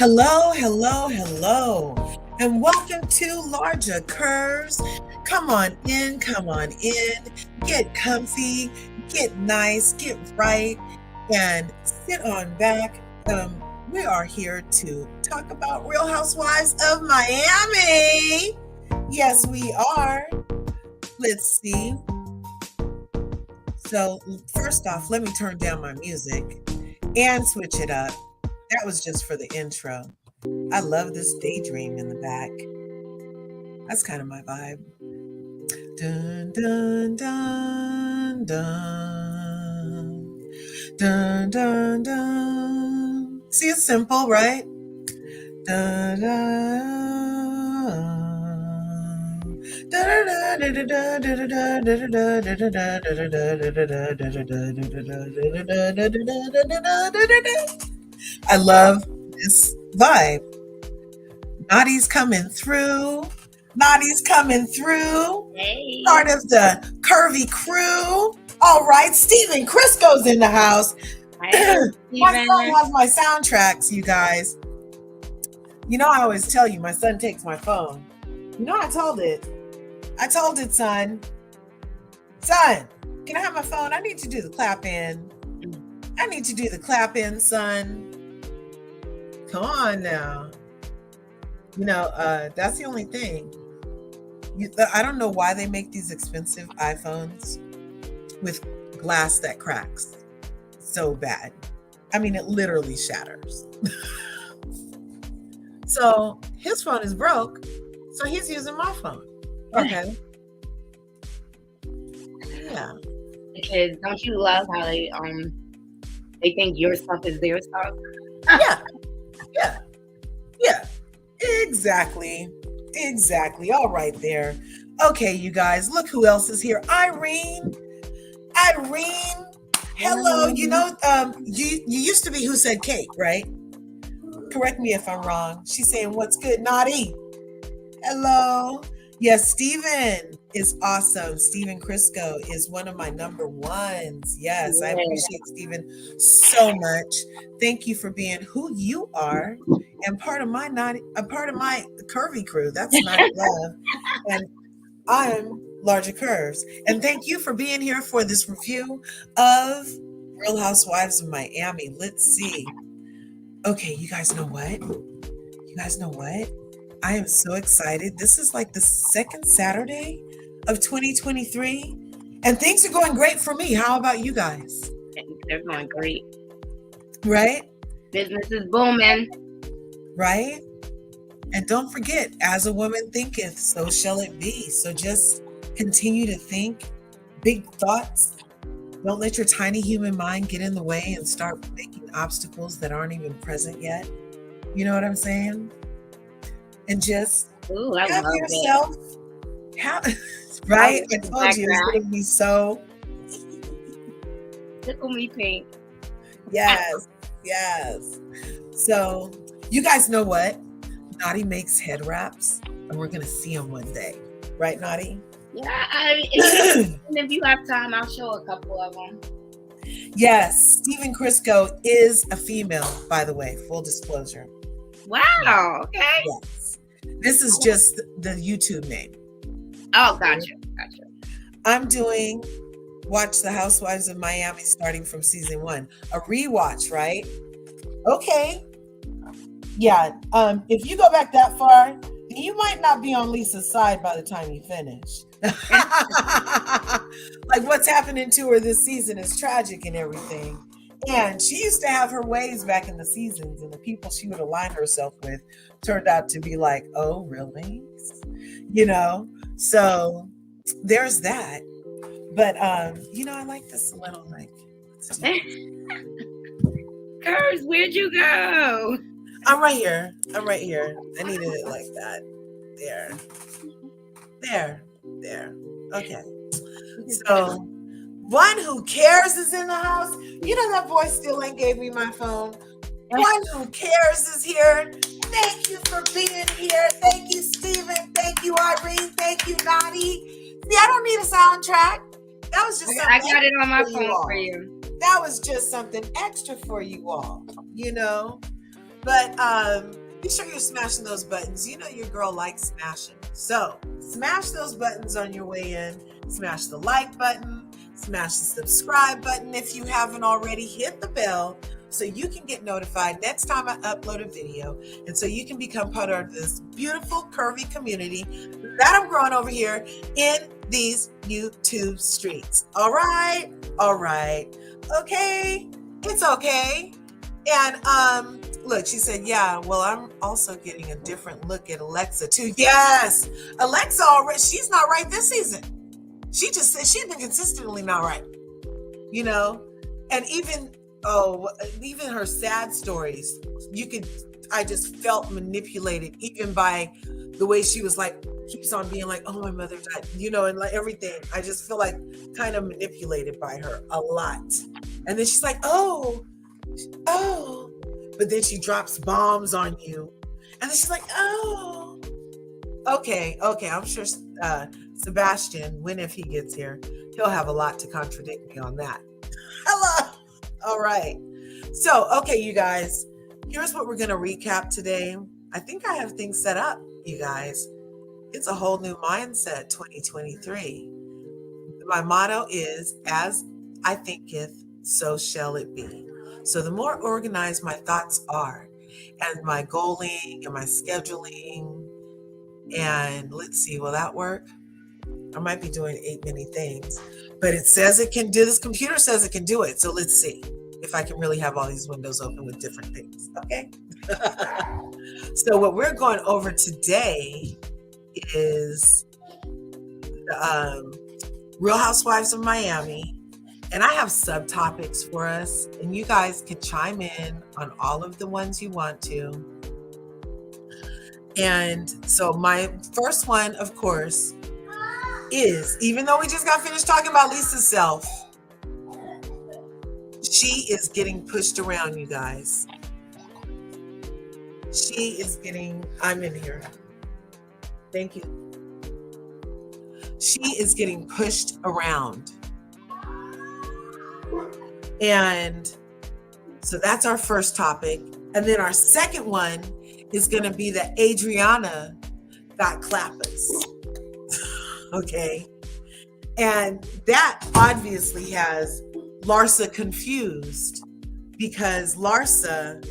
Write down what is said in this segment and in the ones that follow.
Hello, hello, hello, and welcome to LRGA Curves. Come on in, get comfy, get nice, get right, and sit on back. We are here to talk about Real Housewives of Miami. Yes, we are. Let's see. So, first off, let me turn down my music and switch it up. That was just for the intro. I love this daydream in the back. That's kind of my vibe. Dun dun dun dun dun dun dun. See, it's simple, right? Dun I love this vibe. Naughty's coming through. Naughty's coming through. Hey. Part of the curvy crew. All right, Steven Crisco's in the house. My son has my soundtracks, you guys. You know, I always tell you, my son takes my phone. You know, I told it, son. Son, can I have my phone? I need to do the clap in. Son. Come on now. You know, that's the only thing. I don't know why they make these expensive iPhones with glass that cracks so bad. I mean, it literally shatters. So his phone is broke, so he's using my phone. Okay. Yeah. Because don't you love how they think your stuff is their stuff? Yeah. Exactly. All right there. Okay, you guys, look who else is here. Irene. Hello. You know, you used to be Who Said Cake, right? Correct me if I'm wrong. She's saying, what's good, Naughty? Hello. Yes, Steven is awesome. Steven Crisco is one of my number ones. Yes, I appreciate Steven so much. Thank you for being who you are and part of my curvy crew. That's Naughty Love. And I'm Larger Curves. And thank you for being here for this review of Real Housewives of Miami. Let's see. Okay, you guys know what? I am so excited. This is like the second Saturday of 2023, and things are going great for me. How about you guys? They're going great. Right? Business is booming. Right? And don't forget, as a woman thinketh, so shall it be. So just continue to think big thoughts. Don't let your tiny human mind get in the way and start making obstacles that aren't even present yet. You know what I'm saying? And just have yourself. Right? I told you it's going to be so. Tickle me pink. Yes. So, you guys know what? Naughty makes head wraps, and we're going to see them one day. Right, Naughty? Yeah, if you have time, I'll show a couple of them. Yes, Steven Crisco is a female, by the way, full disclosure. Wow, okay. Yes. This is just the YouTube name. Oh, gotcha. I'm doing Watch the Housewives of Miami starting from season 1. A rewatch, right? Okay. Yeah, if you go back that far, you might not be on Lisa's side by the time you finish. Like what's happening to her this season is tragic and everything. And she used to have her ways back in the seasons, and the people she would align herself with turned out to be like, oh, really? You know? So there's that. But, you know, I like this little, like... Curves, where'd you go? I'm right here. I needed it like that. There. Okay. So, One Who Cares is in the house. You know that boy still ain't gave me my phone. One Who Cares is here. Thank you for being here. Thank you, Steven. Thank you, Irene. Thank you, Naughty. See, I don't need a soundtrack. That was just something I got it on my phone for you. That was just something extra for you all, you know? But be sure you're smashing those buttons. You know your girl likes smashing. So smash those buttons on your way in. Smash the like button. Smash the subscribe button if you haven't already. Hit the bell so you can get notified next time I upload a video. And so you can become part of this beautiful curvy community that I'm growing over here in these YouTube streets. All right. All right. Okay. It's okay. And look, she said, yeah, well, I'm also getting a different look at Alexia too. Yes. Alexia already, she's not right this season. She just said she's been consistently not right, you know, and even her sad stories, I just felt manipulated even by the way she was like, keeps on being like, oh, my mother died, you know, and like everything. I just feel like kind of manipulated by her a lot. And then she's like, oh, but then she drops bombs on you. And then she's like, oh, okay. I'm sure Sebastian, if he gets here, he'll have a lot to contradict me on that. Hello. All right. So, okay, you guys, here's what we're going to recap today. I think I have things set up, you guys. It's a whole new mindset, 2023. My motto is, as I thinketh, so shall it be. So the more organized my thoughts are, and my goaling and my scheduling, and let's see, will that work? I might be doing 8 many things, but it says it can do, this computer says it can do it. So let's see if I can really have all these windows open with different things. Okay. So what we're going over today is Real Housewives of Miami. And I have subtopics for us, and you guys can chime in on all of the ones you want to. And so my first one, of course, is, even though we just got finished talking about Lisa's self, she is getting pushed around, you guys. I'm in here. Thank you. She is getting pushed around. And so that's our first topic. And then our second one is going to be that Adrianna got Clappas. Okay. And that obviously has Larsa confused because Larsa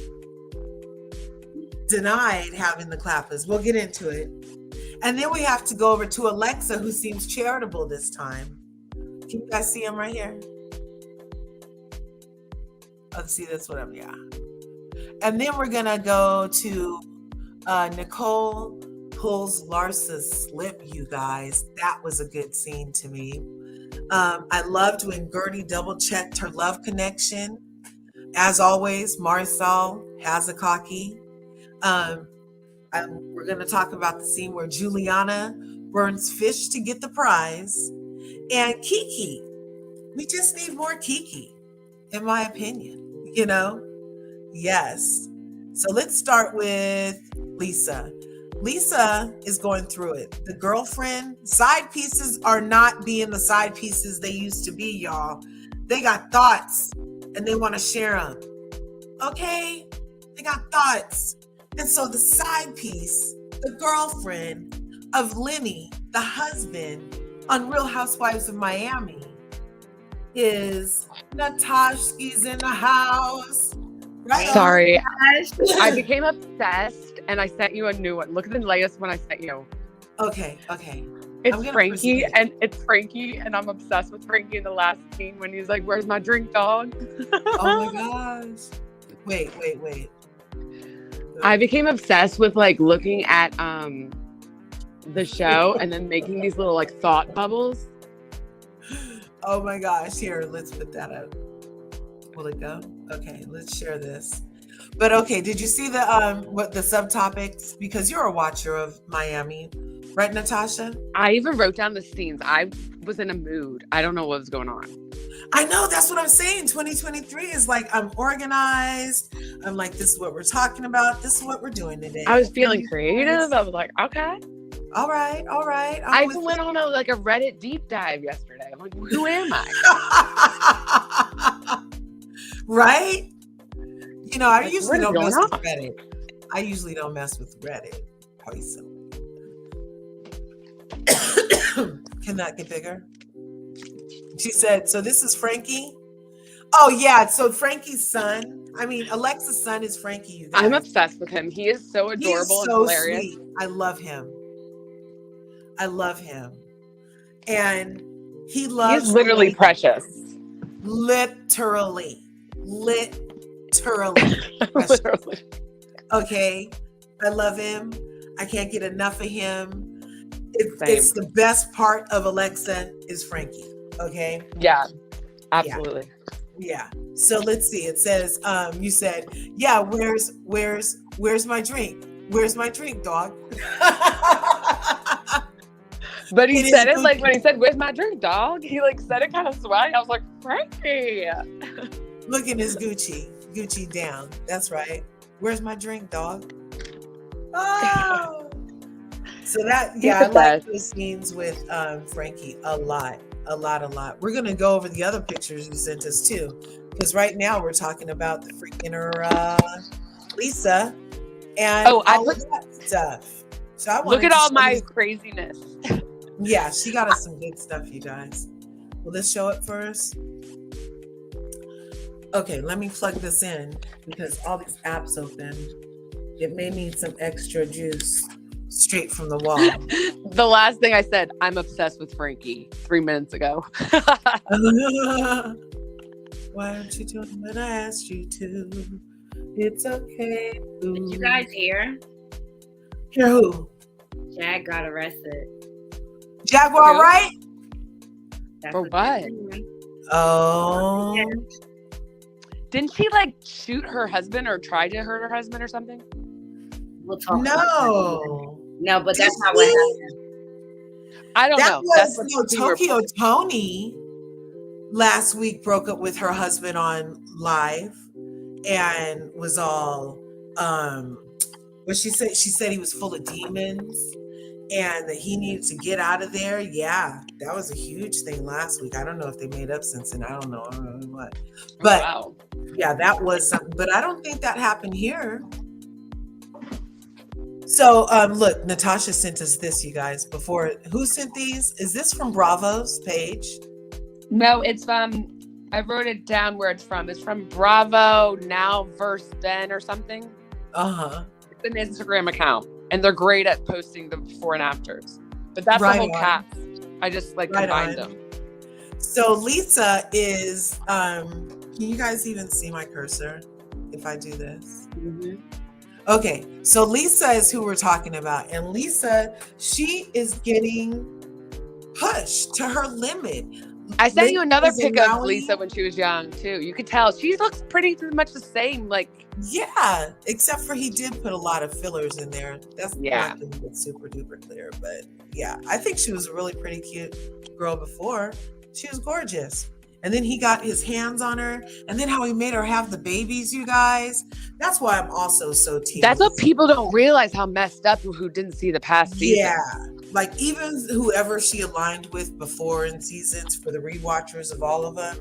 denied having the Clappas. We'll get into it. And then we have to go over to Alexia, who seems charitable this time. Can you guys see him right here? Let's see, that's what I'm, yeah. And then we're going to go to Nicole pulls Larsa's slip, you guys. That was a good scene to me. I loved when Gurdy double-checked her love connection. As always, Marisol has a cocky. We're going to talk about the scene where Juliana burns fish to get the prize. And Kiki. We just need more Kiki, in my opinion, you know? Yes. So let's start with Lisa. Lisa is going through it. The girlfriend, side pieces are not being the side pieces they used to be, y'all. They got thoughts and they want to share them. Okay? They got thoughts. And so the side piece, the girlfriend of Lenny, the husband on Real Housewives of Miami, is Natasha's in the house. Right? Sorry. I became obsessed and I sent you a new one. Look at the latest one I sent you. Okay. It's Frankie and I'm obsessed with Frankie in the last scene when he's like, where's my drink, dog? Oh my gosh. Wait. I became obsessed with like looking at the show and then making these little like thought bubbles. Oh my gosh. Here, let's put that up. Will it go? Okay, let's share this. But okay, did you see the subtopics? Because you're a watcher of Miami, right, Natasha? I even wrote down the scenes. I was in a mood. I don't know what was going on. I know, that's what I'm saying. 2023 is like, I'm organized. I'm like, this is what we're talking about. This is what we're doing today. I was feeling creative. I was like, okay. All right. I even went on a Reddit deep dive yesterday. I'm like, who am I? Right? You know, I Like, usually what is don't going mess with on? Reddit. I usually don't mess with Reddit. Personally. Can that get bigger? She said, so this is Frankie? Oh, yeah. So Frankie's son, I mean, Alexa's son is Frankie, you guys. I'm obsessed with him. He is so He is adorable and so hilarious. sweet. I love him. I love him. And he loves He's literally me. precious. Literally. Literally. Literally. Okay. I love him. I can't get enough of him. Same. It's the best part of Alexa is Frankie. Okay. Yeah, absolutely. Yeah. So let's see. It says, you said, yeah, where's my drink? Where's my drink, dog? But he It said is it like when he said, "Where's my drink, dog?" He like said it kind of swag. I was like, Frankie. Look at his Gucci down. That's right. Where's my drink, dog? Oh. So that, yeah, I like those scenes with Frankie a lot. We're gonna go over the other pictures you sent us too, because right now we're talking about the freaking Lisa and all of that stuff. So I look at all my craziness. Yeah, she got us some good stuff, you guys. Will this show up first? Okay, let me plug this in because all these apps open. It may need some extra juice straight from the wall. The last thing I said, I'm obsessed with Frankie 3 minutes ago. Why aren't you doing what I asked you to? It's okay. Did you guys hear? Hear who? Jag got arrested. Jaguar, right? For what? Oh. Yeah. Didn't she like shoot her husband or try to hurt her husband or something? We'll talk. No. No, but that's not what happened. I don't know. That's Tokyo Tony last week broke up with her husband on live and was all what she said he was full of demons and that he needed to get out of there. Yeah, that was a huge thing last week. I don't know if they made up since then. I don't know what. But wow. Yeah, that was something. But I don't think that happened here. So look, Natasha sent us this, you guys. Before, who sent these? Is this from Bravo's page? No, it's from, I wrote it down where it's from. It's from Bravo Now Verse Then or something. Uh-huh. It's an Instagram account. And they're great at posting the before and afters. But that's Right the whole on. cast. I just like Right combined on. them. So Lisa is, can you guys even see my cursor if I do this? Mm-hmm. Okay, so Lisa is who we're talking about. And Lisa, she is getting pushed to her limit. I sent you another Lisa is pic of allowing- Lisa when she was young too. You could tell she looks pretty much the same. Like, Yeah, except for he did put a lot of fillers in there. That's Yeah. not going to get super duper clear, but yeah, I think she was a really pretty cute girl before. She was gorgeous. And then he got his hands on her, and then how he made her have the babies, you guys. That's why I'm also so team. that's what people don't realize how messed up who didn't see the past season. Yeah, like even whoever she aligned with before in seasons, for the rewatchers of all of them,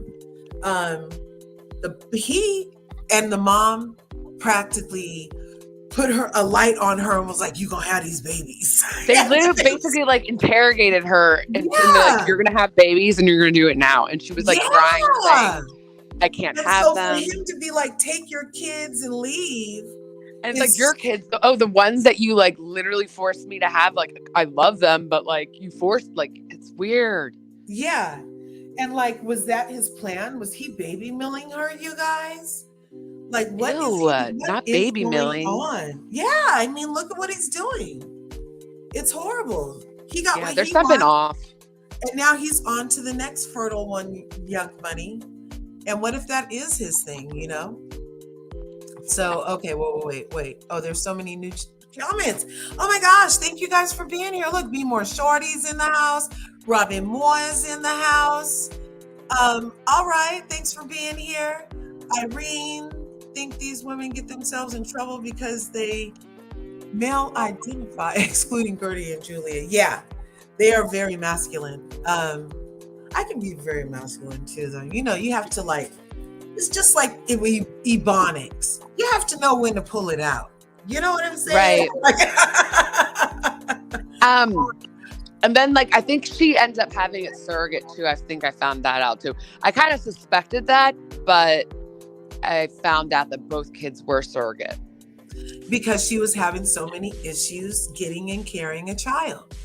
he and the mom practically put a light on her and was like, "You gonna have these babies." They literally basically like interrogated her and Yeah. they're like, "You're gonna have babies and you're gonna do it now." And she was like crying, saying, "I can't And have so them." for him to be like, "Take your kids and leave," And it's like, your kids, the ones that you like literally forced me to have, like, I love them, but like you forced, like, it's weird. Yeah. And like, was that his plan? Was he baby milling her, you guys? Like, what is Ew, not baby milling. on? Yeah, I mean, look at what he's doing. It's horrible. He got what There's he something wanted, off. and now he's on to the next fertile one, Young Money. And what if that is his thing, you know? So, okay, wait. Oh, there's so many new comments. Oh my gosh, thank you guys for being here. Look, Be More Shorty's in the house. Robin Moore is in the house. All right, thanks for being here. Irene, think these women get themselves in trouble because they male identify, excluding Gurdy and Julia. Yeah, they are very masculine. I can be very masculine too, though. You know, you have to like It's just like ebonics. You have to know when to pull it out. You know what I'm saying? Right. And then, like, I think she ends up having a surrogate too. I think I found that out too. I kind of suspected that, but I found out that both kids were surrogate. Because she was having so many issues getting and carrying a child.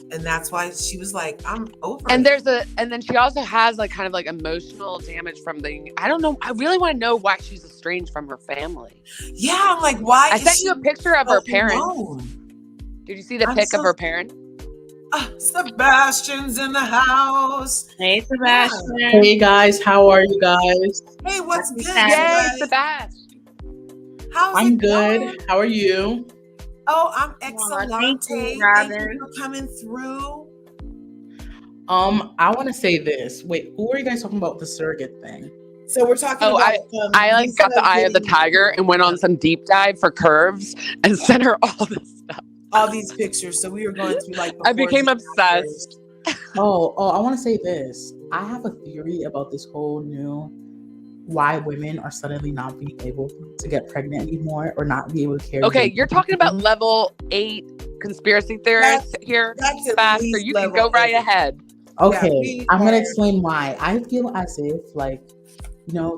And that's why she was like, I'm over and it. And then she also has like kind of like emotional damage from I don't know. I really want to know why she's estranged from her family. Yeah, I'm like, why? I sent you a picture of her parents. Alone? Did you see the pic of her parents? Sebastian's in the house. Hey, Sebastian. Hey guys, how are you guys? Hey, what's good? Yay, Sebastian. I'm good. How are you? Oh, I'm excellent. Thank you, Thank you for coming through. I want to say this. Wait, who are you guys talking about the surrogate thing? So we're talking about. I like got the eye of the tiger and went on some deep dive for curves and sent her all this stuff. All these pictures. So we were going through like. I became obsessed. Oh, I want to say this. I have a theory about this whole new why women are suddenly not being able to get pregnant anymore or not be able to carry. Okay, you're talking about level 8 conspiracy theorists here, Fast, so you can go right ahead. Okay, I'm gonna explain why. I feel as if, like, you know,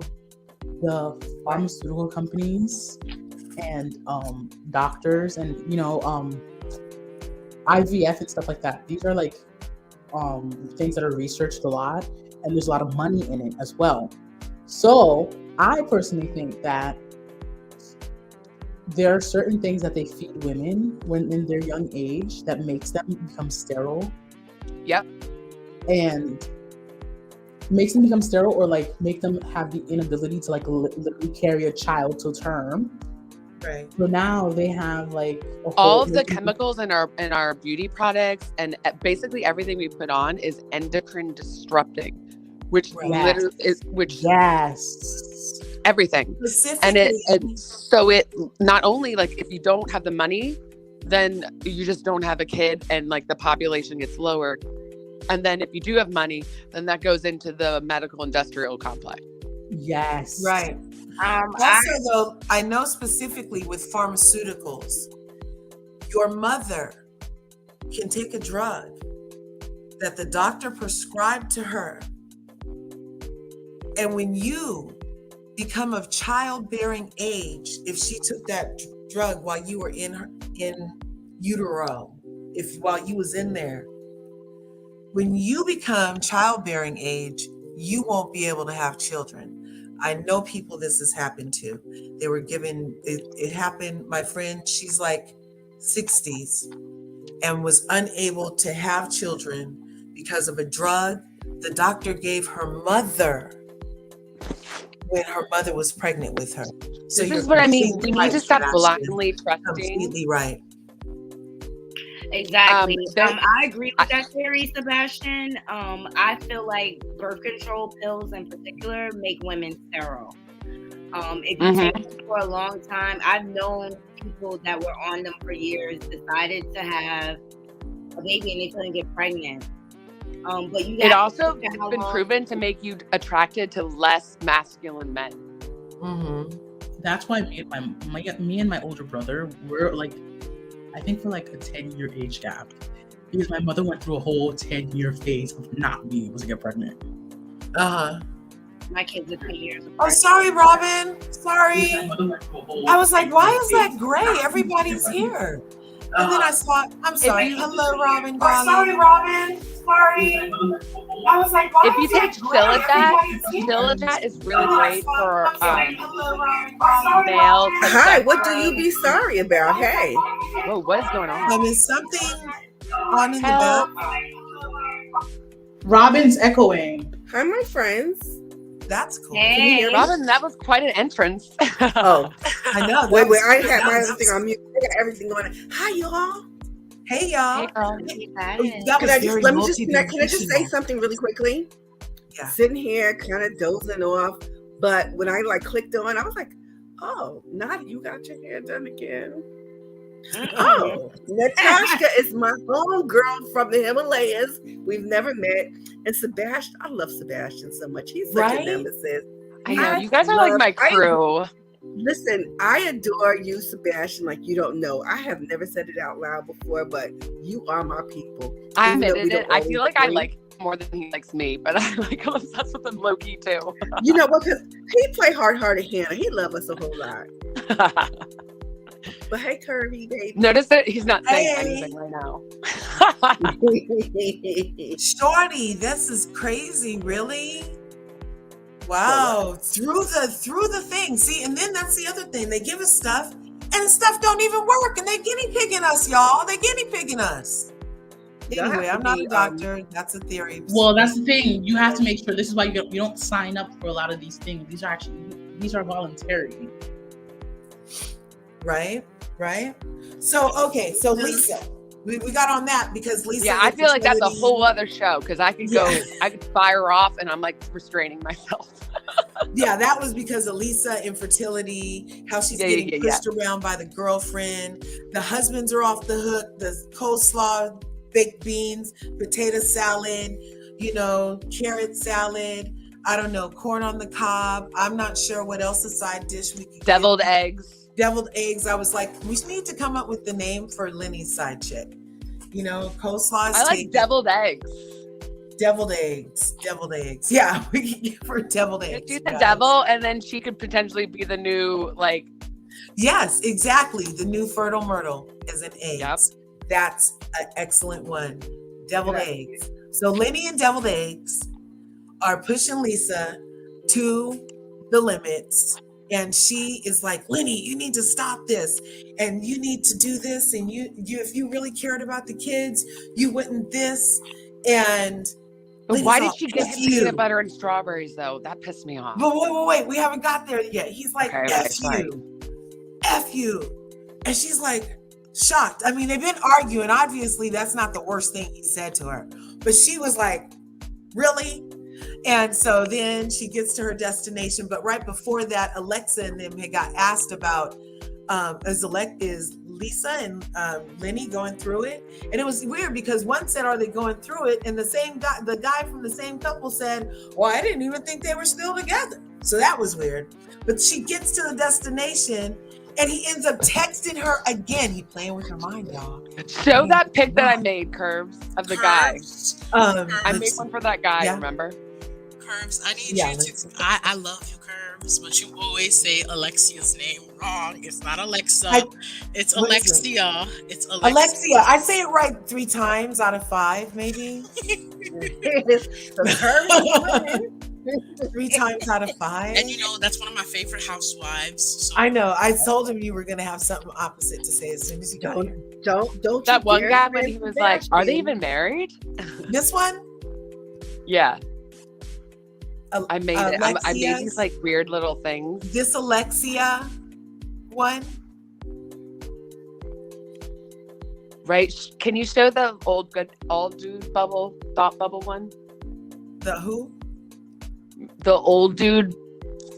the pharmaceutical companies and doctors and IVF and stuff like that. These are like things that are researched a lot, and there's a lot of money in it as well. So I personally think that there are certain things that they feed women when in their young age that makes them become sterile. Yep. And makes them become sterile or like make them have the inability to like literally carry a child to term. Right. So now they have like all of the chemicals in our beauty products and basically everything we put on is endocrine disrupting, which literally is everything. And so it not only like if you don't have the money, then you just don't have a kid and like the population gets lowered. And then if you do have money, then that goes into the medical industrial complex. Yes. Right. Also, though, I know specifically with pharmaceuticals, your mother can take a drug that the doctor prescribed to her. And when you become of childbearing age, if she took that drug while you were in utero, while you was in there, when you become childbearing age, you won't be able to have children. I know people this has happened to. They were given, it happened, my friend, she's like 60s and was unable to have children because of a drug the doctor gave her mother when her mother was pregnant with her. So this is what I mean. We need to stop blindly trusting. Completely right. Exactly. I agree with that theory, Sebastian. I feel like birth control pills in particular make women sterile. If you take them for a long time, I've known people that were on them for years, decided to have a baby and they couldn't get pregnant. But it also has been proven to make you attracted to less masculine men. Mm-hmm. That's why me and my older brother were like, I think for like a 10-year age gap, because my mother went through a whole 10-year phase of not being able to get pregnant. My kids are 10 years apart. Oh, sorry, Robin. Sorry. I was like, why is that gray? Everybody's here. And then I saw, I'm sorry. Hello, Robin. Oh, sorry, Robin. Sorry. I was like, why if you take Shilajit is really great for male. Hi, what do you be sorry about? Hey. Whoa, what is going on? Is something on in the back? Robin's echoing. Hi, my friends. That's cool. Hey, Robin, that was quite an entrance. Oh, I know. Wait, I had my other thing on mute. I got everything going on. Hi, y'all. Hey, y'all. Can I just say something really quickly? Yeah. Sitting here, kind of dozing off, but when I like clicked on, I was like, "Oh, Nadi, you got your hair done again." Oh, Natasha is my homegirl from the Himalayas. We've never met. And Sebastian, I love Sebastian so much. He's such a nemesis. I know you guys are like my crew. Listen, I adore you, Sebastian, like you don't know. I have never said it out loud before, but you are my people. I admitted it. I feel like I like more than he likes me, but I'm like I'm obsessed with him low key too. You know what? Because he play hard-hearted Hannah. He love us a whole lot. But hey, Curvy, baby. Notice that he's not saying anything right now. Shorty, this is crazy. Really? Wow. Through the thing. See, and then that's the other thing. They give us stuff, and the stuff don't even work, and they're guinea pigging us, y'all. They're guinea pigging us. Anyway, I'm not a doctor. That's a theory. Well, that's the thing. You have to make sure. This is why you don't sign up for a lot of these things. These are voluntary. Right. So Lisa, we got on that because Lisa. Yeah, I feel like that's a whole other show because I could I could fire off and I'm like restraining myself. Yeah, that was because of Lisa, infertility, how she's getting pushed around by the girlfriend. The husbands are off the hook. The coleslaw, baked beans, potato salad, carrot salad. I don't know, corn on the cob. I'm not sure what else a side dish we could Deviled eggs. Deviled eggs. I was like, we need to come up with the name for Lenny's side chick. Coleslaw. I like deviled eggs. Deviled eggs. Yeah, we can give her deviled eggs. Do the devil, and then she could potentially be the new Yes, exactly. The new fertile myrtle is an egg. Yep. That's an excellent one. Deviled eggs. So Lenny and deviled eggs are pushing Lisa to the limits. And she is like, Lenny, you need to stop this. And you need to do this. And you if you really cared about the kids, you wouldn't this. And why did she get peanut butter and strawberries though? That pissed me off. But wait, we haven't got there yet. He's like, F you. And she's like shocked. I mean, they've been arguing. Obviously, that's not the worst thing he said to her. But she was like, really? And so then she gets to her destination. But right before that, Alexia and them had got asked about, is Lisa and Lenny going through it? And it was weird because one said, are they going through it? And the guy from the same couple said, well, I didn't even think they were still together. So that was weird. But she gets to the destination and he ends up texting her again. He playing with her mind, y'all. Show that pic that I made, Curves, of the guy. I made one for that guy, remember? Curves, I need you to. I love you, Curves, but you always say Alexia's name wrong. It's not Alexa. It's Alexia. It's Alexia. I say it right 3 times out of 5, maybe. 3 times out of 5. And that's one of my favorite housewives. So. I know. I told him you were gonna have something opposite to say as soon as you got here. Don't. That one guy when he was like, "Are they even married?" This one? Yeah. I made it. I made these like weird little things. This Alexia one. Right? Can you show the old dude thought bubble one? The who? The old dude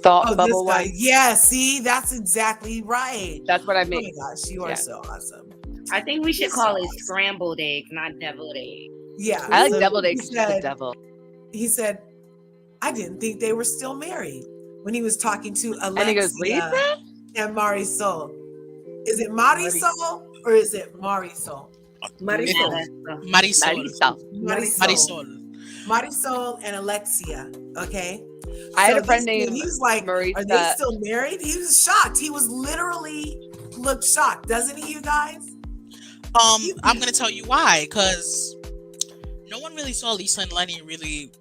thought bubble one. Yeah, see, that's exactly right. That's what I made. Oh my gosh, you are so awesome. I think we should call it scrambled eggs, not deviled eggs. Yeah. I like deviled eggs. The devil. He said, I didn't think they were still married when he was talking to Alexia and he goes, Lisa? And Marisol. Is it Marisol or is it Marisol? Marisol and Alexia. Okay. I had a friend named. He was like, Marisa. Are they still married? He was shocked. He was literally looked shocked, doesn't he, you guys? I'm gonna tell you why, because no one really saw Lisa and Lenny really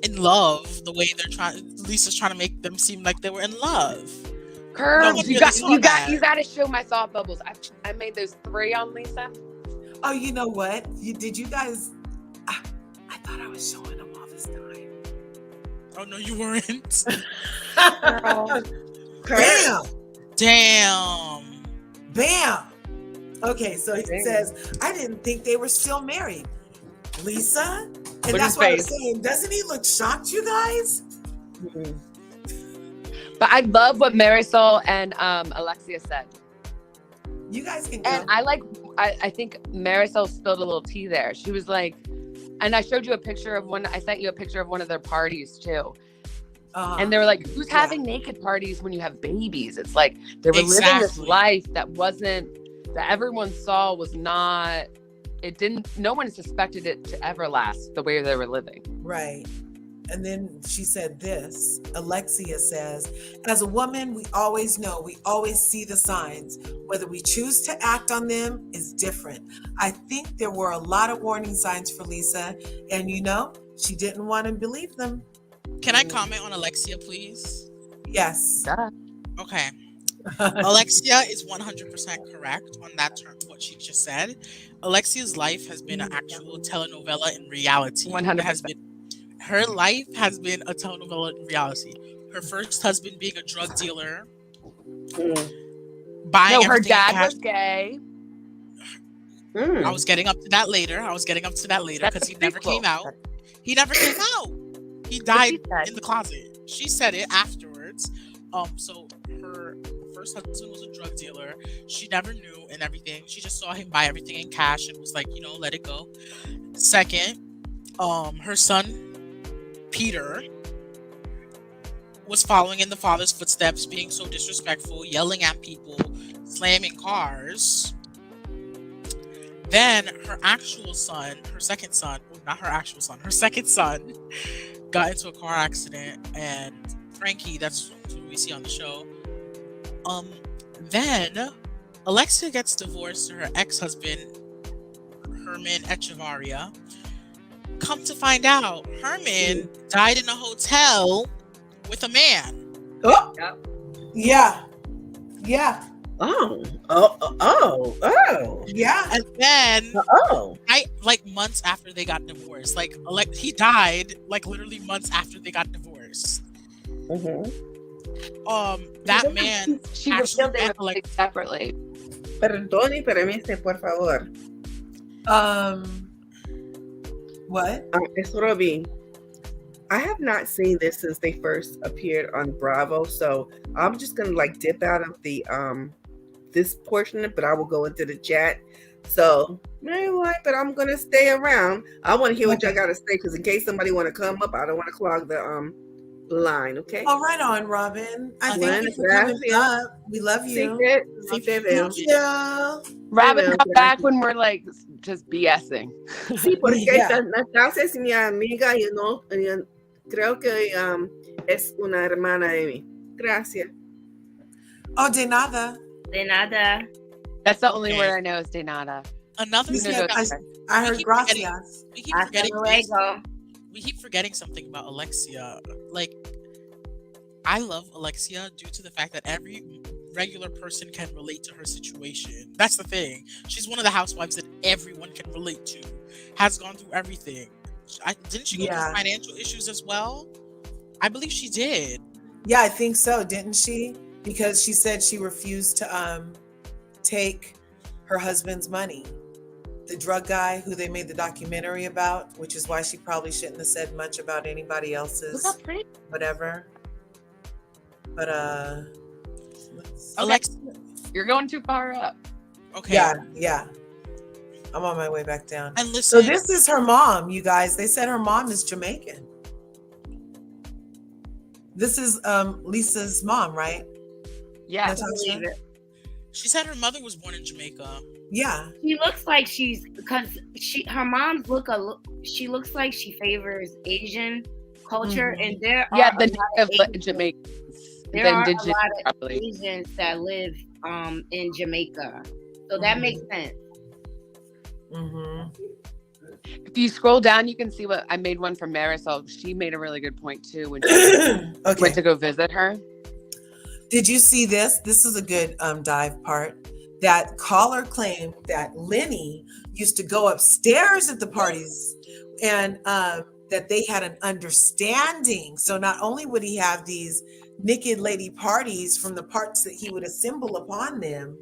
in love the way Lisa's trying to make them seem like they were in love. Curves, you got to show my thought bubbles. I made those 3 on Lisa. Oh, you know what? Did you guys? I thought I was showing them all this time. Oh no, you weren't. Bam. Okay, so he says, I didn't think they were still married. Lisa? And that's what I was saying. Doesn't he look shocked, you guys? Mm-hmm. But I love what Marisol and Alexia said. You guys can go. And I think Marisol spilled a little tea there. She was like, and I showed you a picture of one, I sent you a picture of one of their parties too. And they were like, who's having naked parties when you have babies? It's like they were living this life that everyone saw was not, no one suspected it to ever last the way they were living. Right. And then she said this, Alexia says, as a woman, we always know, we always see the signs. Whether we choose to act on them is different. I think there were a lot of warning signs for Lisa, and she didn't want to believe them. Can I comment on Alexia, please? Yes. Okay. Alexia is 100% correct on that term, what she just said. Alexia's life has been an actual telenovela in reality. 100%. Her life has been a telenovela in reality. Her first husband being a drug dealer. Buying her dad was gay. I was getting up to that later because he never came out. He never came out. He died in the closet. She said it afterwards. So her first husband was a drug dealer. She never knew and everything. She just saw him buy everything in cash and was like, let it go. Second, her son Peter was following in the father's footsteps, being so disrespectful, yelling at people, slamming cars. Then her second son got into a car accident, and Frankie, that's who we see on the show. Then Alexia gets divorced to her ex-husband, Herman Echevarria. Come to find out, Herman died in a hotel with a man. Oh, yeah. Oh. Yeah. And then, months after they got divorced, he died, literally months after they got divorced. That man. She revealed they were separately. Perdone, permíteme, por favor. What? It's Robbie. I have not seen this since they first appeared on Bravo, so I'm just gonna dip out of the this portion, but I will go into the chat. So but I'm gonna stay around. I want to hear what y'all gotta say, because in case somebody want to come up, I don't want to clog the line. Okay. All right, on Robin. I thank you for coming up. We love you. Thank you. Robin, come back when we're just BSing. Sí, porque Natasha es mi amiga, creo que es una hermana de mí. Gracias. Oh, de nada. De nada. That's the only word I know is de nada. Another thing I heard gracias. We keep forgetting something about Alexia. I love Alexia due to the fact that every regular person can relate to her situation. That's the thing. She's one of the housewives that everyone can relate to. Has gone through everything. Didn't she go through financial issues as well? I believe she did. Yeah, I think so. Didn't she? Because she said she refused to take her husband's money. The drug guy who they made the documentary about, which is why she probably shouldn't have said much about anybody else's whatever. But Alexia, you're going too far up. Okay. Yeah. I'm on my way back down. And listen, so this is her mom, you guys. They said her mom is Jamaican. This is Lisa's mom, right? Yeah. She said her mother was born in Jamaica. Yeah. She looks like her mom's she looks like she favors Asian culture, and there are the native Jamaicans. There are a lot of Asians that live in Jamaica, so that makes sense. If you scroll down, you can see what I made one for Marisol. She made a really good point too when she went to go visit her. Did you see this? This is a good dive part. That caller claimed that Lenny used to go upstairs at the parties, and that they had an understanding. So not only would he have these naked lady parties from the parts that he would assemble upon them,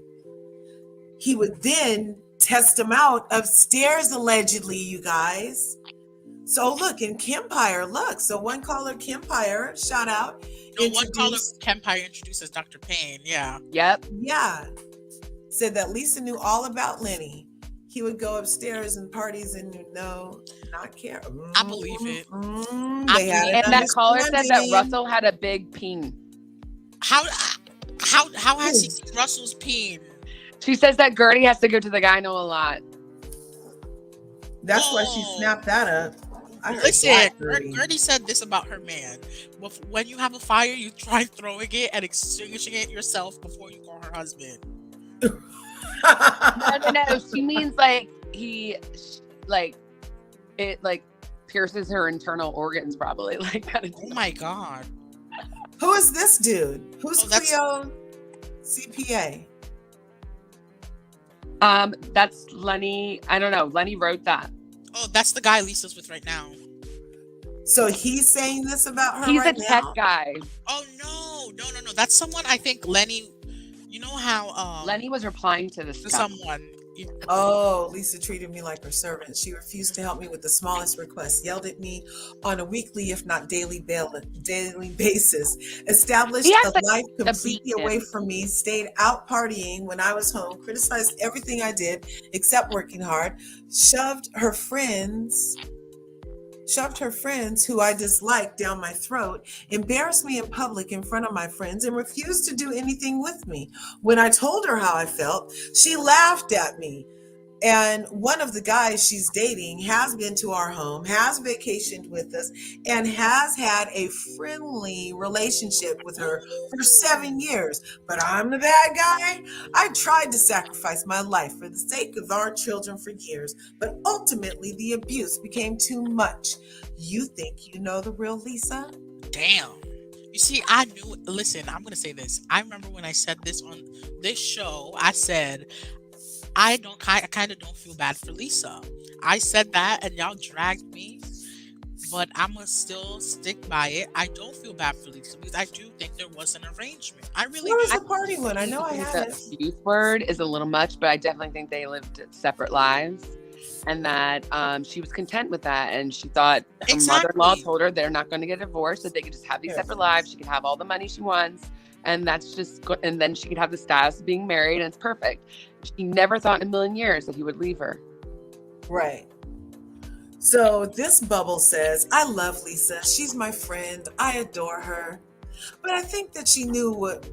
he would then test them out upstairs, allegedly, you guys. So look, in Kempire, so one caller, Kempire, shout out. One caller, Kempire, introduced as Dr. Payne, yeah. Yep. Yeah. Said that Lisa knew all about Lenny. he would go upstairs and parties and not care. I believe it. They had an And that caller said that understanding. Russell had a big peen. How has he seen Russell's peen? She says that Gurdy has to go to the gyno a lot. That's why she snapped that up. I heard Listen, that, Gurdy. Gurdy said this about her man. When you have a fire, you try throwing it and extinguishing it yourself before you call her husband. No. She means like it pierces her internal organs, probably. Like kind of. Oh my God. Who is this dude? Who's that's- Cleo CPA? That's Lenny. I don't know. Lenny wrote that. Oh, that's the guy Lisa's with right now. So he's saying this about her. He's right a tech now? guy. Oh no. That's someone I think Lenny. You know how Lenny was replying to this to guy. someone. Oh, Lisa treated me like her servant. She refused to help me with the smallest request, yelled at me on a weekly, if not daily basis, established He has a life to completely beat him. away from me, stayed out partying when I was home, criticized everything I did except working hard, shoved her friends who I disliked down my throat, embarrassed me in public in front of my friends, and refused to do anything with me. When I told her how I felt, she laughed at me. And one of the guys she's dating has been to our home, has vacationed with us, and has had a friendly relationship with her for 7 years. But I'm the bad guy. I tried to sacrifice my life for the sake of our children for years, but ultimately the abuse became too much. You think you know the real Lisa? Damn. You see, I knew. Listen, I'm gonna say this. I remember when I said this on this show. I said, I kind of don't feel bad for Lisa. I said that, and y'all dragged me, but I'ma still stick by it. I don't feel bad for Lisa because I do think there was an arrangement. I really. Where was the party one? I know I had it. The youth word is a little much, but I definitely think they lived separate lives, and that she was content with that, and she thought her mother-in-law told her they're not going to get divorced, that they could just have these separate lives. She could have all the money she wants, and that's just and then she could have the status of being married, and it's perfect. She never thought in a million years that he would leave her. Right. So this bubble says, I love Lisa. She's my friend. I adore her. But I think that she knew what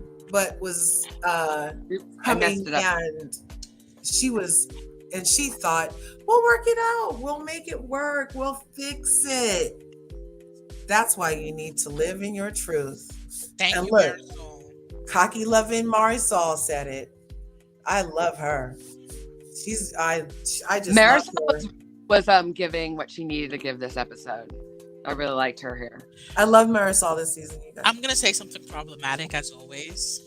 was coming, and she thought, we'll work it out. We'll make it work. We'll fix it. That's why you need to live in your truth. Thank you, look, Marisol. Cocky loving Marisol said it. I love her. I just Marisol love her. was giving what she needed to give this episode. I really liked her here. I love Marisol this season, you guys. I'm gonna say something problematic as always.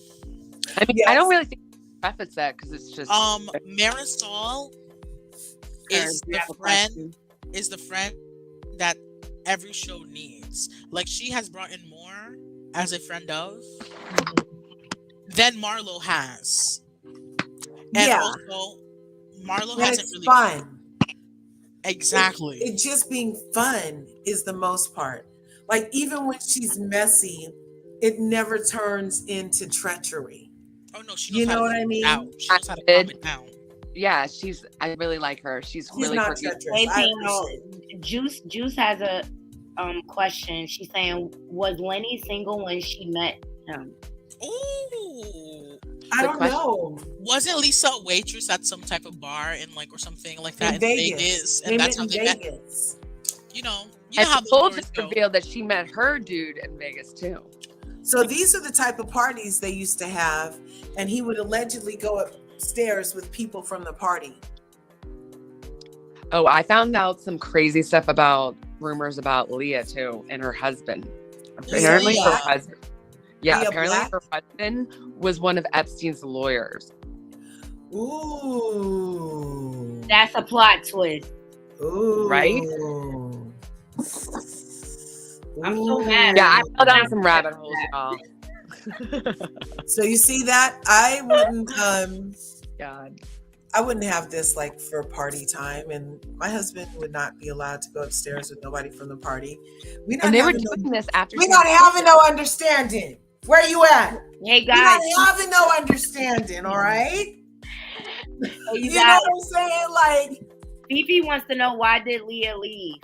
I mean, I don't really think preface that because it's just Marisol is the friend that every show needs. Like, she has brought in more as a friend of than Marlo has. And also, Marlo hasn't really fun. Exactly. It just being fun is the most part. Like, even when she's messy, it never turns into treachery. Oh no, she knows how to what I mean? She knows how to calm it down. Yeah, I really like her. She's really not treacherous. Juice has a question. She's saying, was Lenny single when she met him? Ooh. I don't know. Wasn't Lisa a waitress at some type of bar or something like that in Vegas? And that's how they met. You know And how Nicole just revealed that she met her dude in Vegas too. So these are the type of parties they used to have, and he would allegedly go upstairs with people from the party. Oh, I found out some crazy stuff about rumors about Leah too and her husband. Apparently her husband. Yeah, apparently her husband was one of Epstein's lawyers. Ooh. That's a plot twist. Ooh. Right? I'm so mad. Yeah, I fell down some rabbit holes, y'all. So you see that? I wouldn't God. I wouldn't have this like for party time, and my husband would not be allowed to go upstairs with nobody from the party. And they were doing this after we're not having no understanding. Where you at? Hey guys, we're not having no understanding, all right? You know what I'm saying? Like, Fifi wants to know, why did Leah leave?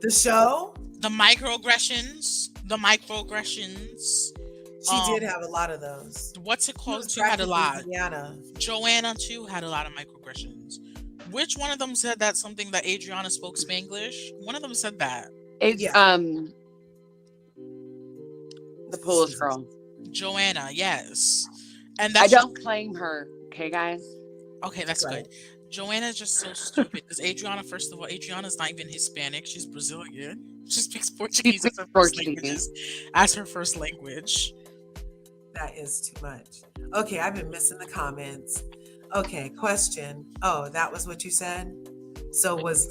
The show? The microaggressions. She did have a lot of those. What's it called? Too had a lot. Joanna too had a lot of microaggressions. Which one of them said that something that Adrianna spoke Spanglish? One of them said that. The Polish girl. Joanna, yes. And that's I don't claim her, okay, guys? Okay, that's good. Joanna is just so stupid because Adrianna, first of all, Adrianna's not even Hispanic. She's Brazilian. She speaks Portuguese as her first language. That is too much. Okay, I've been missing the comments. Okay, question. Oh, that was what you said? So was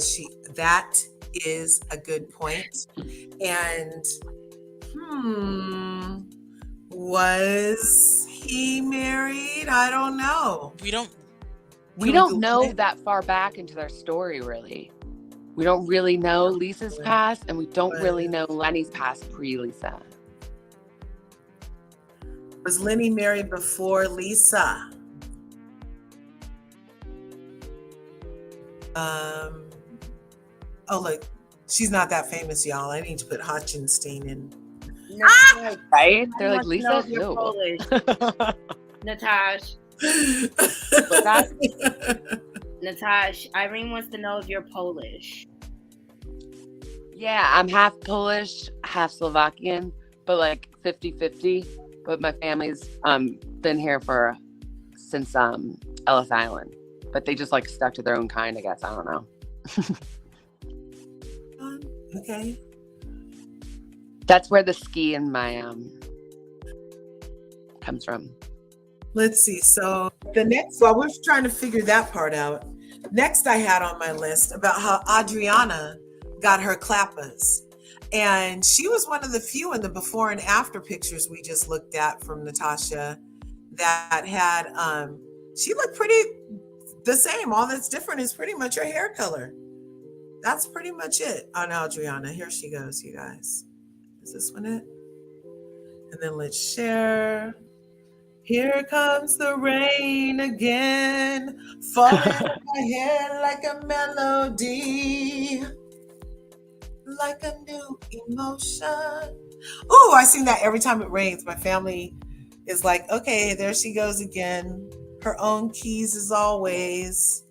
she, that is a good point. And was he married? I don't know. We don't know that far back into their story, really. We don't really know Lisa's past, and we don't really know Lenny's past pre-Lisa. Was Lenny married before Lisa? Oh, look, she's not that famous, y'all. I need to put Hutchinstein in. Right? They're like, Lisa, you're Polish. Natasha. Natasha, Irene wants to know if you're Polish. Yeah, I'm half Polish, half Slovakian, but like 50-50. But my family's been here since Ellis Island. But they just like stuck to their own kind, I guess. I don't know. Okay. That's where the ski in my comes from. Let's see. So the next, while we're trying to figure that part out, next I had on my list about how Adrianna got her Clappas. And she was one of the few in the before and after pictures we just looked at from Natasha that had, she looked pretty the same. All that's different is pretty much her hair color. That's pretty much it on Adrianna. Here she goes, you guys. Is this one it? And then let's share. Here comes the rain again, falling on my head like a melody, like a new emotion. Ooh, I sing that every time it rains. My family is like, okay, there she goes again. Her own keys as always.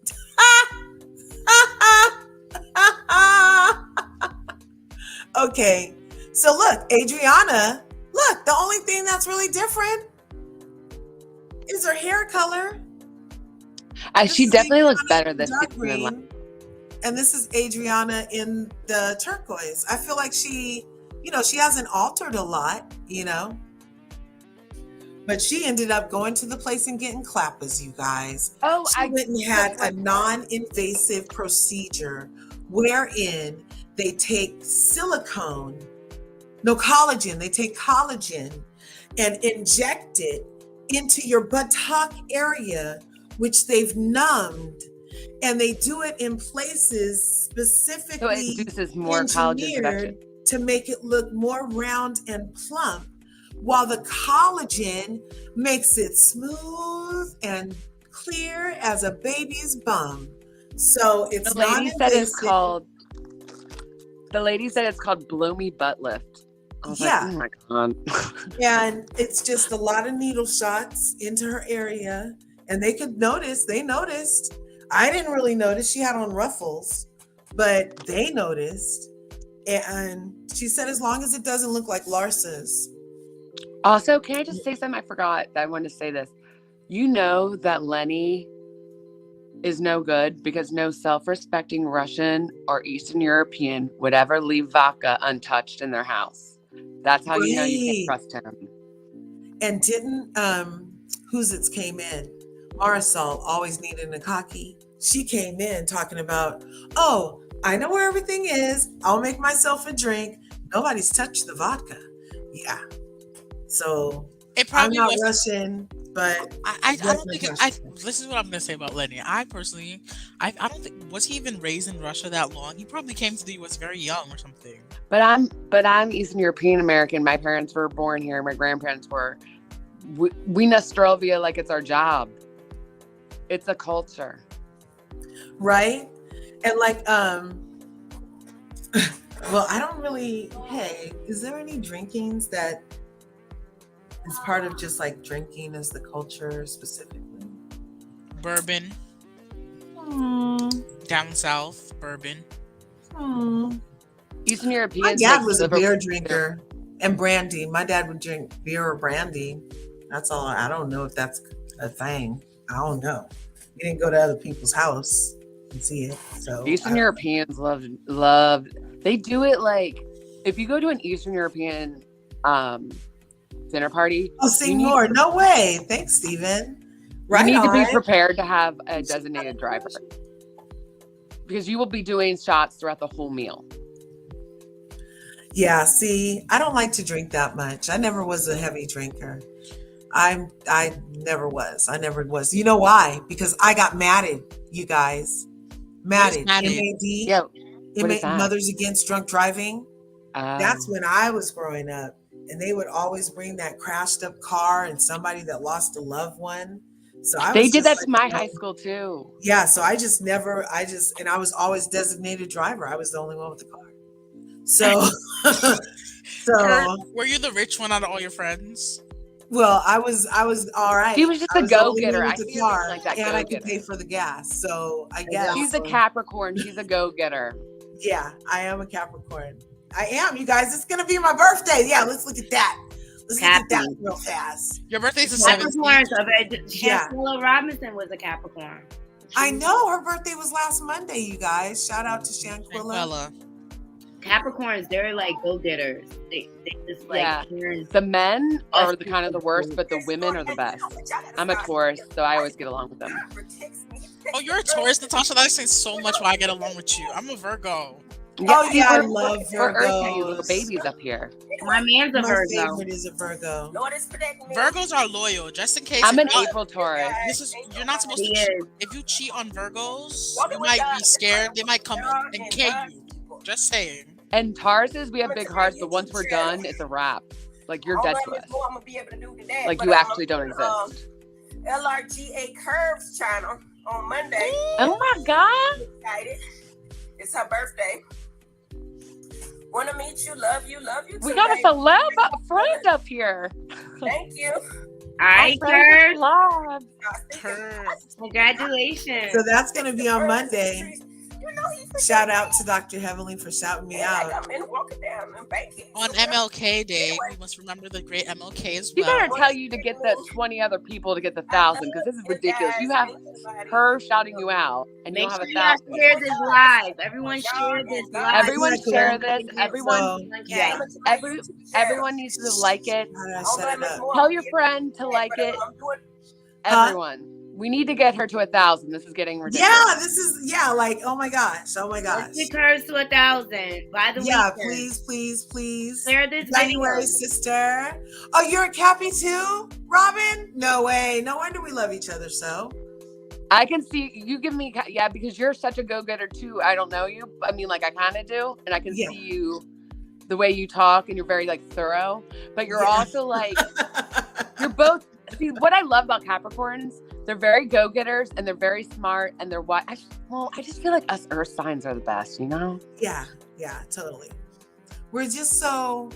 Okay, so look, Adrianna, look, the only thing that's really different is her hair color. She definitely looks better this season. And this is Adrianna in the turquoise. I feel like she hasn't altered a lot, but she ended up going to the place and getting Clappas, you guys. She went and had a non-invasive procedure wherein they take collagen. They take collagen and inject it into your buttock area, which they've numbed, and they do it in places specifically so it induces more collagen production to make it look more round and plump, while the collagen makes it smooth and clear as a baby's bum. So it's the lady said it's called Blow Me Butt Lift. I was like, oh my God. And it's just a lot of needle shots into her area. And they noticed. I didn't really notice. She had on ruffles, but they noticed. And she said, as long as it doesn't look like Larsa's. Also, can I just say something? I forgot that I wanted to say this. You know that Lenny is no good because no self-respecting Russian or Eastern European would ever leave vodka untouched in their house. That's how you know you can't trust him. And didn't Who's came in? Marisol, always needing a cocky. She came in talking about, oh, I know where everything is. I'll make myself a drink. Nobody's touched the vodka. Yeah. So I'm not Russian, but I don't think this is what I'm gonna say about Lenny. I personally, I don't think, was he even raised in Russia that long? He probably came to the US very young or something. But I'm Eastern European American. My parents were born here. My grandparents were. We Nostrovia like it's our job. It's a culture. Right? And like, well, I don't really, hey, is there any drinkings that is part of just like drinking as the culture specifically? Bourbon. Down south, bourbon. Eastern Europeans. My dad was a beer drinker and brandy. My dad would drink beer or brandy. That's all. I don't know if that's a thing. I don't know. You didn't go to other people's house and see it. So Eastern Europeans love. They do it like if you go to an Eastern European dinner party. Oh, sing more. No way. Thanks, Steven. Right. You need to be prepared to have a designated driver because you will be doing shots throughout the whole meal. Yeah, see, I don't like to drink that much. I never was a heavy drinker. I never was. You know why? Because I got matted, you guys. Matted. MAD. Yeah. Mothers Against Drunk Driving. That's when I was growing up. And they would always bring that crashed up car and somebody that lost a loved one. So they did that to my high school too. Yeah, so I was always designated driver. I was the only one with the car. So, were you the rich one out of all your friends? Well, I was all right. She was just a go-getter. I car, like that, and I could pay for the gas. So I guess she's a Capricorn. She's a go-getter. Yeah, I am a Capricorn. I am, you guys. It's gonna be my birthday. Yeah, let's look at that. Let's look at that real fast. Your birthday's the 17th. Shantella Robinson was a Capricorn. I know her birthday was last Monday. You guys, shout out to Shanquilla. Capricorns, they're like go-getters. They just like the men are the kind of the worst, but the women are the best. I'm a Taurus, so I always get along with them. Oh, you're a Taurus, Natasha. That explains so much why I get along with you. I'm a Virgo. Yeah, I love Virgo. You little babies up here. My man's a Virgo. My favorite is a Virgo. Virgos are loyal, just in case. I'm an April Taurus. You're not supposed to cheat. If you cheat on Virgos, you might be scared. They might come and kill you. Just saying. And Tauruses, we have big hearts, but once we're done, it's a wrap. Like, you're dead to us. Like, you actually don't exist. LRGA Curves channel on Monday. Oh my God. It's her birthday. Want to meet you, love you too. We got a celeb friend up here. Thank you. Hi, Curves. Curves. Congratulations. So that's going to be on Monday. Shout out to Dr. Heavenly for shouting me out. On MLK Day, we must remember the great MLK as She well. better tell you to get the 20 other people to get the 1,000 because this is ridiculous. You have her shouting you out, and you don't have 1,000. Share this live. Everyone share this live. Everyone share this. Everyone needs to like it. Tell your friend to like it. Everyone. We need to get her to 1,000. This is getting ridiculous. Yeah, this is like, oh my gosh. Let's get hers to 1,000. By the way, yeah, please. Share this January, sister. Oh, you're a Cappy too, Robin? No way. No wonder we love each other so. I can see you give me, because you're such a go-getter too. I don't know you. I mean, like I kind of do, and I can see you, the way you talk, and you're very like thorough. But you're also like, you're both. See, what I love about Capricorns, they're very go-getters and they're very smart and they're I just feel like us earth signs are the best, you know? Yeah, totally. We're just so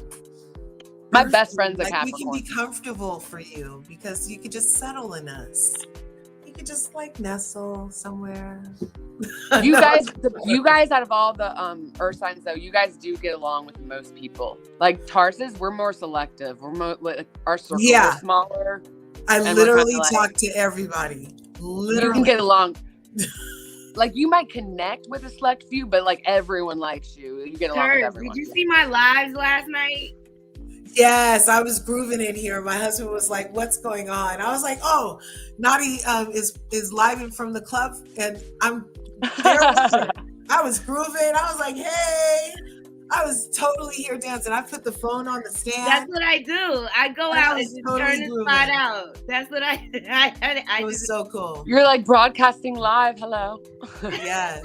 my best friend's a Capricorn. We can be comfortable for you because you could just settle in us. You could just like nestle somewhere. You guys out of all the earth signs though, you guys do get along with most people. Like Tauruses, we're more selective. We're more like our circle is smaller. I literally talk to everybody. Literally. You can get along. Like you might connect with a select few, but like everyone likes you. You get along with everyone. Did you see my lives last night? Yes, I was grooving in here. My husband was like, "What's going on?" I was like, "Oh, Naughty is live from the club, and I'm there with her." I was grooving. I was like, "Hey." I was totally here dancing. I put the phone on the stand. That's what I do. I go out and just turn the spot out. That's what I it was so cool. You're like broadcasting live. Hello. Yes.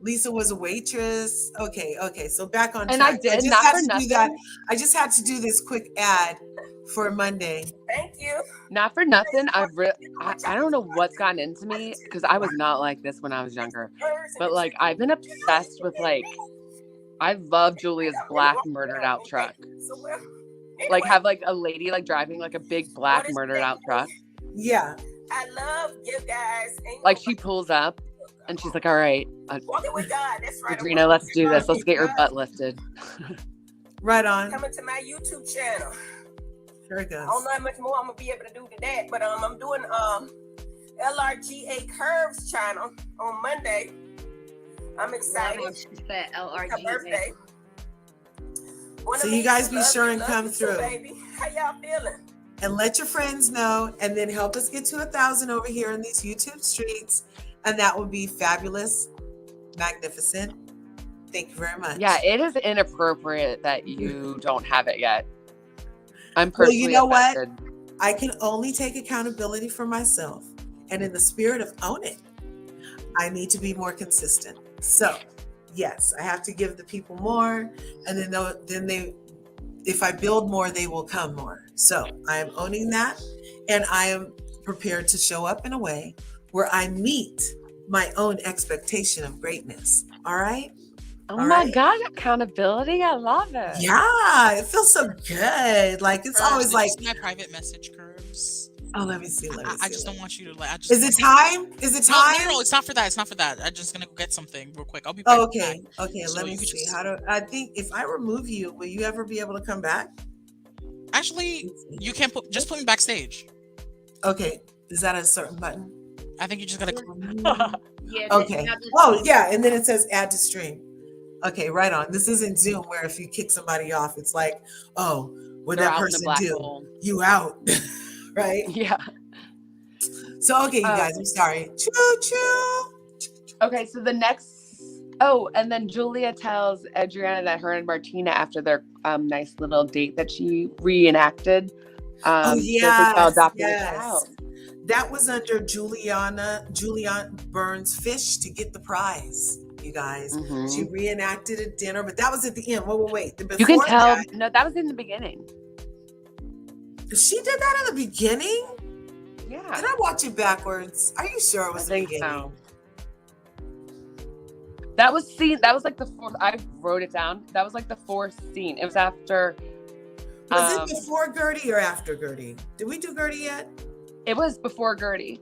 Lisa was a waitress. Okay. So back on And track. I did, just not had for to nothing. do that. I just had to do this quick ad for Monday. Thank you. Not for nothing. I don't know what's gotten into me because I was not like this when I was younger. But like I've been obsessed with like I love Julia's black murdered out truck. Like have like a lady like driving like a big black murdered out truck. Yeah. I love you guys. Like she pulls up and she's like, all right, Walking with God. That's right. Adrianna, let's do this. Let's get your butt lifted. Right on. Coming to my YouTube channel. Here it goes. I don't know how much more I'm gonna be able to do to that, but I'm doing LRGA Curves channel on Monday. I'm excited. She said Her LRGA. birthday. So you guys be sure and come through. Baby. How y'all feeling? And let your friends know, and then help us get to 1,000 over here in these YouTube streets, and that would be fabulous, magnificent. Thank you very much. Yeah, it is inappropriate that you don't have it yet. I'm personally you know affected. what? I can only take accountability for myself, and in the spirit of own it, I need to be more consistent. So, yes, I have to give the people more, and then they, if I build more, they will come more. So I am owning that, and I am prepared to show up in a way where I meet my own expectation of greatness. All right? Oh my God, accountability. I love it. Yeah, it feels so good. Like it's Curves, always did like, you see my private message, Curves. oh, let me see. I just don't want you to like. I just Is it time? Is it time? No, it's not for that. It's not for that. I'm just gonna go get something real quick. I'll be back. Okay. So Let me you could see. just- I think if I remove you, will you ever be able to come back? Actually, you can't just put me backstage. Okay. Is that a certain button? I think you just gotta. Yeah, Okay. Oh, yeah. And then it says add to stream. Okay, right on. This isn't Zoom where if you kick somebody off, it's like, oh, what They're that out in the person black do? hole. You out. Right? Yeah. So, okay, you guys, I'm sorry. Choo choo. Okay, so the next. Oh, and then Julia tells Adrianna that her and Martina, after their nice little date that she reenacted, adopted a child. That was under Juliana Burns Fish to get the prize, you guys. Mhm. She reenacted a dinner, but that was at the end. Wait. You can tell. No, that was in the beginning. She did that in the beginning? Yeah. Did I watch it backwards? Are you sure it was the beginning? So. That was like the fourth. I wrote it down. That was like the fourth scene. It was after. Was it before Gurdy or after Gurdy? Did we do Gurdy yet? It was before Gurdy.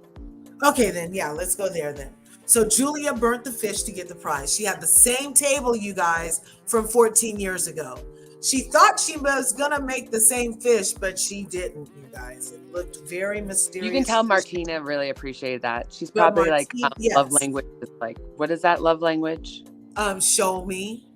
Okay, then. Yeah, let's go there then. So Julia burnt the fish to get the prize. She had the same table, you guys, from 14 years ago. She thought she was going to make the same fish, but she didn't, you guys. It looked very mysterious. You can tell Martina really appreciated that. She's probably love language is like, what is that love language? Show me.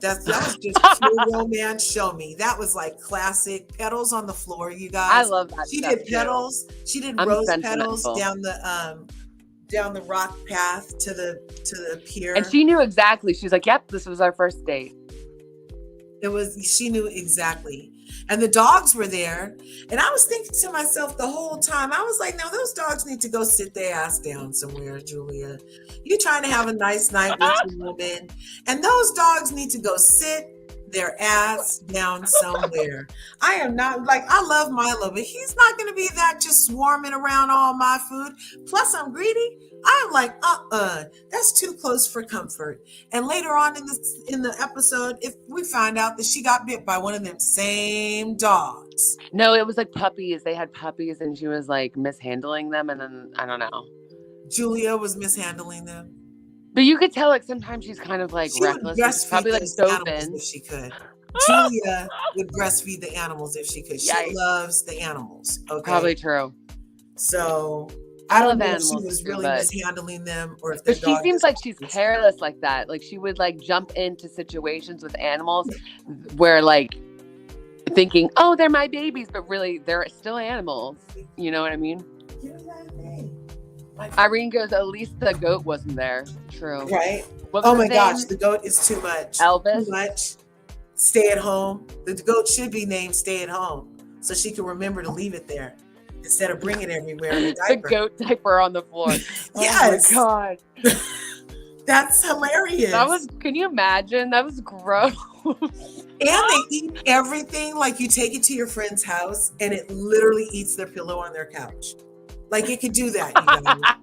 That was just pure romance. Show me. That was like classic petals on the floor, you guys. I love that. She did petals. She did rose petals down the rock path to the pier. And she knew exactly. She's like, "Yep, this was our first date." She knew exactly. And the dogs were there. And I was thinking to myself the whole time, I was like, no, those dogs need to go sit their ass down somewhere, Julia. You're trying to have a nice night with your woman. And those dogs need to go sit their ass down somewhere. I am not I love Milo, but he's not going to be that just swarming around all my food. Plus I'm greedy. I'm like, that's too close for comfort. And later on in the episode, if we find out that she got bit by one of them same dogs. No, it was like puppies. They had puppies and she was like mishandling them. And then I don't know. Julia was mishandling them. But you could tell sometimes she's kind of like reckless. She's probably like doping. If she could. Julia would breastfeed the animals if she could. She loves the animals. Okay. Probably true. So I don't know if she was was really mishandling them or if but she seems like she's careless like that. Like she would like jump into situations with animals where like thinking, oh, they're my babies, but really they're still animals. You know what I mean? Irene goes, at least the goat wasn't there. True. Right? Oh my gosh, the goat is too much. Elvis? Too much. Stay at home. The goat should be named Stay at Home so she can remember to leave it there instead of bring it everywhere in a diaper. The goat diaper on the floor. Yes. Oh my God. That's hilarious. Can you imagine? That was gross. And they eat everything. Like you take it to your friend's house and it literally eats their pillow on their couch. Like it could do that, you guys.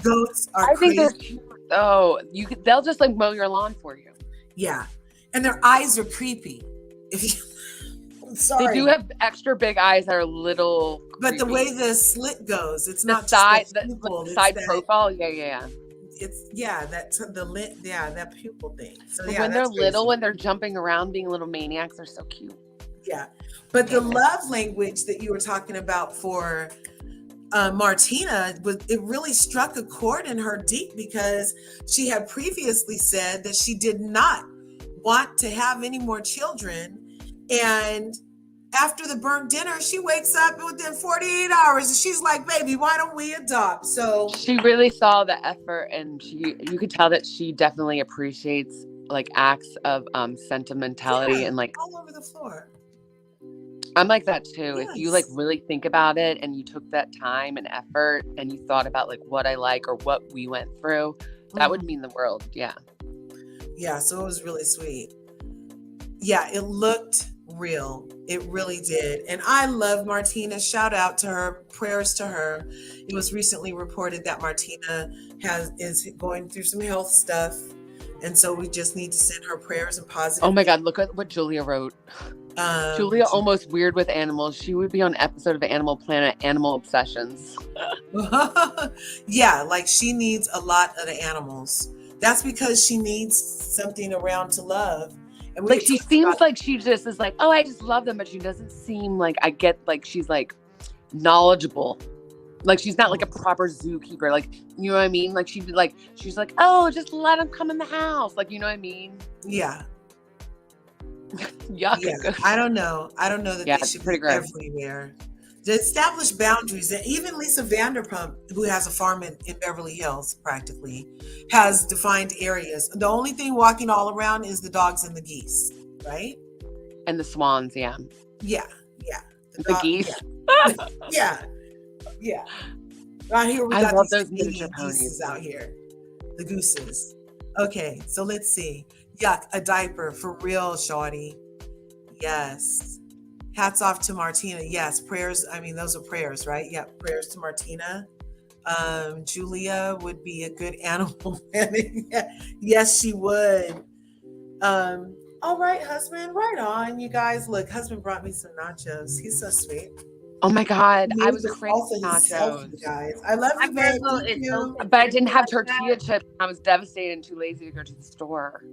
Goats are crazy. Think they're cute. Oh, they'll just like mow your lawn for you. Yeah. And their eyes are creepy. If you sorry. They do have extra big eyes that are little But creepy. the way the slit goes, it's the not side, just the pupil, the side that, profile. Yeah. It's that's the lid. Yeah, that pupil thing. So But yeah, when they're that's little, crazy. when they're jumping around, being little maniacs, they're so cute. Yeah, but the love language that you were talking about for Martina it really struck a chord in her deep because she had previously said that she did not want to have any more children, and after the burnt dinner, she wakes up within 48 hours and she's like, baby, why don't we adopt? So she really saw the effort, and you could tell that she definitely appreciates like acts of sentimentality and like all over the floor. I'm like that too. Yes. If you like really think about it and you took that time and effort and you thought about like what I like or what we went through, that would mean the world. Yeah. Yeah. So it was really sweet. Yeah. It looked real. It really did. And I love Martina. Shout out to her. Prayers to her. It was recently reported that Martina is going through some health stuff. And so we just need to send her prayers and positive. Oh my God. Look at what Julia wrote. Julia almost weird with animals. She would be on an episode of Animal Planet, Animal Obsessions. Yeah, like she needs a lot of the animals. That's because she needs something around to love. And like she seems like she just is like, oh, I just love them, but she doesn't seem like I get like she's like knowledgeable. Like she's not like a proper zookeeper. Like, you know what I mean? Like she's like, oh, just let them come in the house. Like, you know what I mean? Yeah. Yuck. Yeah, I don't know that they should be everywhere. To establish boundaries, and even Lisa Vanderpump, who has a farm in Beverly Hills, practically, has defined areas. The only thing walking all around is the dogs and the geese, right? And the swans, yeah. Yeah. The geese. Yeah. Out here we got love these those miniature geese out here. The gooses. Okay, so let's see. Yuck, a diaper for real, shawty. Yes. Hats off to Martina. Yes, prayers. I mean, those are prayers, right? Yeah, prayers to Martina. Julia would be a good animal. Yes, she would. All right, husband, right on. You guys, look, husband brought me some nachos. He's so sweet. Oh my God, I was craving nachos. You guys, I love you, babe. Thank you. But I didn't have tortilla chips. I was devastated and too lazy to go to the store.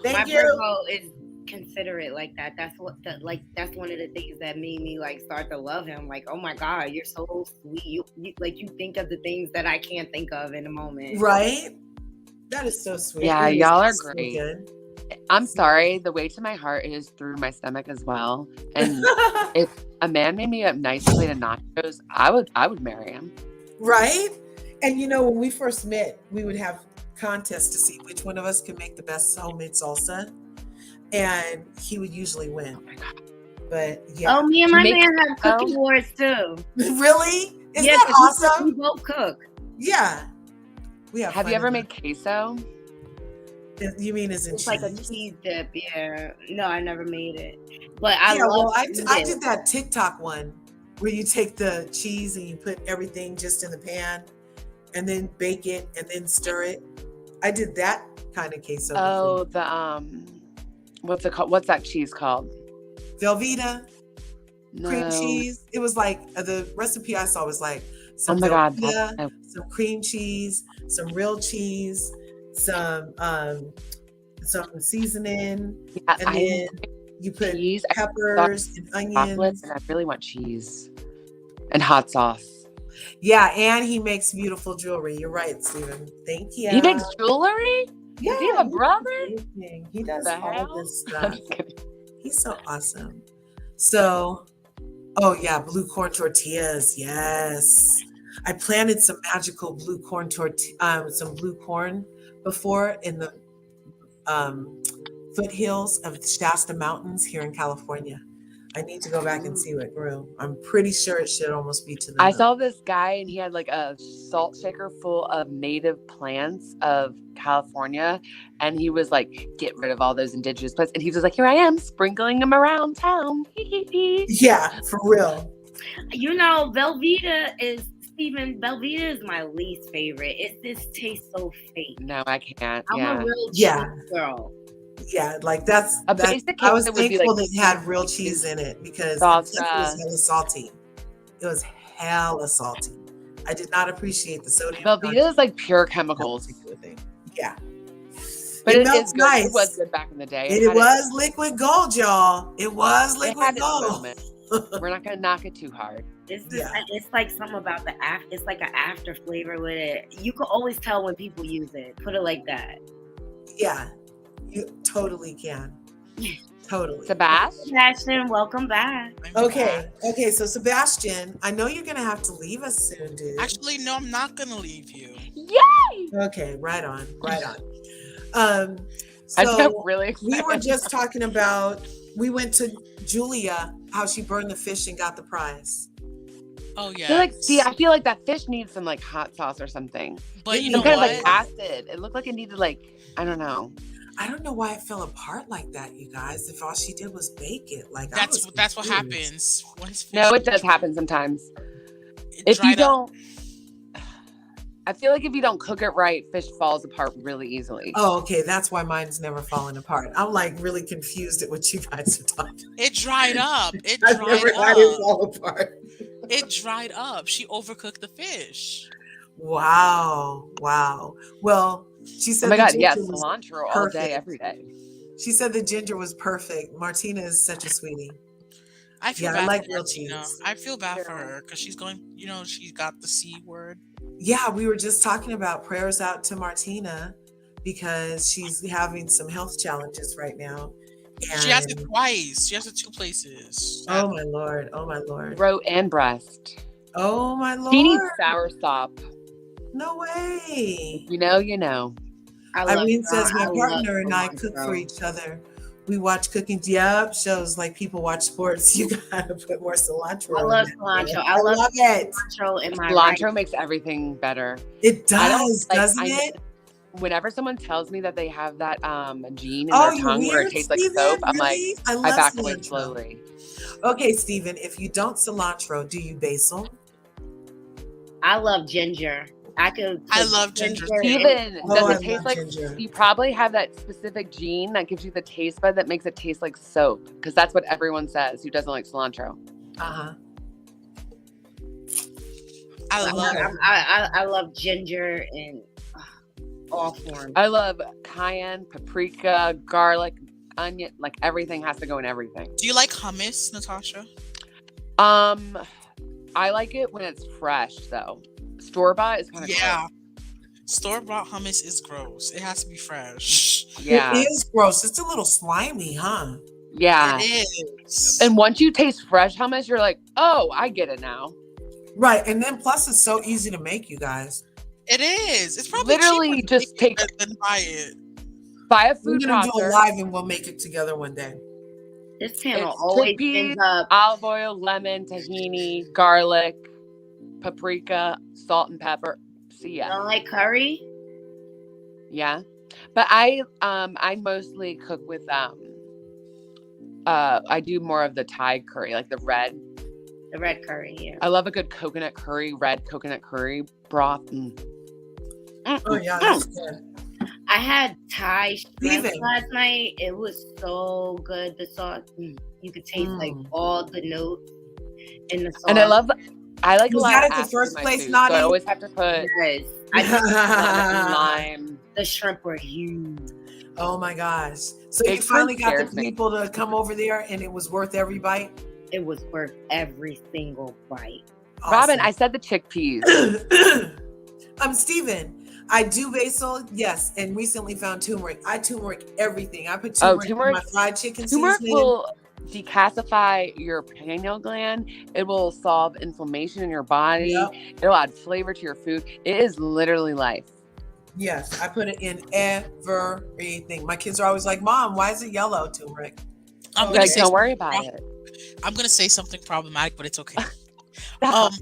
Thank you. Virgo is considerate like that. That's one of the things that made me like start to love him. Like, oh my God, you're so sweet. You think of the things that I can't think of in a moment. Right? That is so sweet. Yeah, y'all are great. I'm sorry. The way to my heart is through my stomach as well. And if a man made me a nice plate of nachos, I would marry him. Right? And you know, when we first met, we would have contests to see which one of us could make the best homemade salsa. And he would usually win. Oh my God. But yeah. Oh, me and my man have cooking wars too. Really? Is that awesome? We both cook. Yeah. Have you ever made queso? You mean as in it's cheese? Like a cheese dip, yeah. No, I never made it. But I did that TikTok one where you take the cheese and you put everything just in the pan and then bake it and then stir it. I did that kind of queso. Oh, the what's it called? What's that cheese called? Velveeta. No. Cream cheese. It was like the recipe I saw was like some Velveeta, some cream cheese, some real cheese, some seasoning, and then you put cheese, peppers and onions. And I really want cheese and hot sauce. Yeah, and he makes beautiful jewelry. You're right, Stephen. Thank you. He makes jewelry? Yeah. Does he have a brother? He does all this stuff. He's so awesome. So, oh yeah, blue corn tortillas. Yes. I planted some magical blue corn some blue corn before in the foothills of the Shasta Mountains here in California. I need to go back and see what grew. I'm pretty sure it should almost be to the I nose. saw this guy and he had like a salt shaker full of native plants of California. And he was like, get rid of all those indigenous plants. And he was like, here I am sprinkling them around town. Yeah, for real. You know, Velveeta is my least favorite. This tastes so fake. No, I can't. I'm Yeah. a real Yeah. cheese girl. Yeah, like that's A that, basic I was queso would be, thankful like, that it had real cheese in it because salsa. it was hella salty. It was hella salty. I did not appreciate the sodium. Velveeta is like pure chemicals. Thing. Yeah. But it melts is good. nice. It was good back in the day. It was liquid gold, y'all. It was It liquid had its gold. moment. We're not gonna knock it too hard. It's like something about it's like an after flavor with it. You can always tell when people use it. Put it like that. Yeah, you totally can. Totally. Sebastian, welcome back. Okay. So Sebastian, I know you're gonna have to leave us soon, dude. Actually, no, I'm not gonna leave you. Yay! Okay, right on. I So got really excited. we were just talking about, we went to Julia, how she burned the fish and got the prize. Oh yeah. I feel like that fish needs some like hot sauce or something. But you Some know kind what? of like acid. It looked like it needed like, I don't know. I don't know why it fell apart like that, you guys. If all she did was bake it, like That's what confused. happens. Once No, fish it does happen sometimes. it If you dried up. don't, I feel like if you don't cook it right, fish falls apart really easily. Oh, okay. That's why mine's never fallen apart. I'm like really confused at what you guys are talking. It dried up. It I've dried never had it up. fall apart. It dried up. She overcooked the fish. Wow. Well, she said Oh my the God, ginger yes, was cilantro all perfect. day, every day. She said the ginger was perfect. Martina is such a sweetie. I feel Yeah, I bad like for real Martina. cheese. I feel bad for her because she's going, she got the C word. Yeah, we were just talking about prayers out to Martina because she's having some health challenges right now. And She has it twice. She has it 2 places. oh my Lord. Throat and breast. Oh my She needs Lord. soursop. No way. You know. Irene says my partner and I cook for each other. We watch cooking shows like people watch sports. You gotta put more cilantro. I love cilantro. I love it. cilantro in my Cilantro rice. makes everything better. It does, like, doesn't it? Whenever someone tells me that they have that gene in Oh, their you're tongue where it weird, tastes like Steven? soap, I'm Really? like, I I love back away cilantro. slowly. Okay, Steven, if you don't cilantro, do you basil? I love ginger. I love ginger. Steven, Oh, does I it taste love like ginger. you probably have that specific gene that gives you the taste bud that makes it taste like soap? Because that's what everyone says who doesn't like cilantro. Uh-huh. I love ginger in all forms. I love cayenne, paprika, garlic, onion, like everything has to go in everything. Do you like hummus, Natasha? I like it when it's fresh though. Store-bought is kind of Yeah. Store-bought hummus is gross. It has to be fresh. Yeah. It is gross. It's a little slimy, huh? Yeah. It is. And once you taste fresh hummus, you're like, oh, I get it now. Right. And then plus it's so easy to make, you guys. It is. It's probably Literally cheaper to just make take- it than buy it. Buy a We're food gonna do processor. a live and we'll make it together one day. This channel It's always chickpeas, ends up. olive oil, lemon, tahini, garlic, paprika, salt and pepper. See ya. Don't like curry? Yeah. But I mostly cook with I do more of the Thai curry, like the red. The red curry, yeah. I love a good coconut curry, red coconut curry broth. Oh yeah, that's good. I had Thai shrimp Steven. last night. It was so good. The sauce, you could taste like all the notes in the sauce. And I like a Was lot that of at the acid first in my place, food, Nani? so I always have to put Yes. I just lemon, lime. the shrimp were huge. Oh my gosh. So you Big finally shrimp got the scares me. people to come over there and it was worth every bite? It was worth every single bite. Robin, I Awesome. said the chickpeas. Steven, I do basil, yes, and recently found turmeric. I turmeric everything. I put Oh, turmeric, in turmeric- my fried chicken Turmeric seasoning. will decalcify your pineal gland. It will solve inflammation in your body. Yep. It'll add flavor to your food. It is literally life. Yes, I put it in everything. My kids are always like, Mom, why is it yellow, turmeric? I'm Like, gonna say don't worry something about wrong. it. I'm gonna say something problematic, but it's okay. Um,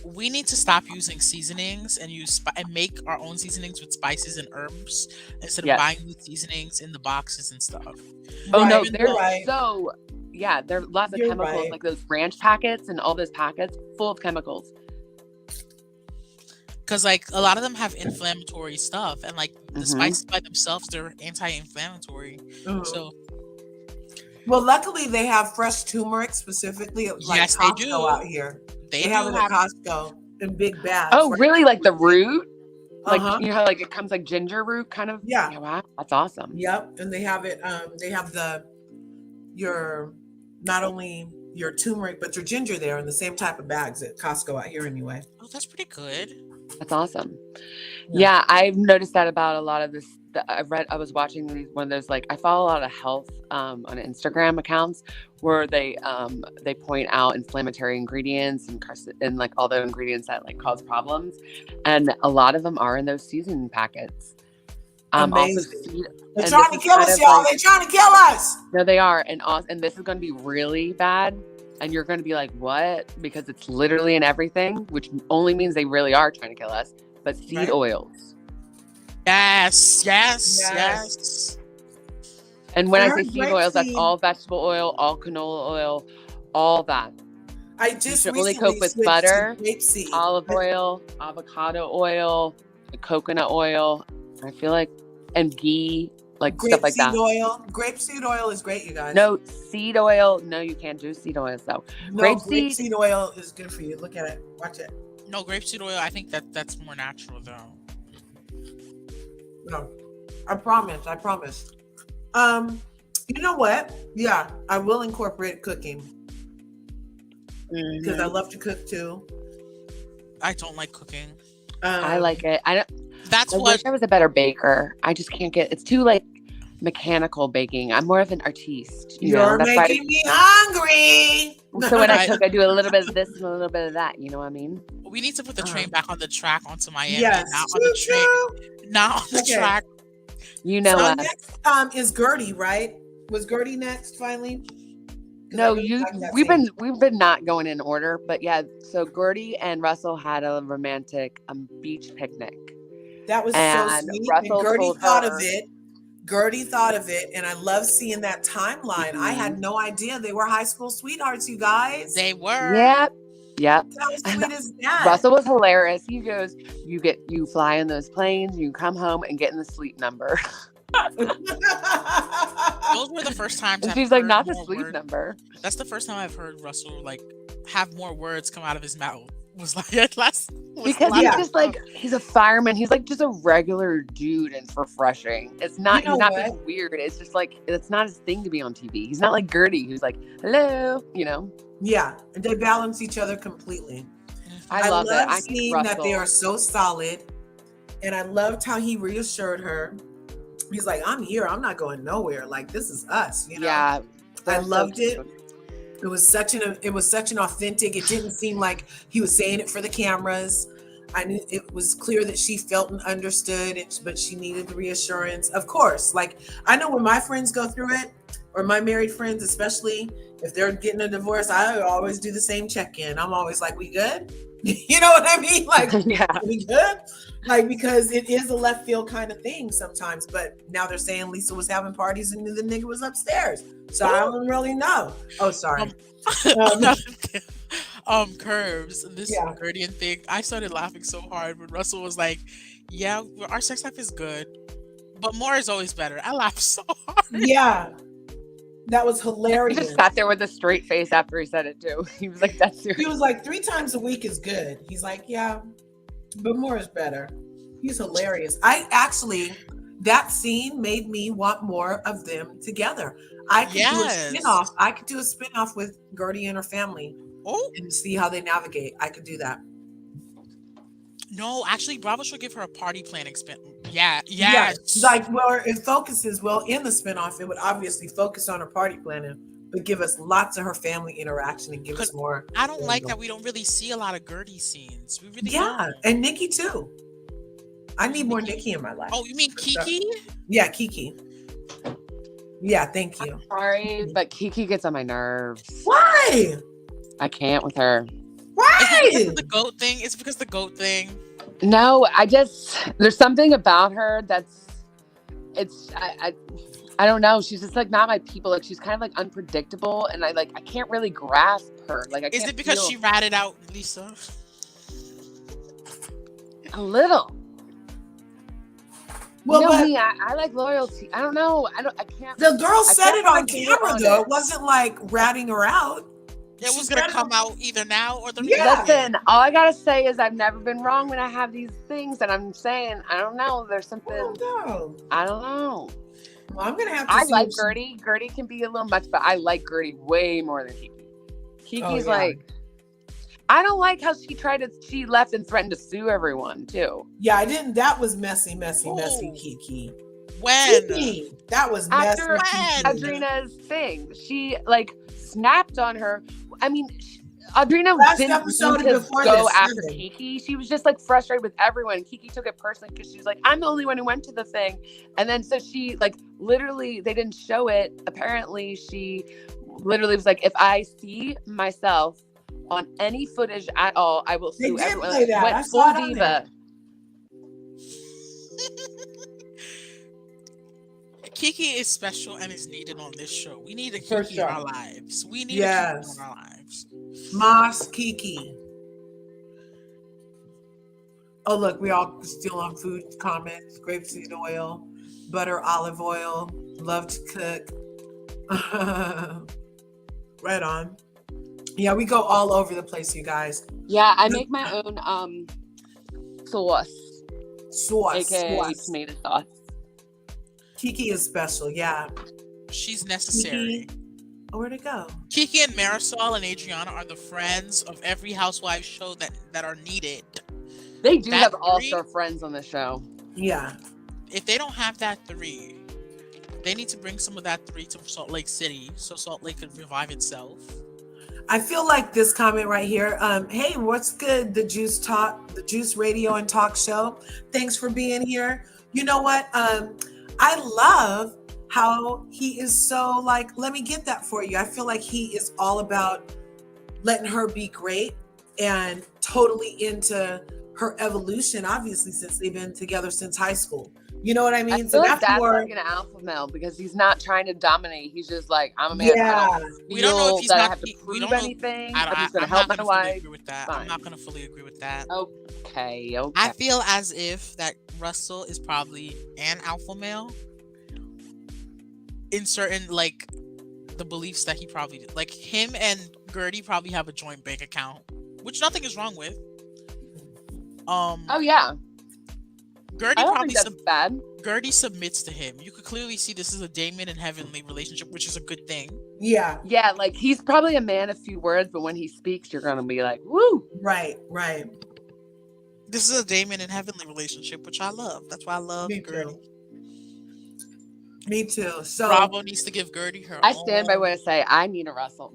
we need to stop using seasonings and and make our own seasonings with spices and herbs instead of buying these seasonings in the boxes and stuff. Oh no, Right, they're right. so there are lots of You're chemicals, right. like those ranch packets and all those packets full of chemicals. Because like a lot of them have inflammatory stuff, and like the Mhm. spices by themselves, they're anti-inflammatory. Mhm. So Well, luckily they have fresh turmeric specifically, like yes, they Costco do. out here. They They do have it at have. Costco in big bags. Oh, right? really? Like the root? Like Uh-huh. you know how like it comes like ginger root kind of? Yeah. Yeah, wow, that's awesome. Yep. And they have it, they have your not only your turmeric, but your ginger there in the same type of bags at Costco out here anyway. Oh, that's pretty good. That's awesome. Yeah. Yeah, I've noticed that about a lot of this. I was watching one of those, like I follow a lot of health on Instagram accounts where they point out inflammatory ingredients and like all the ingredients that like cause problems, and a lot of them are in those seasoning packets. Amazing. They're and trying to this is kill kind us, of y'all. like- They're trying to kill us. No, they are, and this is going to be really bad, and you're going to be like, what? Because it's literally in everything, which only means they really are trying to kill us. But seed Right. oils. Yes. And when I I say heard seed oils, that's grapeseed. all vegetable oil, all canola oil, all that. I just should only recently cook with switched butter, to grapeseed. Olive oil, avocado oil, coconut oil. I feel like, and ghee, like stuff like that. Grapeseed oil is great, you guys. No seed oil. No, you can't do seed oils though. No, grapeseed- grapeseed oil is good for you. Look at it. Watch it. No, grapeseed oil. I think that's more natural though. No, I promise. You know what? Yeah, I will incorporate cooking because I love to cook too. I don't like cooking. I like it. I That's wish what. I was a better baker. I just can't get. It's too like mechanical baking. I'm more of an artiste. You're That's why making me hungry. So when I Right. cook, I do a little bit of this and a little bit of that. You know what I mean? We need to put the train back on the track onto Miami. Yes. Not on the train. Not on the Okay. track. You know So us. next is Gurdy, right? Was Gurdy next finally? 'Cause I No, really like that we've scene. been not going in order, but yeah. So Gurdy and Russell had a romantic beach picnic. That was so and sweet. Russell And Gurdy told thought her- of it. Gurdy thought of it, and I love seeing that timeline. I had no idea they were high school sweethearts, you guys. They were. Yep. That was sweet as that. Russell was hilarious. He goes, you fly in those planes, you come home and get in the sleep number. Those were the first times. And I've she's like, heard not the more sleep words. number. That's the first time I've heard Russell like have more words come out of his mouth. Was like last Because he's just like, he's a fireman. He's like just a regular dude, and it's refreshing. It's not, You know he's not what? being weird. It's just like, it's not his thing to be on TV. He's not like Gurdy, who's like, hello, Yeah, and they balance each other completely. I love it. I need seeing Russell. that they are so solid, and I loved how he reassured her. He's like, "I'm here. I'm not going nowhere. Like this is us." Yeah. I they're so loved it. cute. It was such an authentic. It didn't seem like he was saying it for the cameras. I knew it was clear that she felt and understood it, but she needed the reassurance. Of course, like I know when my friends go through it, or my married friends, especially if they're getting a divorce, I always do the same check-in. I'm always like, "We good?" You know what I mean? Like, Yeah. we good? Like, because it is a left field kind of thing sometimes. But now they're saying Lisa was having parties and the nigga was upstairs. So I don't really know. Oh, sorry. Curves. This Gurdian thing. I started laughing so hard when Russell was like, "Yeah, our sex life is good, but more is always better." I laughed so hard. Yeah. That was He hilarious. just sat there with a straight face after he said it too. He was like, that's serious. He was like, 3 times a week is good. He's like, yeah, but more is better. He's hilarious. That scene made me want more of them together. I could do a spin-off. I could do a spin-off with Gurdy and her family and see how they navigate. I could do that. No, actually, Bravo should give her a party planning spin. Yeah. Like, well, it focuses, in the spinoff, it would obviously focus on her party planning, but give us lots of her family interaction and give us more. I don't like that we don't really see a lot of Gurdy scenes. We really don't. And Nikki too. I need more Nikki in my life. Oh, you mean Kiki? Yeah, Kiki. Yeah, thank you. Sorry, but Kiki gets on my nerves. Why? I can't with her. Why? Is it the goat thing? It's because the goat thing. No, there's something about her I don't know. She's just like not my people. Like she's kind of like unpredictable, and I can't really grasp her. Like, Is it because she ratted out Lisa? A little. Well, you know but me, I like loyalty. I don't know. I can't. the girl said can't it on find the camera honest. though. It wasn't like ratting her out. It was gonna come out either now or the Yeah. Listen, all I gotta say is I've never been wrong when I have these things, and I'm saying I don't know. There's something. I don't know. Well, I'm gonna have to. I like Gurdy. Gurdy can be a little much, but I like Gurdy way more than Kiki. Kiki's like, I don't like how she left and threatened to sue everyone too. Yeah, I didn't. That was messy, Kiki. When? Kiki, that was after messy. Adrianna's thing, she snapped on her. I mean, Adrianna didn't go after Kiki. She was just frustrated with everyone. Kiki took it personally because she's like, I'm the only one who went to the thing. And then so she literally, they didn't show it. Apparently she literally was like, if I see myself on any footage at all, I will sue everyone. Play that. Went full diva. Kiki is special and is needed on this show. We need a Kiki in our lives. We need a Kiki in our lives. Moss Kiki. Oh, look, we all still on food comments. Grapeseed oil, butter, olive oil, love to cook. Right on. Yeah, we go all over the place, you guys. Yeah, I make my own sauce. AKA tomato sauce. Kiki is special, yeah. She's necessary. Kiki. Where'd it go? Kiki and Marisol and Adrianna are the friends of every housewife show that are needed. They do have all-star friends on the show. Yeah. If they don't have that 3, they need to bring some of that 3 to Salt Lake City so Salt Lake can revive itself. I feel like this comment right here. Hey, what's good? The Juice Radio and Talk Show. Thanks for being here. You know what? I love how he is so let me get that for you. I feel like he is all about letting her be great and totally into her evolution, obviously, since they've been together since high school. You know what I mean? I feel that's like an alpha male because he's not trying to dominate. He's just like, I'm a man. Yeah. We don't know if he's not. I have to prove we don't know, anything. I'm just gonna help my wife. Agree with that. I'm not going to fully agree with that. Okay. I feel as if that Russell is probably an alpha male in certain the beliefs that he probably him and Gurdy probably have a joint bank account, which nothing is wrong with. Oh yeah. Gurdy I don't probably think that's bad. Gurdy submits to him. You could clearly see this is a Damon and Heavenly relationship, which is a good thing. Yeah. Yeah, he's probably a man of few words, but when he speaks, you're gonna be like, woo. Right. This is a Damon and Heavenly relationship, which I love. That's why I love Gurdy. Me too. So Bravo needs to give Gurdy her. I stand by what I say. I need a Russell.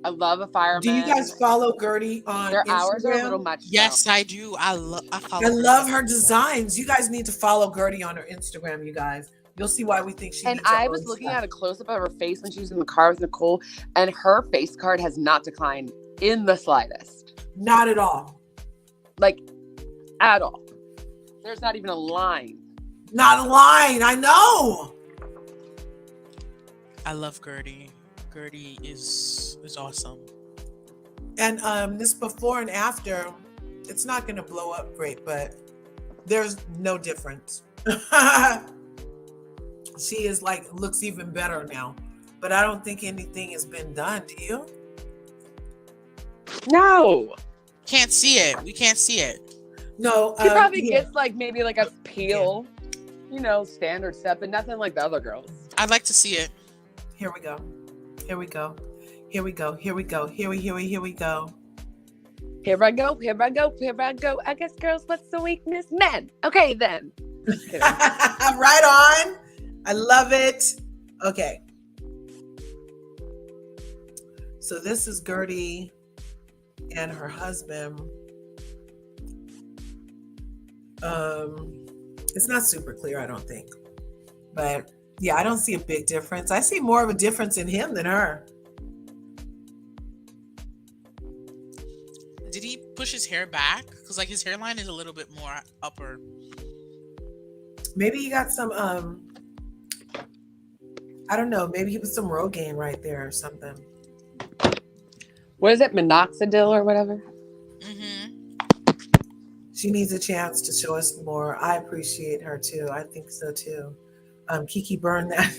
I love a fireman. Do you guys follow Gurdy on Their Instagram? hours are a little much. Yes, I do. I love her designs. You guys need to follow Gurdy on her Instagram, you guys. You'll see why we think she. And I was looking at a close up of her face when she was in the car with Nicole, and her face card has not declined in the slightest. Not at all. At all. There's not even a line. Not a line. I know. I love Gurdy. Gurdy is awesome. And this before and after, it's not going to blow up great, but there's no difference. She is looks even better now, but I don't think anything has been done. Do you? No. Can't see it. We can't see it. No. He probably gets maybe a peel, standard stuff, but nothing like the other girls. I'd like to see it. Here we go. Here we go. Here we go. Here we go. Here we go. Here I go. Here I go. Here I go. I guess girls, what's the weakness? Men. Okay, then. Right on. I love it. Okay. So this is Gurdy and her husband. It's not super clear, I don't think. But Yeah, I don't see a big difference. I see more of a difference in him than her. Did he push his hair back? Because like his hairline is a little bit more upper. Maybe he got some I don't know, maybe he was some Rogaine right there or something. What is it, minoxidil or whatever? She needs a chance to show us more. I appreciate her too. I think so too. Kiki burned that.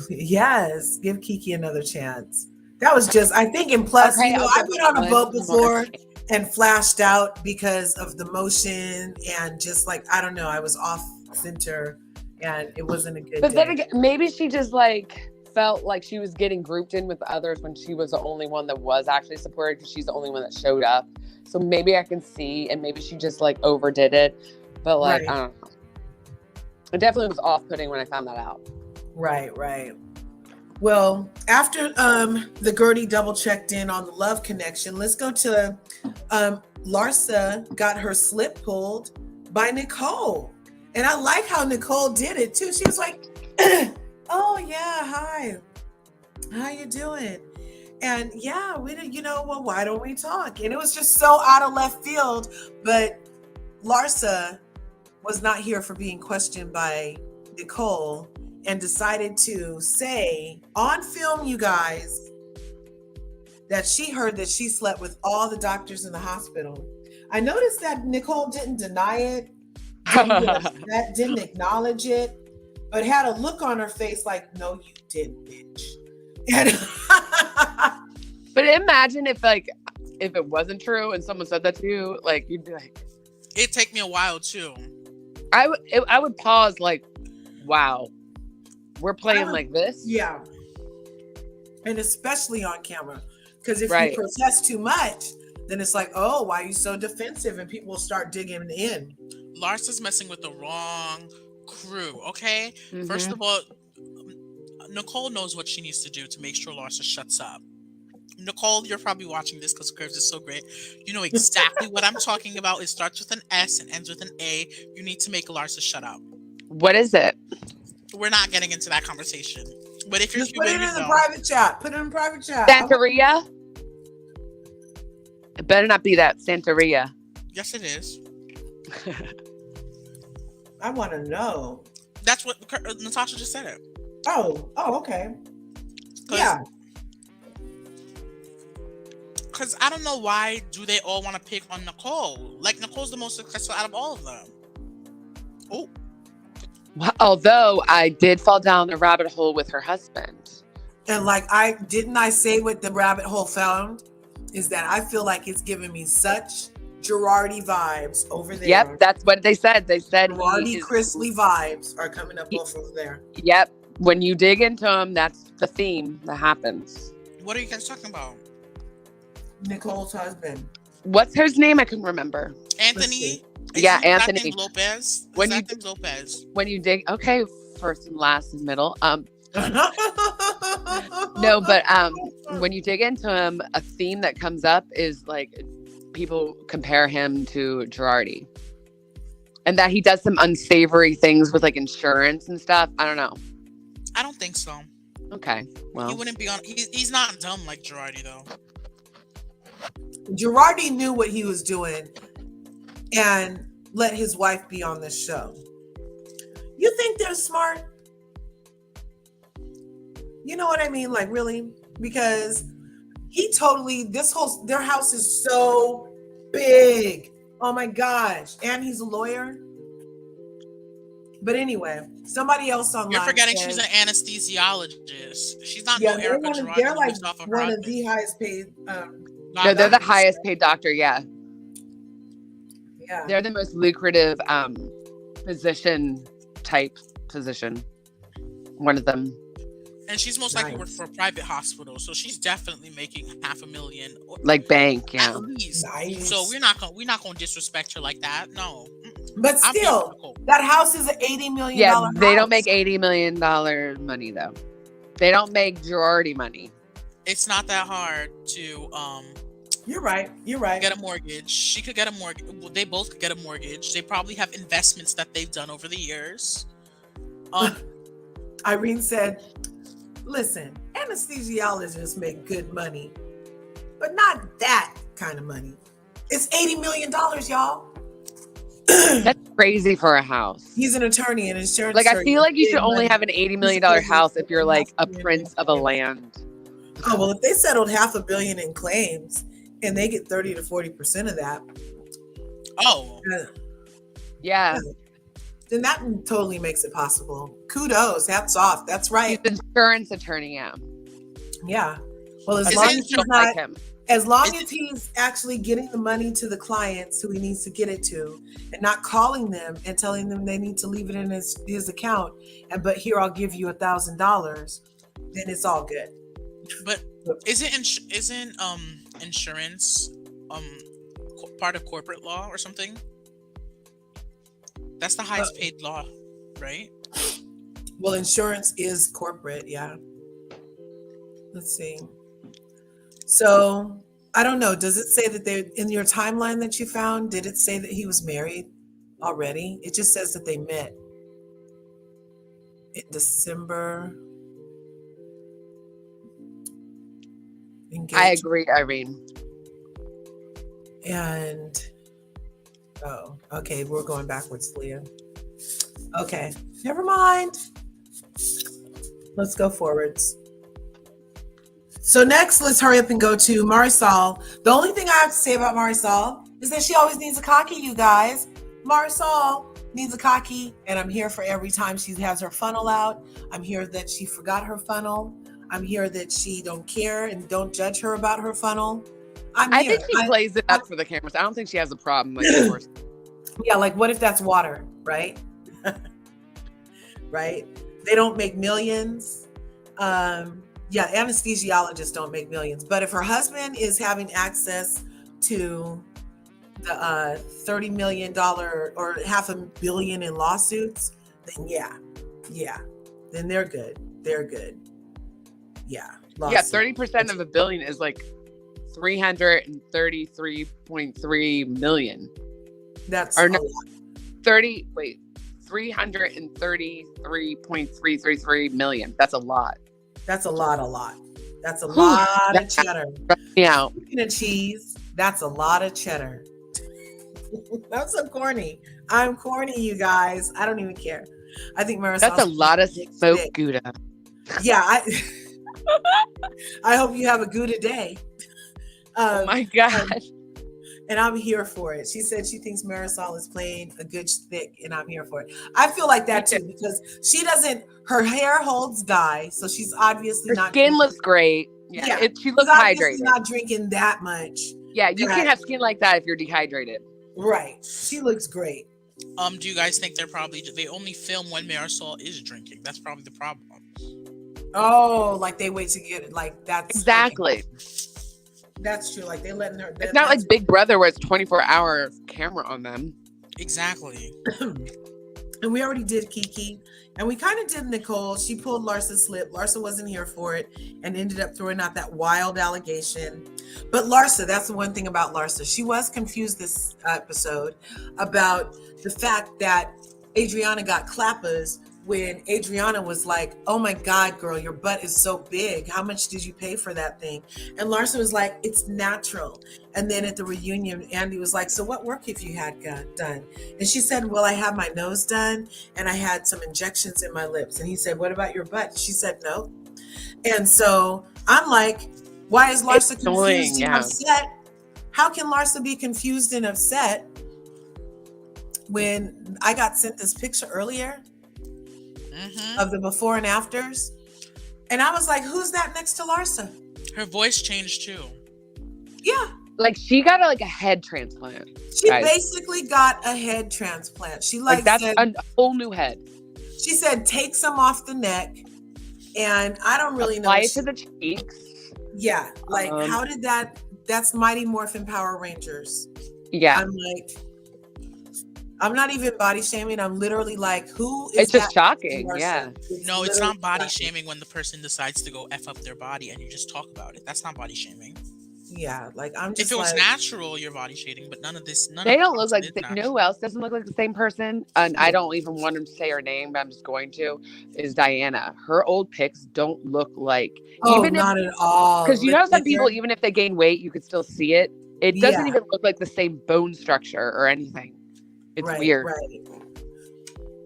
Yes, give Kiki another chance. That was just, I think, and plus, Okay, I've been on a boat before more. and flashed out because of the motion and just like, I don't know, I was off center and it wasn't a good But day. then again, maybe she just like felt like she was getting grouped in with the others when she was the only one that was actually supported because she's the only one that showed up. So maybe I can see, and maybe she just like overdid it. But like, Right. I don't know. It definitely was off-putting when I found that out. Right. Well, after the Gurdy double checked in on the love connection, let's go to Larsa got her slip pulled by Nicole. And I like how Nicole did it too. She was like, oh yeah, hi. How you doing? And yeah, we did, well, why don't we talk? And it was just so out of left field. But Larsa was not here for being questioned by Nicole and decided to say on film, you guys, that she heard that she slept with all the doctors in the hospital. I noticed that Nicole didn't deny it, didn't acknowledge it, but had a look on her face like, no, you didn't, bitch. And But imagine if it wasn't true and someone said that to you, like you'd be like, It'd take me a while too. I would pause like, wow, we're playing like this. Yeah. And especially on camera. Because if Right. you protest too much, then it's like, oh, why are you so defensive? And people will start digging in. Larsa's messing with the wrong crew, okay? Mhm. First of all, Nicole knows what she needs to do to make sure Larsa shuts up. Nicole, you're probably watching this because Curves is so great. You know exactly what I'm talking about. It starts with an S and ends with an A. You need to make Larsa shut up. What is it? We're not getting into that conversation. But if you're Just put Cuban, it in you the know. private chat. Put it in private chat. Santeria? It better not be that Santeria. Yes, it is. I want to know. That's what Natasha just said it. Oh, okay. Yeah. Because I don't know why do they all want to pick on Nicole. Like, Nicole's the most successful out of all of them. Oh. Well, although I did fall down the rabbit hole with her husband. And like, I say what the rabbit hole found is that I feel like it's giving me such Girardi vibes over there. Yep, that's what they said. They said Girardi Chrisley vibes are coming up off over there. Yep. When you dig into them, that's the theme that happens. What are you guys talking about? Nicole's husband. What's his name? I can remember. Anthony? Yeah, Anthony. Lopez? Lopez. When you dig, okay, first and last and middle. No, but when you dig into him, a theme that comes up is like people compare him to Girardi, and that he does some unsavory things with like insurance and stuff. I don't know. I don't think so. Okay, well, he wouldn't be on. He's not dumb like Girardi though. Girardi knew what he was doing and let his wife be on this show. You think they're smart? You know what I mean? Like, really? Because their house is so big. Oh my gosh. And he's a lawyer. But anyway, somebody else online. You're forgetting she's an anesthesiologist. She's not no Erica Girardi. They're like one of the highest paid. No, they're the highest paid doctor. Yeah. Yeah. They're the most lucrative position. One of them. And she's most likely worked for a private hospital, so she's definitely making $500,000. Like bank, yeah. At least. Nice. So we're not gonna disrespect her like that. No. But still, that house is an $80 million. Yeah, they house. don't make $80 million money though. They don't make Girardi money. It's not that hard to You're right. Get a mortgage. She could get a mortgage. Well, they both could get a mortgage. They probably have investments that they've done over the years. Irene said, listen, anesthesiologists make good money, but not that kind of money. It's $80 million, y'all. That's crazy for a house. He's an attorney and insurance. Like, I feel like you should only money. have an $80 million house if you're like a prince of a land. Oh, well, if they settled $500 million in claims and they get 30 to 40% of that. Oh. Yeah. Then that totally makes it possible. Kudos. Hats off. That's right. He's an insurance attorney, yeah. Yeah. Well, as long as he's actually getting the money to the clients who he needs to get it to and not calling them and telling them they need to leave it in his account, but here, I'll give you $1,000, then it's all good. But isn't insurance part of corporate law or something? That's the highest paid law, right? Well, insurance is corporate, yeah. Let's see. So I don't know. Does it say that they in your timeline that you found? Did it say that he was married already? It just says that they met in December. Engaged. I agree, Irene. And okay, we're going backwards, Leah. Okay, never mind. Let's go forwards. So next, let's hurry up and go to Marisol. The only thing I have to say about Marisol is that she always needs a cocky, you guys. Marisol needs a cocky, and I'm here for every time she has her funnel out. I'm here that she forgot her funnel. I'm here that she don't care and don't judge her about her funnel. I think she plays it up for the cameras. I don't think she has a problem with it. Yeah, like what if that's water, right? Right? They don't make millions. Yeah, anesthesiologists don't make millions. But if her husband is having access to the $30 million or $500 million in lawsuits, then yeah, then they're good. They're good. Yeah. Lawsuit. Yeah, 30% of $1 billion is like 333.3 million. That's or no, 333.333 million. That's a lot. That's a lot. That's a lot of cheddar. Yeah. Speaking of cheese, that's a lot of cheddar. That's so corny. I'm corny, you guys. I don't even care. I think Marisol. That's a lot of smoked Gouda. Yeah. I hope you have a Gouda day. Oh my God. And I'm here for it. She said she thinks Marisol is playing a good stick, and I'm here for it. I feel like that too, because her hair holds dye, so she's obviously her not. Skin looks great. Yeah. She looks hydrated. Not drinking that much. Yeah, you can't have skin like that if you're dehydrated. Right. She looks great. Do you guys think they only film when Marisol is drinking? That's probably the problem. Oh, like they wait to get it. Like that's exactly. Okay. That's true. Like they letting her. It's not like Big Brother where it's 24-hour camera on them. Exactly. And we already did Kiki, and we kind of did Nicole. She pulled Larsa's slip. Larsa wasn't here for it, and ended up throwing out that wild allegation. But Larsa, that's the one thing about Larsa. She was confused this episode about the fact that Adrianna got Clappas when Adrianna was like, oh my God, girl, your butt is so big. How much did you pay for that thing? And Larsa was like, it's natural. And then at the reunion, Andy was like, so what work have you had done? And she said, well, I had my nose done and I had some injections in my lips. And he said, what about your butt? She said, no. And so I'm like, why is Larsa confused and upset? How can Larsa be confused and upset when I got sent this picture earlier? Of the before and afters, and I was like, "Who's that next to Larsa?" Her voice changed too. Yeah, like she got a head transplant. She basically got a head transplant. She that's said, a whole new head. She said, "Take some off the neck," and I don't really know. Apply it to the cheeks. Yeah, how did that? That's Mighty Morphin Power Rangers. Yeah, I'm like. I'm not even body shaming. I'm literally like, who is It's just shocking. Yeah. No, it's not body shaming when the person decides to go F up their body and you just talk about it. That's not body shaming. Yeah, like I'm If just it was like, natural, you're body shading, but none of this. They don't look like is you know natural. who else doesn't look like the same person, and I don't even want to say her name, but I'm just going to. Is Diana? Her old pics don't look like oh, even if not at all. because you know some people Thicker. even if they gain weight, you could still see it. It doesn't Yeah, even look like the same bone structure or anything. It's right, weird. right.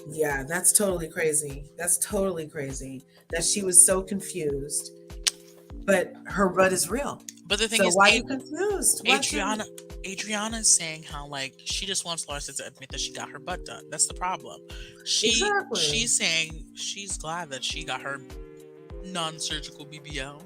Yeah, that's totally crazy. That's totally crazy that she was so confused. But her butt is real. But the thing So is, why are you confused? Adriana is saying how like she just wants Larsa to admit that she got her butt done. That's the problem. Exactly. She's saying she's glad that she got her non-surgical BBL.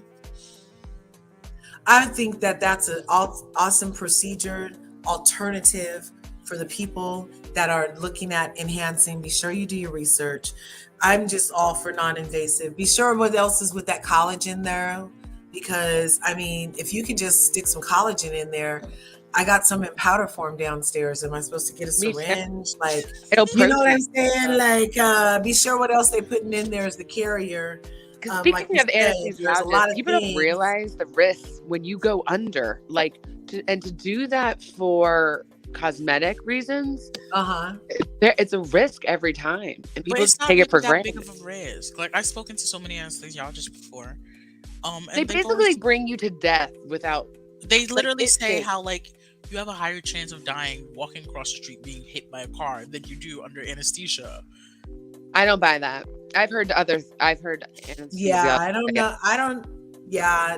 I think that that's an awesome procedure, alternative for the people that are looking at enhancing. Be sure you do your research. I'm just all for non-invasive. Be sure what else is with that collagen there, because I mean, if you can just stick some collagen in there. I got some in powder form downstairs. Am I supposed to get a Me too. syringe? Like, It'll you know what I'm protein. saying? Like, be sure what else they putting in there is the carrier. Because Like speaking you of said, there's a lot anesthesiologists, of people don't things. realize the risks when you go under. Like, to do that for cosmetic reasons, it's a risk every time, and people But it's just not take really it for that granted. big of a risk. Like I've spoken to so many anesthesiologists before. And They basically bring you to death without. They literally say it- how like you have a higher chance of dying walking across the street being hit by a car than you do under anesthesia. I don't buy that. I've heard anesthesia. Yeah, I don't know.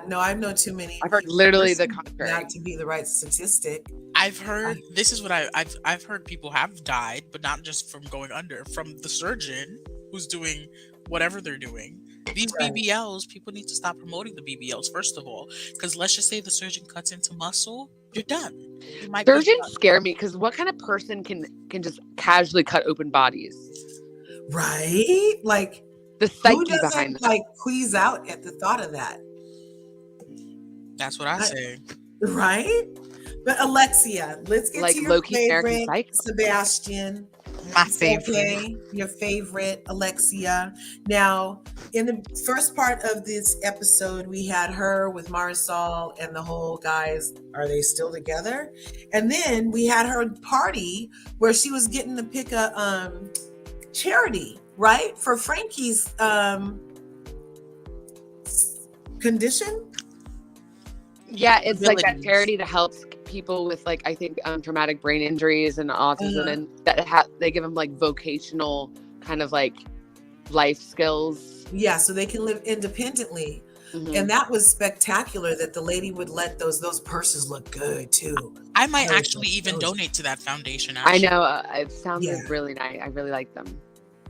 No, I know too many. I've heard literally the That contrary. to be the right statistic. I've heard this is what I've heard people have died, but not just from going under, from the surgeon who's doing whatever they're doing. These Right. BBLs, people need to stop promoting the BBLs first of all, because let's just say the surgeon cuts into muscle, you're done. You might be Surgeons done. scare me because what kind of person can just casually cut open bodies? Right? Like, The who psyche behind doesn't that. like quease out at the thought of that? That's what I say. Right? But Alexia, let's get Like to your low-key American favorite, Psycho. Sebastian. My It's favorite. okay, your favorite, Alexia. Now, in the first part of this episode, we had her with Marisol and the whole guys, are they still together? And then we had her party where she was getting to pick a charity, right? For Frankie's condition. Yeah, it's like that Abilities. charity that helps people with like I think traumatic brain injuries and autism, and that they give them like vocational kind of like life skills. Yeah, so they can live independently. Mhm. And that was spectacular that the lady would let those purses look good too. I might Those- actually even those- donate to that foundation. I Actually. know it sounds Yeah. really nice. I really like them.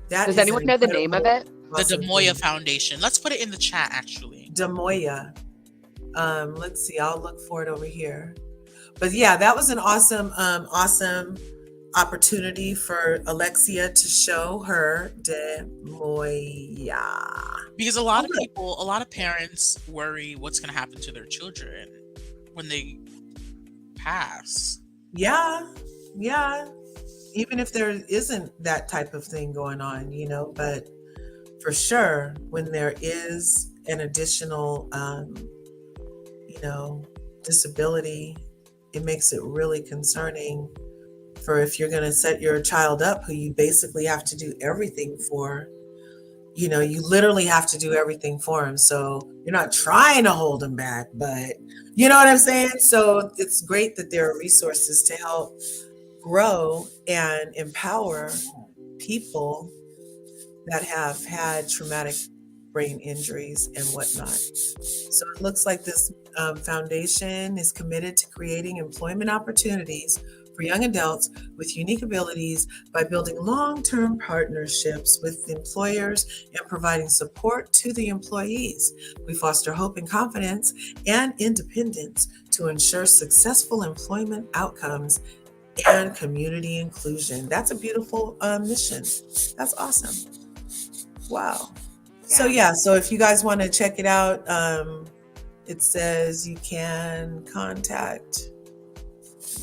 That Does is anyone an know the name of it? incredible, The awesome Demoya thing. Foundation. Let's put it in the chat. Actually, Demoya. Let's see. I'll look for it over here. But yeah, that was an awesome opportunity for Alexia to show her Demoya. because a lot of parents worry what's going to happen to their children when they pass. Yeah. Even if there isn't that type of thing going on, but for sure, when there is an additional, disability, it makes it really concerning for if you're going to set your child up who you basically have to do everything for. You literally have to do everything for him. So you're not trying to hold him back, but you know what I'm saying? So it's great that there are resources to help grow and empower people that have had traumatic brain injuries and whatnot. So it looks like this foundation is committed to creating employment opportunities for young adults with unique abilities by building long-term partnerships with employers and providing support to the employees. We foster hope and confidence and independence to ensure successful employment outcomes and community inclusion. That's a beautiful mission. That's awesome. Wow. So if you guys want to check it out, it says you can contact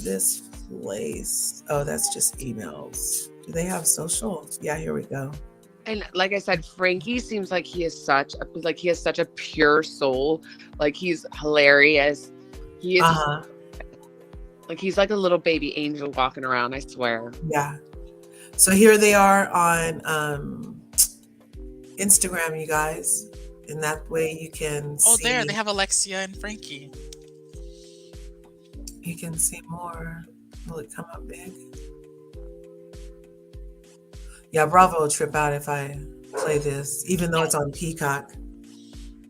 this place. Oh, that's just emails. Do they have social? Yeah, here we go. And like I said, Frankie seems like he has such a pure soul. Like he's hilarious. He is Uh-huh. like he's like a little baby angel walking around, I swear. Yeah. So here they are on Instagram, you guys. And that way you can see. there they have Alexia and Frankie. You can see more. Will it come up big? Yeah, Bravo will trip out if I play this, even though it's on Peacock.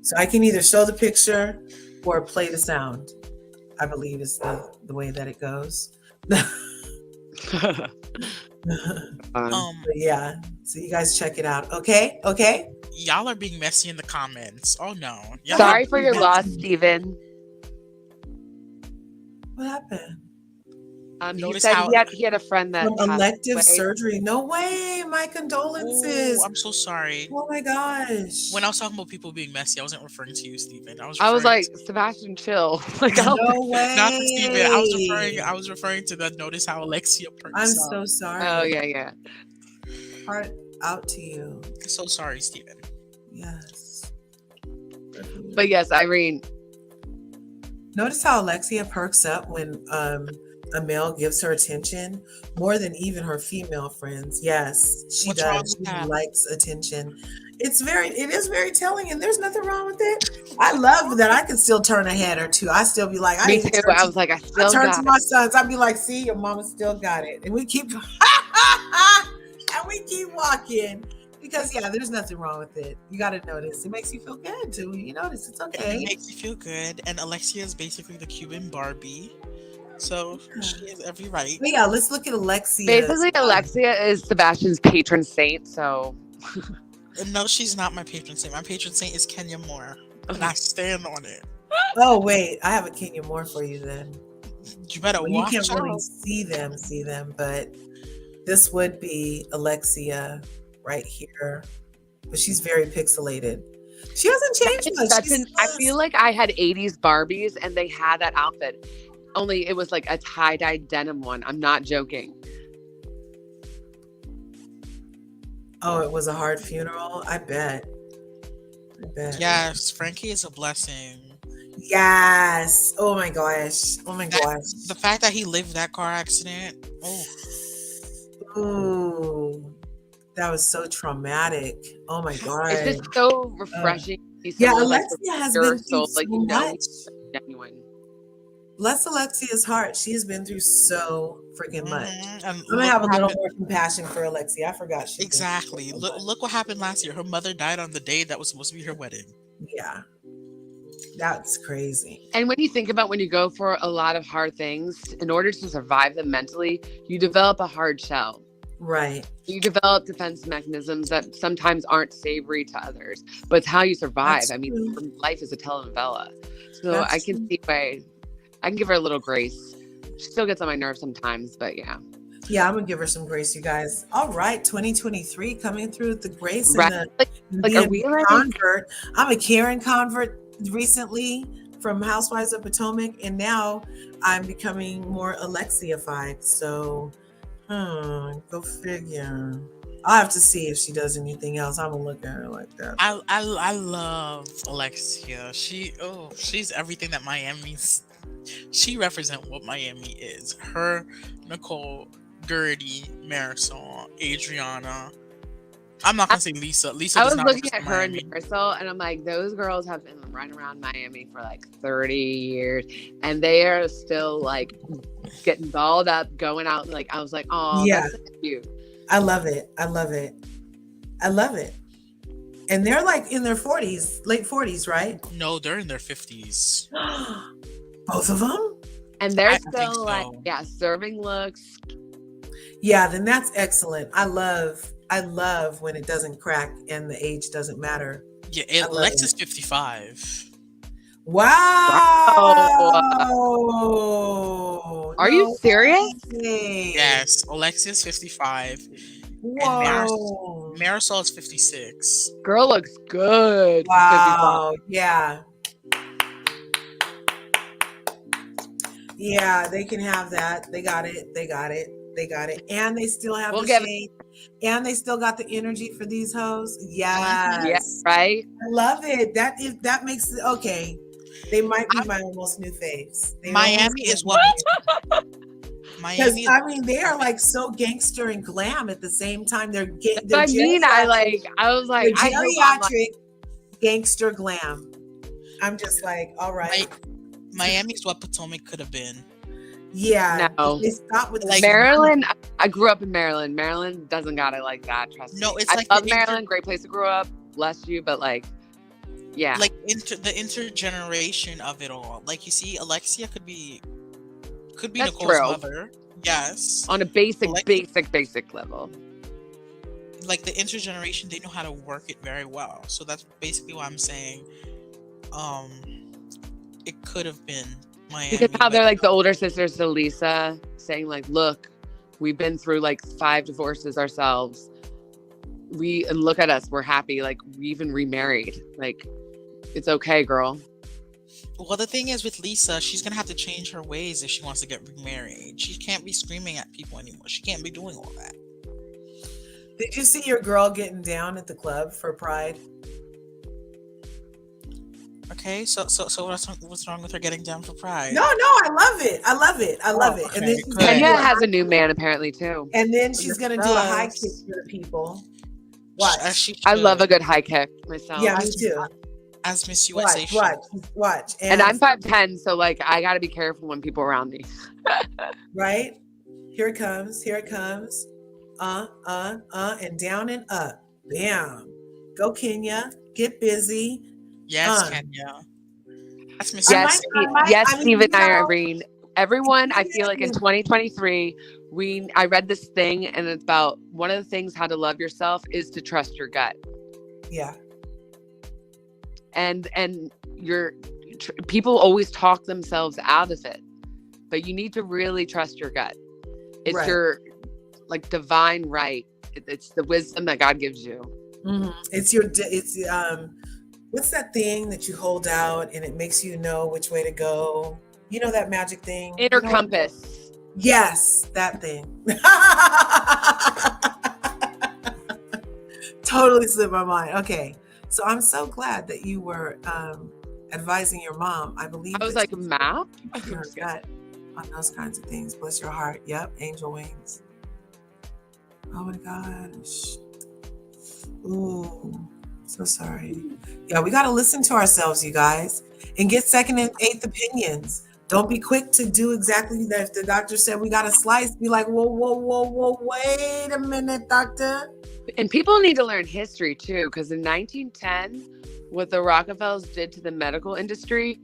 So I can either show the picture or play the sound. I believe is the way that it goes. But yeah, so you guys check it out. Okay? Y'all are being messy in the comments. Oh no. Sorry for your loss, Steven. What happened? He said he had a friend that From elective surgery. No way. My condolences. Oh, I'm so sorry. Oh my gosh. When I was talking about people being messy, I wasn't referring to you, Steven. I was like, Sebastian, chill. Like, no way. Not to Steven. I was referring to that. Notice how Alexia perks I'm up. so sorry. Oh yeah. Heart out to you. So sorry, Steven. Yes. But yes, Irene. Notice how Alexia perks up when a male gives her attention more than even her female friends. Yes, she does. She likes attention. It is very telling, and there's nothing wrong with it. I love that I can still turn a head or two. I still be like, Me too. I was like, I turn to my sons. I'd be like, see, your mama still got it. And we keep walking. Because there's nothing wrong with it. You got to notice. It makes you feel good too. You notice it's okay. It makes you feel good. And Alexia is basically the Cuban Barbie. So she has every right. But yeah, let's look at Alexia. Basically, Alexia is Sebastian's patron saint. So no, she's not my patron saint. My patron saint is Kenya Moore. And I stand on it. Oh wait, I have a Kenya Moore for you then. You better watch You out. can't really see them, but this would be Alexia right here. But she's very pixelated. She hasn't changed much. I feel like I had 80s Barbies and they had that outfit. Only it was like a tie-dye denim one. I'm not joking. Oh, it was a hard funeral? I bet. Yes, Frankie is a blessing. Yes. Oh my gosh. The fact that he lived that car accident. Oh. That was so traumatic. Oh my god. It's just so refreshing. Alexia has been through so much. Genuine. Bless Alexia's heart. She has been through so freaking much. I'm gonna have a little more compassion for Alexia. I forgot she exactly. Look what happened last year. Her mother died on the day that was supposed to be her wedding. Yeah. That's crazy. And when you think about when you go for a lot of hard things, in order to survive them mentally, you develop a hard shell. Right. You develop defense mechanisms that sometimes aren't savory to others, but it's how you survive. That's I mean, true. life is a telenovela. So That's I can see why I can give her a little grace. She still gets on my nerves sometimes, but yeah. Yeah, I'm gonna give her some grace, you guys. All right, 2023 coming through with the grace Right. and Like are we a convert. I'm a Karen convert recently from Housewives of Potomac, and now I'm becoming more Alexia-fied. So, go figure. I'll have to see if she does anything else. I'm gonna look at her like that. I love Alexia. She's everything that Miami's. She represents what Miami is. Her, Nicole, Gurdy, Marisol, Adrianna. I'm not gonna say Lisa. Lisa. I does was not looking at represent her Miami. and Marisol, and I'm like, those girls have been running around Miami for like 30 years, and they are still like getting balled up, going out. Like I was like, oh, Yeah. that's so cute. I love it. And they're like in their 40s, late 40s, right? No, they're in their 50s. Both of them? And they're I think still so. like, serving looks. Yeah, then that's excellent. I love when it doesn't crack and the age doesn't matter. Yeah, Alexa's 55. Wow. Are you serious? Way. Yes, Alexia's 55. Whoa. And Marisol is 56. Girl looks good. for Wow. Yeah. Yeah, they can have that. They got it. And they still have We'll the get it. shade. And they still got the energy for these hoes. Yes. 55. Yeah, right? I love it. That makes it okay. They might be my almost new faves. Miami is what. Because I mean, they are like so gangster and glam at the same time. They're I was like, geriatric gangster glam. I'm just like, all right. Miami's what Potomac could have been. Yeah. No. They stop with like Maryland. I grew up in Maryland. Maryland doesn't got it like that. Trust me. No, it's I love Maryland. Great place to grow up. Bless you, but like, yeah. Like the intergeneration of it all. Like you see, Alexia could be That's Nicole's true. mother. Yes. On a basic level. Like the intergeneration, they know how to work it very well. So that's basically why I'm saying, it could have been Miami. Because how they're like the older sisters to Lisa, saying like, "Look, we've been through like 5 divorces ourselves. And look at us, we're happy. Like we even remarried. Like it's okay, girl." Well, the thing is with Lisa, she's gonna have to change her ways if she wants to get remarried. She can't be screaming at people anymore. She can't be doing all that. Did you see your girl getting down at the club for Pride? Okay, so what's wrong with her getting down for Pride? No, I love it. I love it. Okay, And then Kenya has a new man apparently too. And then she's gonna do a high kick for the people. Watch. I love a good high kick myself. Yeah, me too. As Miss USA. Watch. And I'm 5'10", so like I gotta be careful when people around me. Right? Here it comes. And down and up. Bam. Go Kenya. Get busy. Yes, Kenya. That's Miss Yes, USA. Stephen Irene. Everyone, I feel like in 2023, I read this thing and it's about one of the things how to love yourself is to trust your gut. Yeah. And people always talk themselves out of it, but you need to really trust your gut. It's your like divine right. It's the wisdom that God gives you. Mm-hmm. It's what's that thing that you hold out and it makes you know which way to go? You know that magic thing? Inner compass. Yes, that thing. Totally slipped my mind. Okay. So I'm so glad that you were advising your mom. I believe I was like, map? Your gut on those kinds of things. Bless your heart. Yep. Angel wings. Oh my gosh. Ooh. So sorry. Yeah, we got to listen to ourselves, you guys, and get second and eighth opinions. Don't be quick to do exactly that. If the doctor said we got a slice, be like, whoa, wait a minute, doctor. And people need to learn history too, because in 1910, what the Rockefellers did to the medical industry.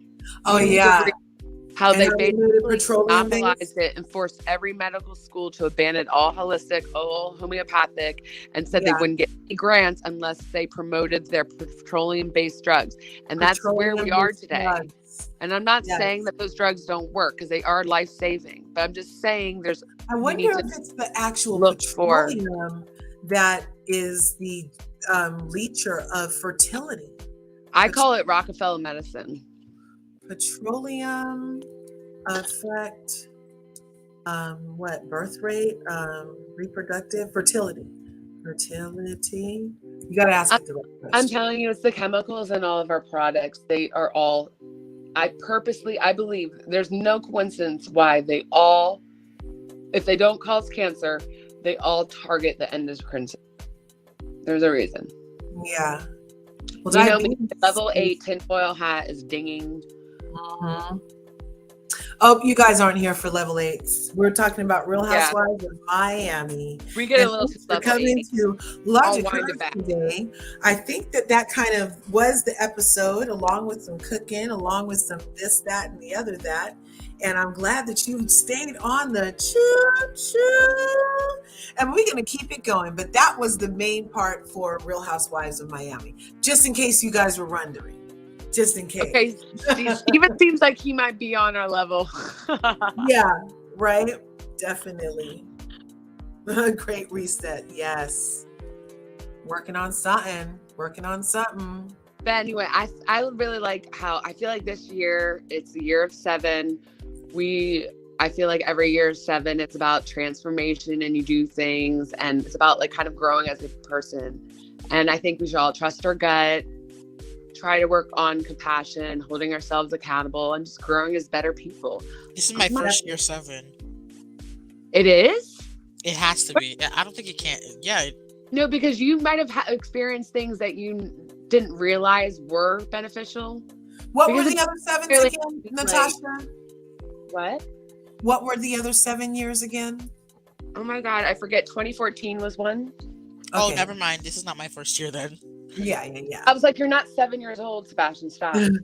Oh yeah. How they basically monopolized it and forced every medical school to abandon all holistic, all homeopathic, and said they wouldn't get any grants unless they promoted their petroleum-based drugs. And that's where we are today. Drugs. And I'm not saying that those drugs don't work because they are life-saving, but I'm just saying I wonder if it's the actual petroleum that is the leacher of fertility. I call it Rockefeller medicine. Petroleum affect birth rate, reproductive fertility. You gotta ask me the right question. I'm telling you, it's the chemicals in all of our products. They are all. I believe there's no coincidence why they all, if they don't cause cancer, they all target the endocrine system. There's a reason. Yeah. Well, you know, level 8 tinfoil hat is dinging. Mm-hmm. Oh, you guys aren't here for level 8s. We're talking about Real Housewives of Miami. We get a little too level 8. Coming to Logic today. I think that kind of was the episode, along with some cooking, along with some this, that, and the other that. And I'm glad that you stayed on the choo-choo. And we're going to keep it going. But that was the main part for Real Housewives of Miami. Just in case you guys were wondering. Just in case. Okay, Steven seems like he might be on our level. Yeah, right? Definitely. Great reset. Yes. Working on something. But anyway, I really like how I feel like this year, it's the year of 7. I feel like every year is 7. It's about transformation and you do things and it's about like kind of growing as a person. And I think we should all trust our gut. try to work on compassion, holding ourselves accountable, and just growing as better people. This is my first year 7. It is? It has to be. I don't think it can't. Yeah. No, because you might have experienced things that you didn't realize were beneficial. What Because were the it's other 7s really again, like- Natasha? What? What were the other 7 years again? Oh my God, I forget. 2014 was one. Oh, Okay. never mind. This is not my first year then. Yeah. I was like, you're not 7 years old, Sebastian. Stop. And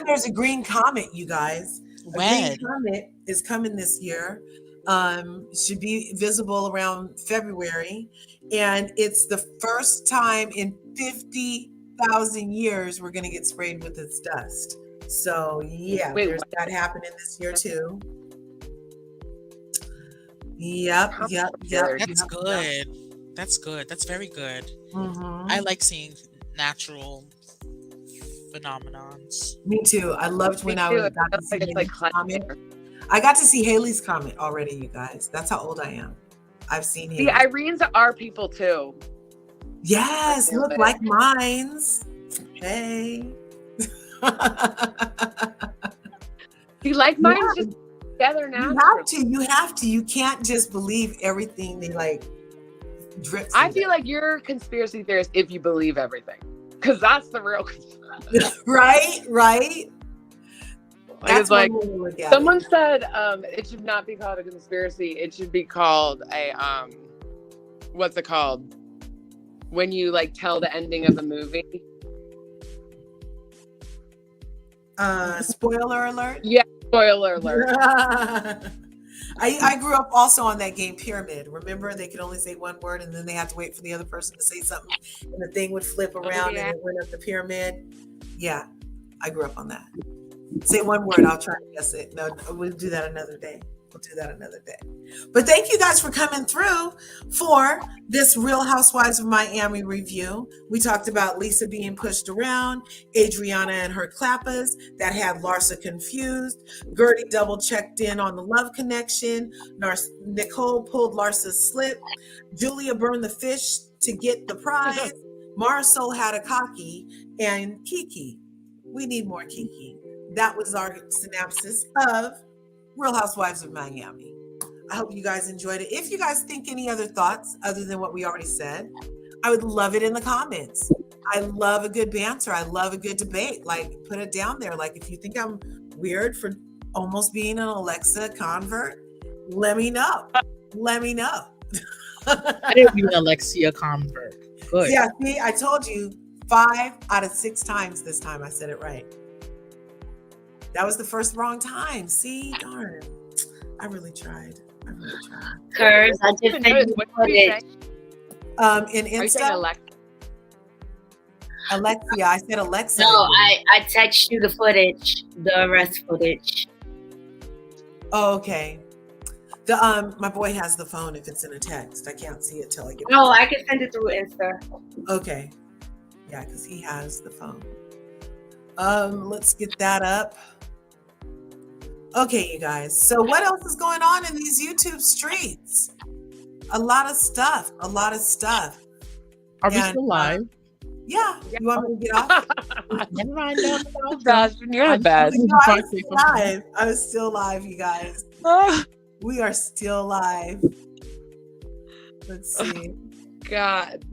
there's a green comet, you guys. A When? green comet is coming this year. Should be visible around February. And it's the first time in 50,000 years we're going to get sprayed with its dust. So, yeah, Wait, there's what? that happening this year, too. Yep. That's good. That's good. That's very good. Mhm. I like seeing natural phenomenons. Me too. I loved when Me I too. got to It's see like Haley's hunting. comet. I got to see Haley's comet already, you guys. That's how old I am. I've seen See, Haley's. Irene's are people too. Yes, I look feel like it. mine's. Hey. See, like mine's Yeah. just together now. You have to. You can't just believe everything they like drips. I feel like you're a conspiracy theorist if you believe everything. Because that's the real conspiracy. right. It's like one way to look at someone it. said it should not be called a conspiracy. It should be called a what's it called? When you like tell the ending of a movie. Spoiler alert. Yeah, spoiler alert. I grew up also on that game Pyramid. Remember, they could only say one word and then they had to wait for the other person to say something and the thing would flip around yeah. and it went up the pyramid. Yeah, I grew up on that. Say one word, I'll try to guess it. No, we'll do that another day. But thank you guys for coming through for this Real Housewives of Miami review. We talked about Lisa being pushed around, Adrianna and her Clappas that had Larsa confused, Gurdy double checked in on the love connection, Nicole pulled Larsa's slip, Julia burned the fish to get the prize, Marisol had a cocky, and Kiki. We need more Kiki. That was our synopsis of Real Housewives of Miami. I hope you guys enjoyed it. If you guys think any other thoughts other than what we already said, I would love it in the comments. I love a good banter. I love a good debate. Like, put it down there. Like, if you think I'm weird for almost being an Alexia convert, let me know. I didn't be an Alexia convert. Good. Yeah, see, I told you 5 out of 6 times this time I said it right. That was the first wrong time. See, darn. I really tried. Curves, I just sent you What did you say? In Are you saying Insta, Alexa? Alexia. I said Alexa. No, I text you the footage, the arrest footage. Oh, okay. The my boy has the phone. If it's in a text, I can't see it till I get. No, I can send it through Insta. Okay. Yeah, because he has the phone. Let's get that up. Okay, you guys. So what else is going on in these YouTube streets? A lot of stuff. Are we And, still live? Yeah. You want me to get off? Never mind. No. Sebastian, you're the best. No, I was still live, you guys. We are still live. Let's see. God.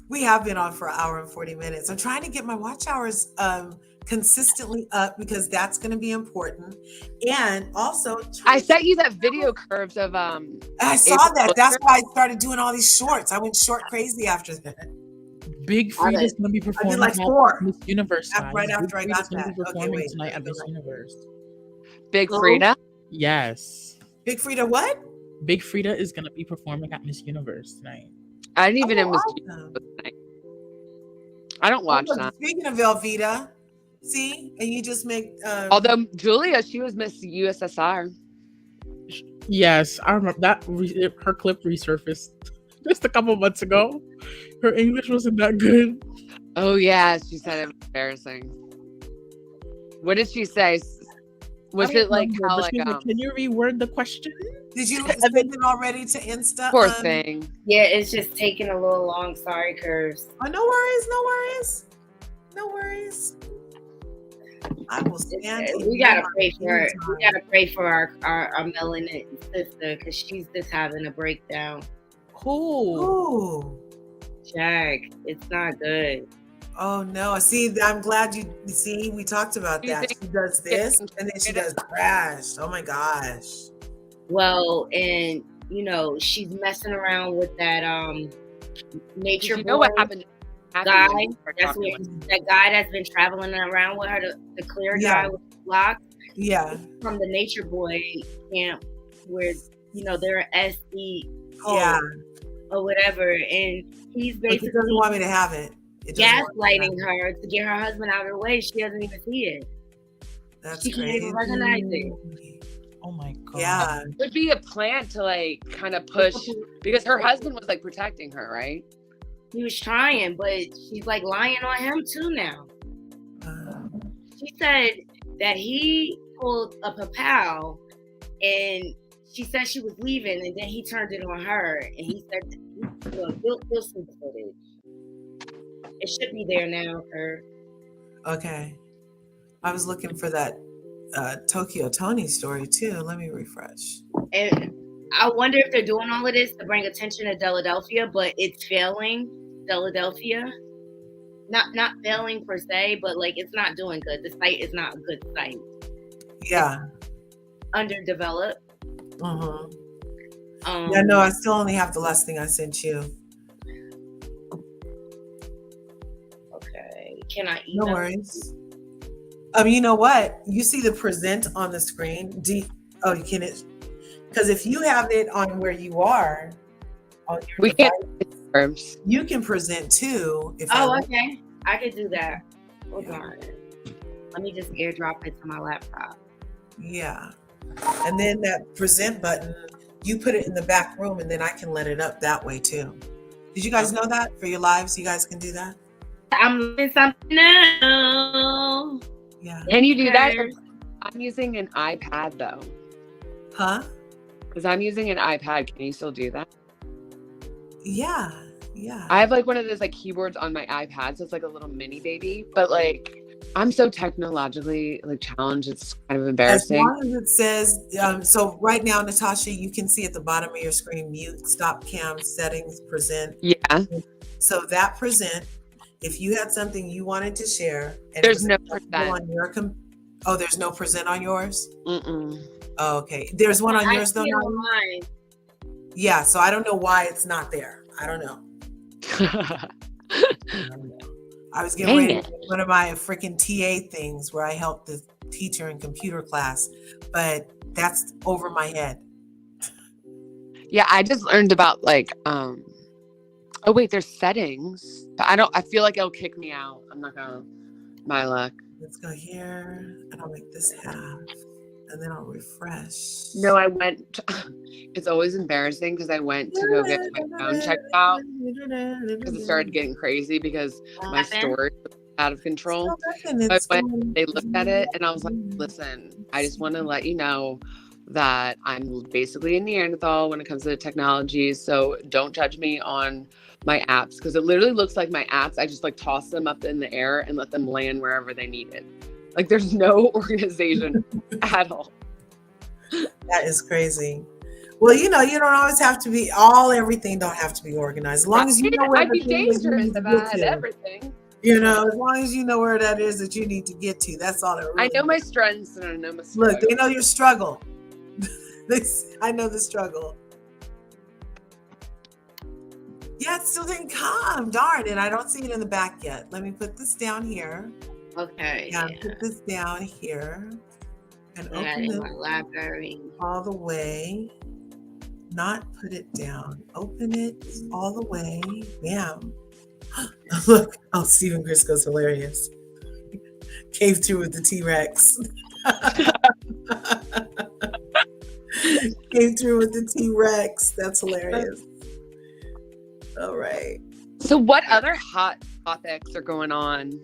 We have been on for an hour and 40 minutes. I'm trying to get my watch hours consistently up because that's going to be important. And also, I sent you that video curves of I saw that. That's why I started doing all these shorts. I went short crazy after that. Big Frida's going to be I did performing like 4 at Miss Universe. right guys. after I Big got Frida's gonna that. be Okay, performing wait. tonight at Miss Universe. Big Frida. Yes. Big Frida, what? Big Frida is going to be performing at Miss Universe tonight. I didn't even know Miss Awesome. I don't watch that. Speaking of Velveeta, see, and you just make. Although Julia, she was Miss USSR. Yes, I remember that. Her clip resurfaced just a couple months ago. Her English wasn't that good. Oh yeah, she said it was embarrassing. What did she say? Was I don't it like remember, how but like she was can you reword the question? Did you send it already to Insta? Poor thing. Yeah, it's just taking a little long. Sorry, Curves. Oh, no worries, no worries. No worries. I will stand. We gotta pray for her. We gotta pray for our melanin sister because she's just having a breakdown. Ooh. Jack, it's not good. Oh no! See, I'm glad you see. We talked about that. She does this, and then she does crash. Oh my gosh! Well, and you know she's messing around with that nature. You know what happened? Guy. That's what that guy that's been traveling around with her, the clear guy with the block. Yeah. From the Nature Boy camp, where you know they're SD. Or whatever, and he's basically doesn't want me to have it. Gaslighting her to get her husband out of the way. She doesn't even see it. She can't even recognize it. Oh my god. Yeah. It would be a plan to like kind of push because her husband was like protecting her, right? He was trying, but she's like lying on him too now. She said that he pulled up a pal and she said she was leaving, and then he turned it on her, and he said, "You'll see the footage. It should be there now, Kurt." Okay, I was looking for that Tokyo Tony story too. Let me refresh. And I wonder if they're doing all of this to bring attention to Philadelphia, but it's failing Philadelphia. Not failing per se, but like it's not doing good. The site is not a good site. Yeah. It's underdeveloped. Yeah, no, I still only have the last thing I sent you. Okay, can I eat? No worries. You know what? You see the present on the screen. You can it? Because if you have it on where you are, on your device, you can present too. Okay, I could do that. Hold on. Let me just airdrop it to my laptop. Yeah. And then that present button, you put it in the back room and then I can let it up that way too. Did you guys know that for your lives? You guys can do that? I'm doing something new. Yeah. Can you do that? I'm using an iPad though. Huh? Because I'm using an iPad. Can you still do that? Yeah. Yeah. I have like one of those like keyboards on my iPad. So it's like a little mini baby. But like I'm so technologically like challenged. It's kind of embarrassing. As long as it says, so right now, Natasha, you can see at the bottom of your screen, mute, stop cam, settings, present. Yeah. So that present, if you had something you wanted to share. And there's no present. On your there's no present on yours? Mm-mm. Oh, okay. There's one on yours though? Mine. Yeah, so I don't know why it's not there. I don't know. I was getting ready to do one of my freaking TA things where I helped the teacher in computer class, but that's over my head. Yeah, I just learned about like, oh wait, there's settings. But I feel like it'll kick me out. I'm not gonna, my luck. Let's go here and I'll make this half and then I'll refresh. No, I went, it's always embarrassing because I went to go get my phone checked out because it started getting crazy because my storage was out of control. So they looked at it and I was like, listen, I just want to let you know that I'm basically a Neanderthal when it comes to technology. So don't judge me on my apps because it literally looks like my apps. I just like toss them up in the air and let them land wherever they need it. Like there's no organization at all. That is crazy. Well, you know, you don't always have to be everything don't have to be organized. As long as you know where I'd be dangerous if I had everything. You know, as long as you know where that is that you need to get to. That's all that really I know my strengths and I know my struggles. Look, they know your struggle. I know the struggle. Yeah, it still didn't come. Darn it. I don't see it in the back yet. Let me put this down here. Okay. Yeah, put this down here. And open it my library. All the way. Not put it down. Open it all the way. Bam. Look. Oh, Stephen Grisco's hilarious. Came through with the T-Rex. Came through with the T-Rex. That's hilarious. All right. So what other hot topics are going on?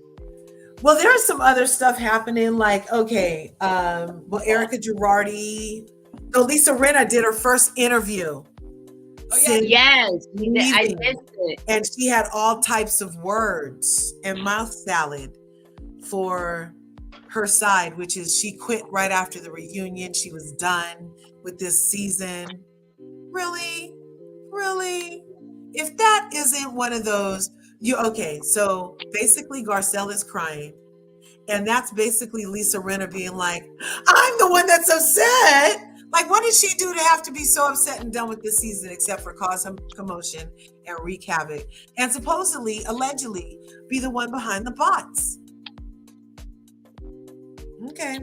Well, there's some other stuff happening. Like, okay, well, Erica Girardi No, Lisa Rinna did her first interview. Yes, I leaving. missed it. And she had all types of words and mouth salad for her side, which is she quit right after the reunion. She was done with this season. Really? If that isn't one of those, okay, so basically Garcelle is crying. And that's basically Lisa Rinna being like, I'm the one that's upset. Like, what did she do to have to be so upset and done with this season except for cause some commotion and wreak havoc? And supposedly, allegedly, be the one behind the bots. Okay.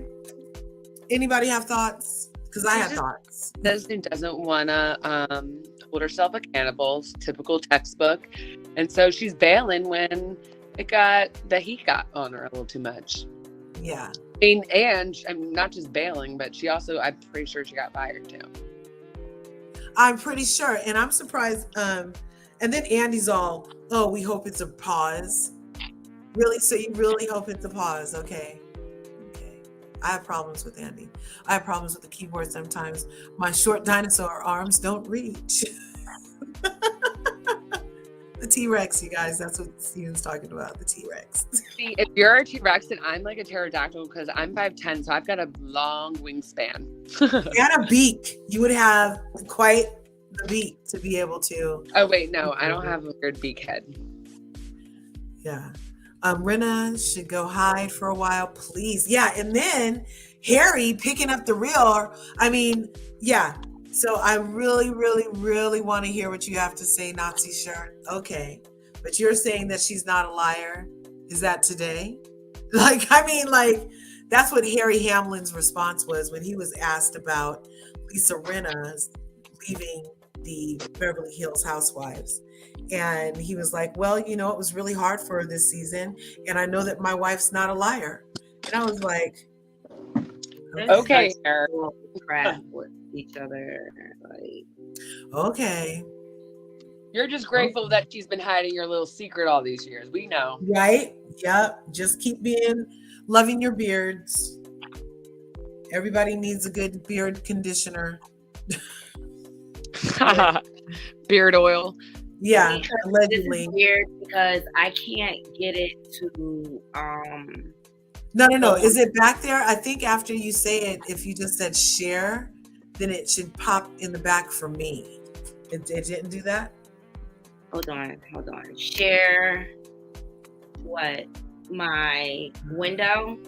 Anybody have thoughts? Because I have thoughts. Doesn't want to hold herself accountable. Typical textbook. And so she's bailing when the heat got on her a little too much. Yeah. And I'm not just bailing, but I'm pretty sure she got fired too. I'm pretty sure. And I'm surprised. And then Andy's all, oh, we hope it's a pause. Really? So you really hope it's a pause? Okay. I have problems with Andy. I have problems with the keyboard sometimes. My short dinosaur arms don't reach. The T-Rex, you guys. That's what Steven's talking about, the T-Rex. See, if you're a T-Rex, then I'm like a pterodactyl because I'm 5'10", so I've got a long wingspan. And a beak. You would have quite the beak to be able to. Oh, wait, no. I don't have a weird beak head. Yeah. Rinna should go hide for a while, please. Yeah, and then Harry picking up the real. I mean, yeah. So I really want to hear what you have to say, Nazi shirt. Okay. But you're saying that she's not a liar. Is that today? That's what Harry Hamlin's response was when he was asked about Lisa Rinna's leaving the Beverly Hills Housewives. And he was like, well, it was really hard for her this season. And I know that my wife's not a liar. And I was like, okay. Crap with each other. Okay. You're just grateful that she's been hiding your little secret all these years. We know. Right? Yep. Just keep loving your beards. Everybody needs a good beard conditioner. Beard oil. Yeah, allegedly. This is weird because I can't get it to No. Is it back there? I think after you say it, if you just said share, then it should pop in the back for me. It didn't do that? Hold on. Share what? My window?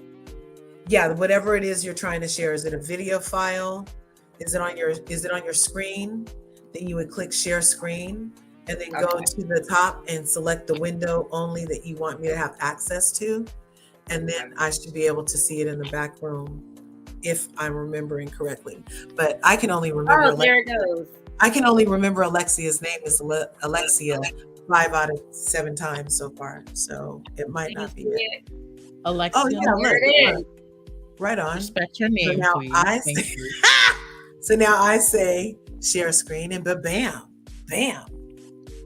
Yeah, whatever it is you're trying to share. Is it a video file? Is it on your screen? Then you would click share screen and then go to the top and select the window only that you want me to have access to. And then I should be able to see it in the back room if I'm remembering correctly. But I can only remember. Oh, there it goes. I can only remember Alexia's name is Alexia 5 out of 7 times so far. So it might not be it. Alexia. Oh yeah, look. Right on. Respect your name, please. So now I say share screen and bam.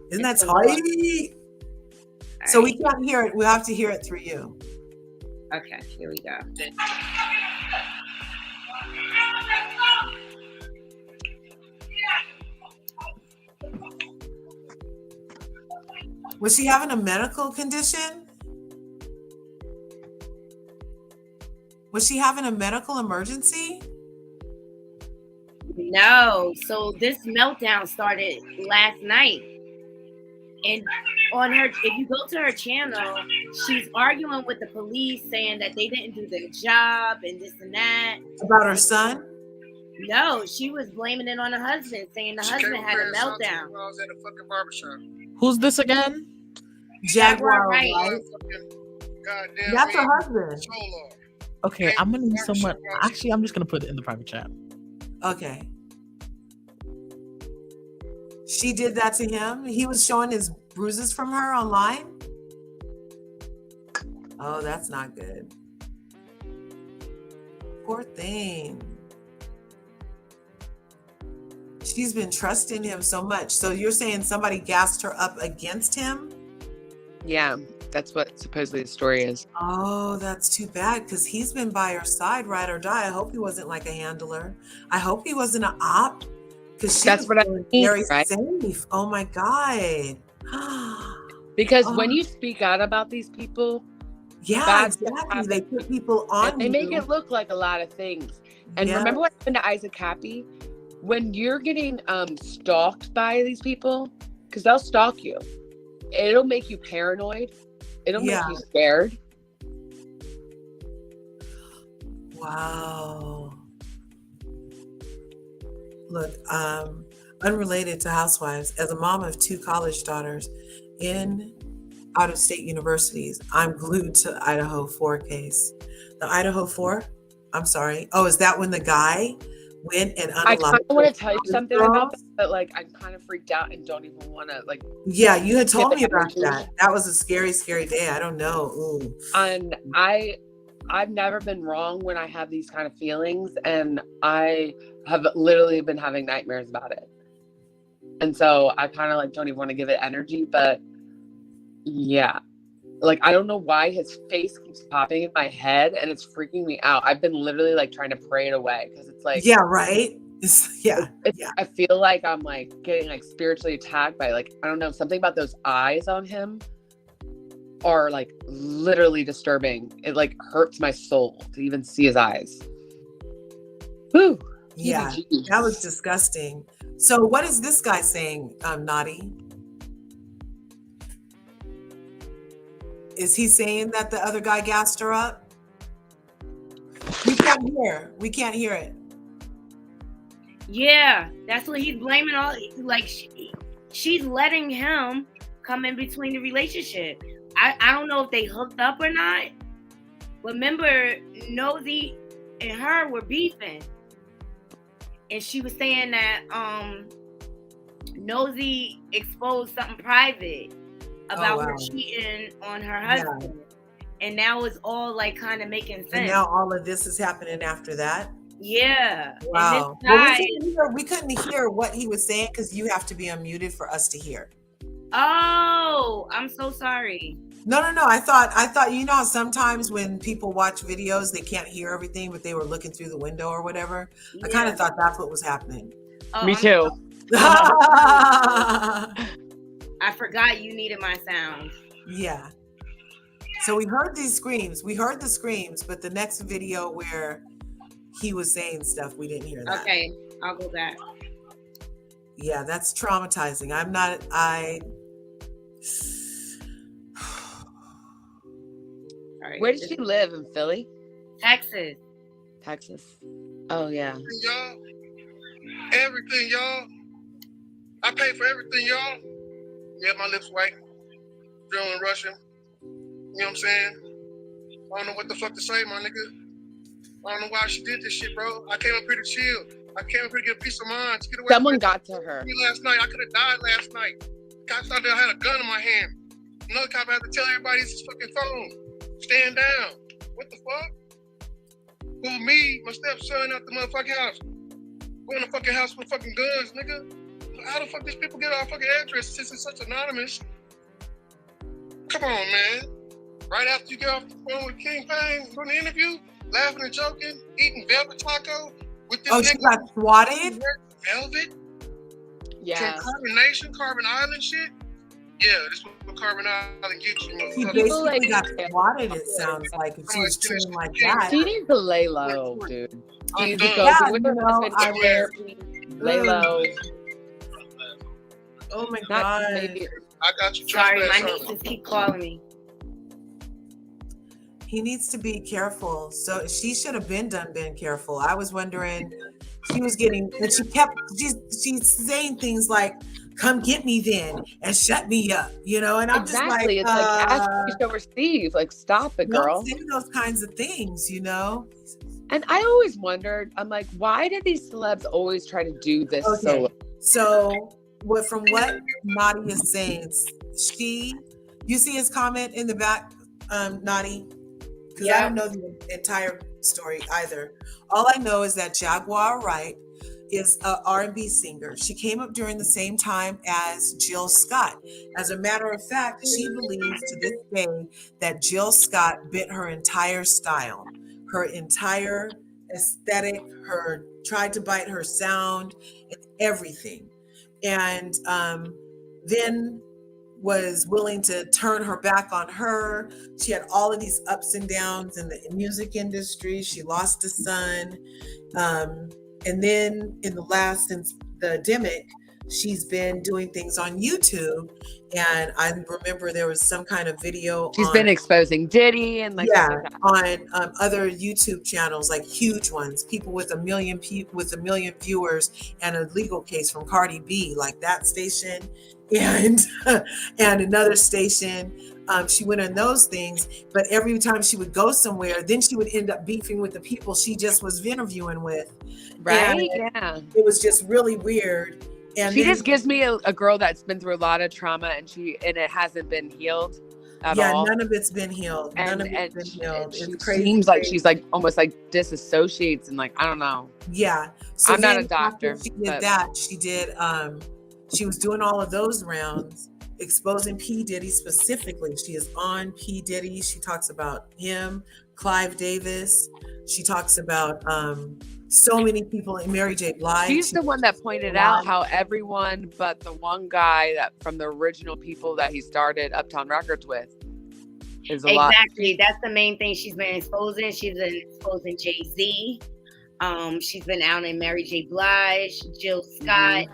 Isn't that tight? So we can't hear it. We'll have to hear it through you. Okay, here we go. Was she having a medical condition? Was she having a medical emergency? No. So this meltdown started last night. And if you go to her channel, she's arguing with the police saying that they didn't do their job and this and that. About her son? No, she was blaming it on her husband, saying the husband had a meltdown. I was at a fucking barbershop. Who's this again? Jaguar, right? Goddamn, that's her husband. Okay, I'm gonna need someone. Actually, I'm just gonna put it in the private chat. Okay. She did that to him. He was showing his bruises from her online. Oh, that's not good. Poor thing. She's been trusting him so much. So you're saying somebody gassed her up against him? Yeah. That's what supposedly the story is. Oh, that's too bad because he's been by her side, ride or die. I hope he wasn't like a handler. I hope he wasn't an op because she That's was what I feeling mean, very right? safe. Oh my God. Because Oh, when you speak out about these people, yeah, bad stuff exactly. They happens. put people on And they make it look like a lot of things. And Yeah. remember what happened to Isaac Happy? When you're getting stalked by these people, because they'll stalk you, it'll make you paranoid. It'll make you scared. Wow. Look, unrelated to housewives, as a mom of 2 college daughters in out-of-state universities, I'm glued to Idaho 4 case. The Idaho 4? I'm sorry. Oh, is that when the guy went and I unalived? kind of want to tell you those something girls? about that, but like I'm kind of freaked out and don't even want to like. Yeah, you had told give me it about energy. that. That was a scary, scary day. I don't know. Ooh. And I've never been wrong when I have these kind of feelings, and I have literally been having nightmares about it. And so I kind of like don't even want to give it energy, but yeah. Like I don't know why his face keeps popping in my head and it's freaking me out. I've been literally like trying to pray it away because it's like Yeah, right? Yeah. I feel like I'm like getting like spiritually attacked by like I don't know, something about those eyes on him are like literally disturbing. It like hurts my soul to even see his eyes. Whew. Yeah, heebie-jeebies. that was disgusting. So what is this guy saying, Naughty? Is he saying that the other guy gassed her up? We can't hear it. Yeah, that's what he's blaming all. Like she's letting him come in between the relationship. I don't know if they hooked up or not. But remember, Nosy and her were beefing, and she was saying that Nosy exposed something private about her cheating on her husband, and now it's all like kind of making sense. And now all of this is happening after that. Yeah. Wow. And this guy, we couldn't hear what he was saying because you have to be unmuted for us to hear. Oh, I'm so sorry. No. I thought you know how sometimes when people watch videos they can't hear everything, but they were looking through the window or whatever. I kind of thought that's what was happening. Me too. I forgot you needed my sound. Yeah. So we heard these screams. We heard the screams, but the next video where he was saying stuff, we didn't hear that. Okay, I'll go back. Yeah, that's traumatizing. Where does she live? In Philly? Texas. Oh yeah. Everything, y'all. I pay for everything, y'all. Yeah, my lips white. Feeling Russian. You know what I'm saying? I don't know what the fuck to say, my nigga. I don't know why she did this shit, bro. I came up here to chill. I came up here to get a peace of mind. To get away Someone got to her. Last night. I could have died last night. Cops out there had a gun in my hand. Another cop had to tell everybody it's his fucking phone. Stand down. What the fuck? Who, me, my stepson out the motherfucking house. Go in the fucking house with fucking guns, nigga. How the fuck these people get our fucking address since it's such anonymous? Come on, man. Right after you get off the phone with King Payne, doing the interview, laughing and joking, eating velvet taco with this nigga. She got swatted? Velvet? Yeah. From Carbon Island shit? Yeah, this is what Carbon Island gets you. She basically got swatted, it sounds like, if she was chilling like that. She needs to lay low, dude. She needs to go lay low. Oh my God. I got you. Sorry, my nieces keep calling me. He needs to be careful. So she should have been careful. I was wondering, she was getting, and she's saying things like, come get me then and shut me up, you know? And I'm exactly. just like, it's like ask me to receive. Like, stop it, girl. Don't say those kinds of things, you know? And I always wondered, I'm like, why do these celebs always try to do this solo? So from what Naughty is saying, you see his comment in the back, Naughty? Because I don't know the entire story either. All I know is that Jaguar Wright is a R&B singer. She came up during the same time as Jill Scott. As a matter of fact, she believes to this day that Jill Scott bit her entire style, her entire aesthetic, tried to bite her sound and everything. And then was willing to turn her back on her. She had all of these ups and downs in the music industry. She lost a son. And then since the pandemic, she's been doing things on YouTube. And I remember there was some kind of video. She's been exposing Diddy and like on other YouTube channels, like huge ones, people with a million viewers, and a legal case from Cardi B, like that station, and another station. She went on those things, but every time she would go somewhere, then she would end up beefing with the people she just was interviewing with. Right? And yeah. It was just really weird. And she just gives me a girl that's been through a lot of trauma, and it hasn't been healed at all. None of it's been healed. None of it's been healed. It's crazy. Seems like she's like almost like disassociates and like, I don't know. Yeah. So I'm not a doctor. She did that. She did. She was doing all of those rounds, exposing P. Diddy specifically. She is on P. Diddy. She talks about him, Clive Davis. She talks about so many people in Mary J. Blige. She's the one that pointed out how everyone but the one guy that from the original people that he started Uptown Records with is a lot. Exactly. That's the main thing she's been exposing. She's been exposing Jay-Z. She's been out in Mary J. Blige, Jill Scott,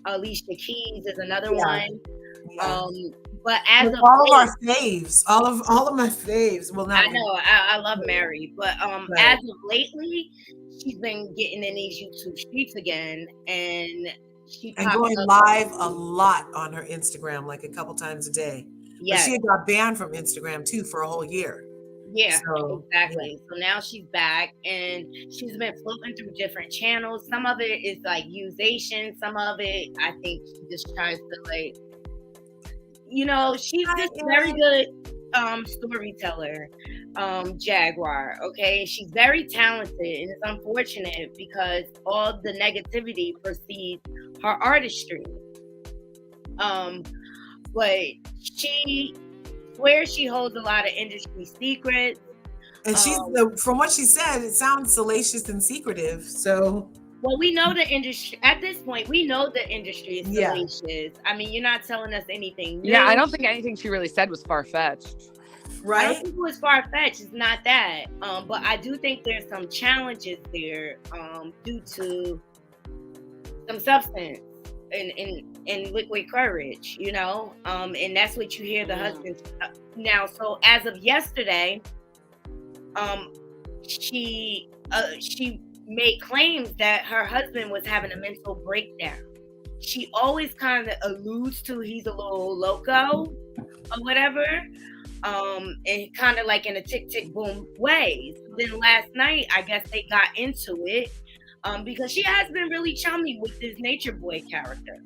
Alicia Keys is another one. Yeah. But as of all of our faves, all of my faves. Well, not I know I love Mary, but as of lately, she's been getting in these YouTube streets again, and going live a lot on her Instagram, like a couple times a day. Yeah, she had got banned from Instagram too for a whole year. Yeah, exactly. Yeah. So now she's back, and she's been floating through different channels. Some of it is like usation. Some of it, I think, she just tries to like. She's just very good storyteller, Jaguar. Okay, she's very talented, and it's unfortunate because all the negativity precedes her artistry. But she swears she holds a lot of industry secrets, and she's from what she said, it sounds salacious and secretive. So. Well, we know the industry at this point. We know the industry is salacious. I mean, you're not telling us anything new. Yeah, I don't think anything she really said was far-fetched. Right? I don't think it was far-fetched. It's not that. But I do think there's some challenges there due to some substance and liquid courage, and that's what you hear the husbands now. So as of yesterday, she made claims that her husband was having a mental breakdown. She always kind of alludes to he's a little loco or whatever, and kind of like in a tick tick boom way. So then last night, I guess they got into it because she has been really chummy with this Nature Boy character.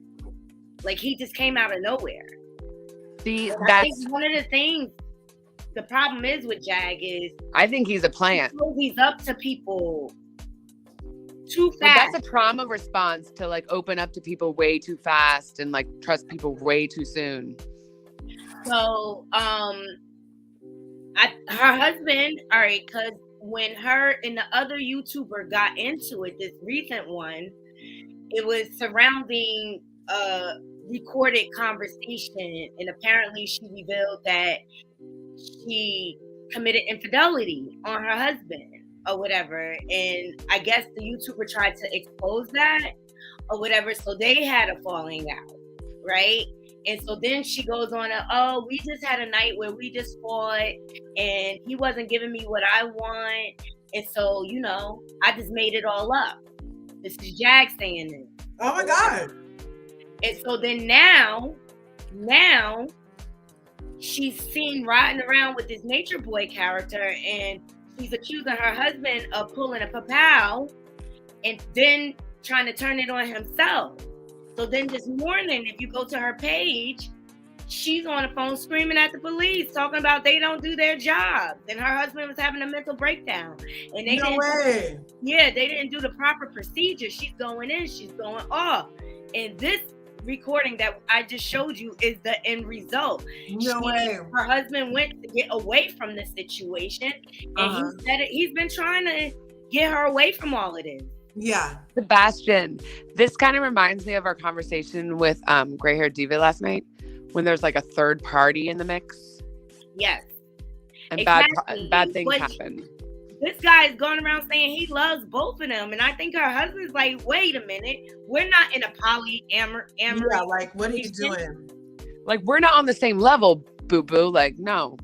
Like he just came out of nowhere. See, I think one of the things. The problem is with Jag is I think he's a plant. He's up to people too fast. Well, that's a trauma response to like open up to people way too fast and like trust people way too soon. So, her husband, all right, because when her and the other YouTuber got into it, this recent one, it was surrounding a recorded conversation, and apparently she revealed that she committed infidelity on her husband or whatever, and I guess the YouTuber tried to expose that or whatever, so they had a falling out, right? And so then she goes on we just had a night where we just fought and he wasn't giving me what I want, and so I just made it all up. This is Jag saying this. Oh my God. And so then now she's seen riding around with this Nature Boy character, and she's accusing her husband of pulling a papow and then trying to turn it on himself. So then this morning, if you go to her page, she's on the phone screaming at the police, talking about they don't do their jobs, and her husband was having a mental breakdown, and they they didn't do the proper procedure. She's going in, she's going off, and this recording that I just showed you is the end result. Her husband went to get away from the situation, and he said he's been trying to get her away from all of this. Yeah. Sebastian, this kind of reminds me of our conversation with Gray Hair Diva last night, when there's like a third party in the mix. Yes. And exactly. bad things happen. This guy is going around saying he loves both of them. And I think her husband's like, wait a minute. We're not in a polyamorous. Yeah, like, what are you doing? Like, we're not on the same level, boo-boo. Like, no.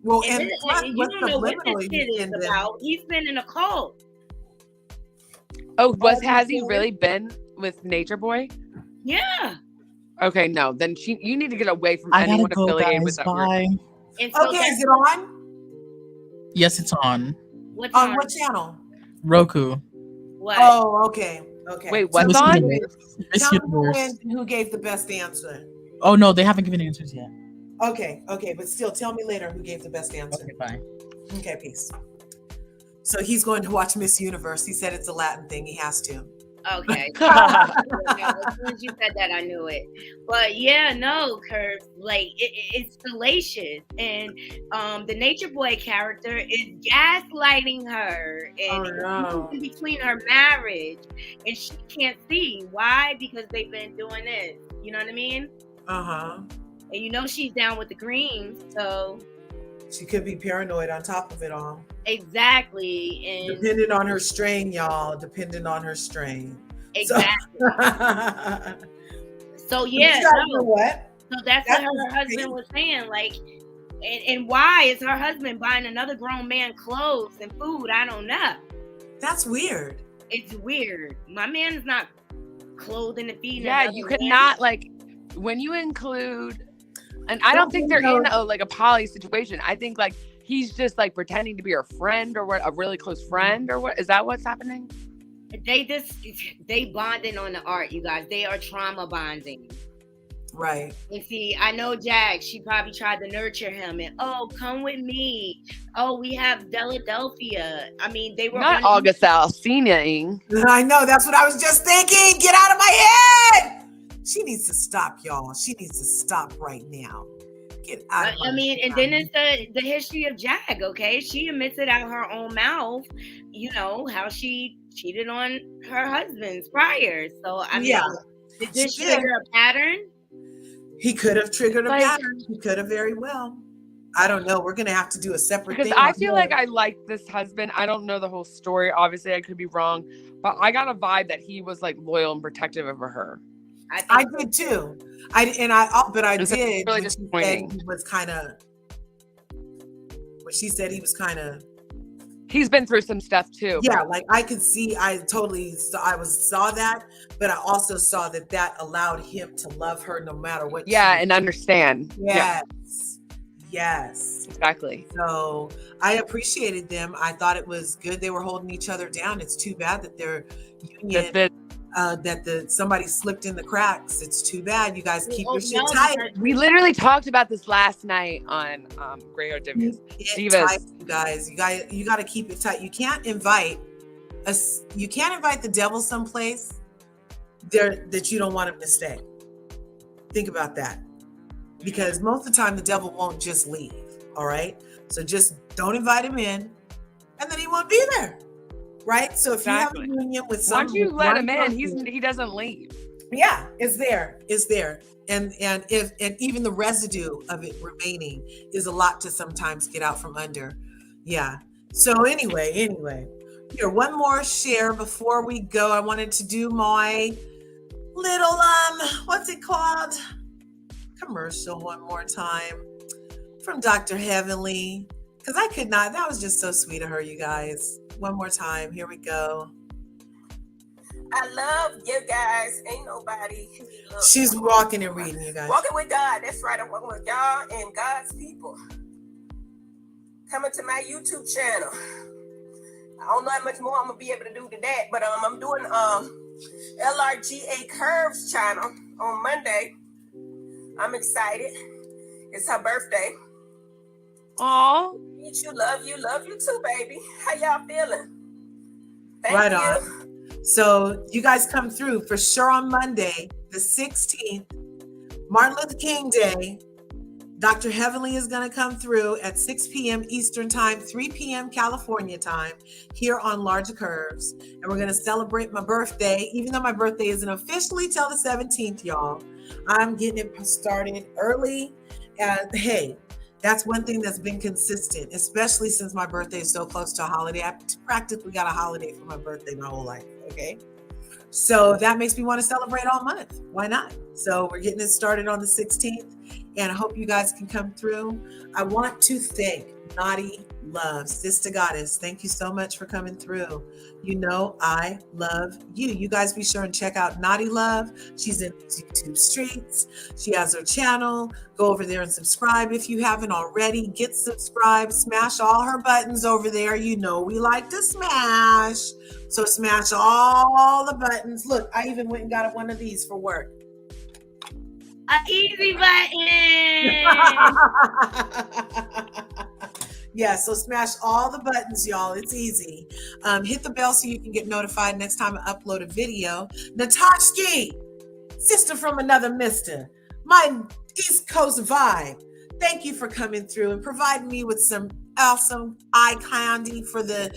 Well, and you don't know what this kid is about. He's been in a cult. Oh, has he really been with Nature Boy? Yeah. Okay, no. Then you need to get away from anyone affiliated with that. Bye. Okay, is it on? Yes, it's on. What's on what channel? Roku. What? Oh, okay. Okay. Wait, what's on? Tell me who gave the best answer. Oh no, they haven't given answers yet. Okay, but still, tell me later who gave the best answer. Okay, bye. Okay, peace. So he's going to watch Miss Universe. He said it's a Latin thing. He has to. Okay. As soon as you said that, I knew it. But yeah, no, Curve, like it's salacious, and the Nature Boy character is gaslighting her, and in between her marriage, and she can't see why, because they've been doing this. You know what I mean? And you know she's down with the Greens, so she could be paranoid on top of it all. Exactly. And depending on her strain, y'all. Depending on her strain. Exactly. So yeah. What? So that's what her husband was saying. Like, and why is her husband buying another grown man clothes and food? I don't know. That's weird. It's weird. My man's not clothing and feeding. Yeah, you could not, like, when you include, and I don't think they're in a poly situation. I think like he's just like pretending to be her friend or what, a really close friend or what. Is that what's happening? They bonding on the art, you guys. They are trauma bonding. Right. And see, I know Jack, she probably tried to nurture him and, oh, come with me. Oh, we have Philadelphia. I mean, they were not August Alsina-ing. I know, that's what I was just thinking. Get out of my head. She needs to stop, y'all. She needs to stop right now. Get out of my head. And then it's the history of Jag, okay? She admits it out her own mouth, you know, how she cheated on her husbands prior. So, I mean, did this trigger a pattern? He could have triggered a pattern. He could have very well. I don't know. We're going to have to do a separate thing. Because I feel like I like this husband. I don't know the whole story. Obviously, I could be wrong. But I got a vibe that he was like loyal and protective over her. I did too. I did. Really disappointing. He was kind of. What she said, he was kind of. He's been through some stuff too. Yeah, like I could see. I saw that, but I also saw that allowed him to love her no matter what. Yeah, and understand. Yes, exactly. So I appreciated them. I thought it was good. They were holding each other down. It's too bad that their union. Somebody slipped in the cracks. It's too bad. You guys keep your shit tight. We literally talked about this last night on Gray Hair Divas. Tight, you guys. You got to keep it tight. You can't invite the devil someplace there that you don't want him to stay. Think about that, because most of the time the devil won't just leave. All right, so just don't invite him in, and then he won't be there. Right, so if you have a union with someone, once you let him in, he doesn't leave. Yeah, it's there, and even the residue of it remaining is a lot to sometimes get out from under. Yeah. So anyway, here, one more share before we go. I wanted to do my little what's it called? Commercial one more time from Dr. Heavenly, because I could not. That was just so sweet of her, you guys. One more time. Here we go. I love you guys. Ain't nobody. She's walking and reading, you guys. Walking with God. That's right. I'm walking with y'all and God's people. Coming to my YouTube channel. I don't know how much more I'm gonna be able to do to that, but I'm doing LRGA Curves channel on Monday. I'm excited. It's her birthday. Aw. Meet you, love you too, baby. How y'all feeling? Thank Right you. on. So you guys come through for sure on Monday, the 16th, Martin Luther King Day. Dr. Heavenly is going to come through at 6 p.m. Eastern Time, 3 p.m. California time, here on Larger Curves. And we're going to celebrate my birthday, even though my birthday isn't officially till the 17th, y'all. I'm getting it started early. And hey, that's one thing that's been consistent, especially since my birthday is so close to a holiday. I practically got a holiday for my birthday my whole life, okay? So that makes me want to celebrate all month. Why not? So we're getting it started on the 16th, and I hope you guys can come through. I want to thank Naughty Love, Sister Goddess. Thank you so much for coming through. You know I love you. You guys be sure and check out Naughty Love. She's in YouTube streets. She has her channel. Go over there and subscribe if you haven't already. Get subscribed. Smash all her buttons over there. You know we like to smash. So smash all the buttons. Look, I even went and got one of these for work. An easy button. Yeah, so smash all the buttons, y'all. It's easy. Hit the bell so you can get notified next time I upload a video. Natashki, sister from another mister, my East Coast vibe. Thank you for coming through and providing me with some awesome eye candy for the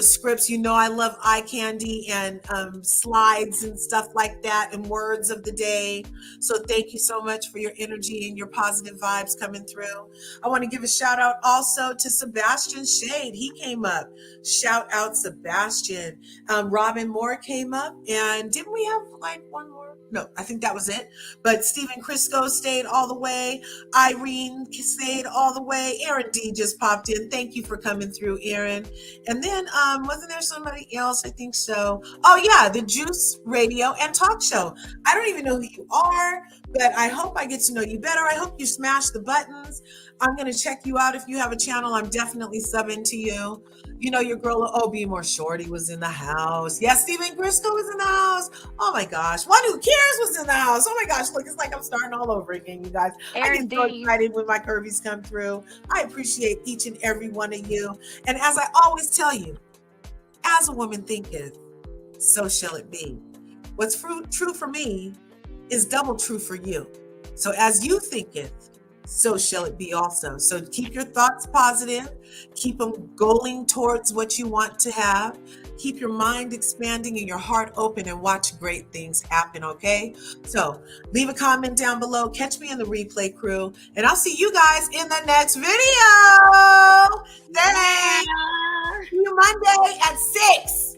scripts. You know I love eye candy and slides and stuff like that and words of the day. So thank you so much for your energy and your positive vibes coming through. I want to give a shout out also to Sebastian Shade. He came up. Shout out Sebastian. Robin Moore came up, and didn't we have like one more? No, I think that was it. But Stephen Crisco stayed all the way. Irene stayed all the way. Aaron D just popped in. Thank you for coming through, Aaron. And then wasn't there somebody else? I think so. Oh yeah, the Juice Radio and Talk Show. I don't even know who you are, but I hope I get to know you better. I hope you smash the buttons. I'm going to check you out. If you have a channel, I'm definitely subbing to you. You know, your girl, Be More Shorty was in the house. Yes, Stephen Crisco was in the house. Oh my gosh. One Who Cares was in the house. Oh my gosh. Look, it's like I'm starting all over again, you guys. I get so excited when my Curvies come through. I appreciate each and every one of you. And as I always tell you, as a woman thinketh, so shall it be. What's true for me is double true for you. So as you thinketh, so shall it be also. So keep your thoughts positive. Keep them going towards what you want to have. Keep your mind expanding and your heart open and watch great things happen, okay? So leave a comment down below. Catch me in the replay crew. And I'll see you guys in the next video. Thanks. See you Monday at 6.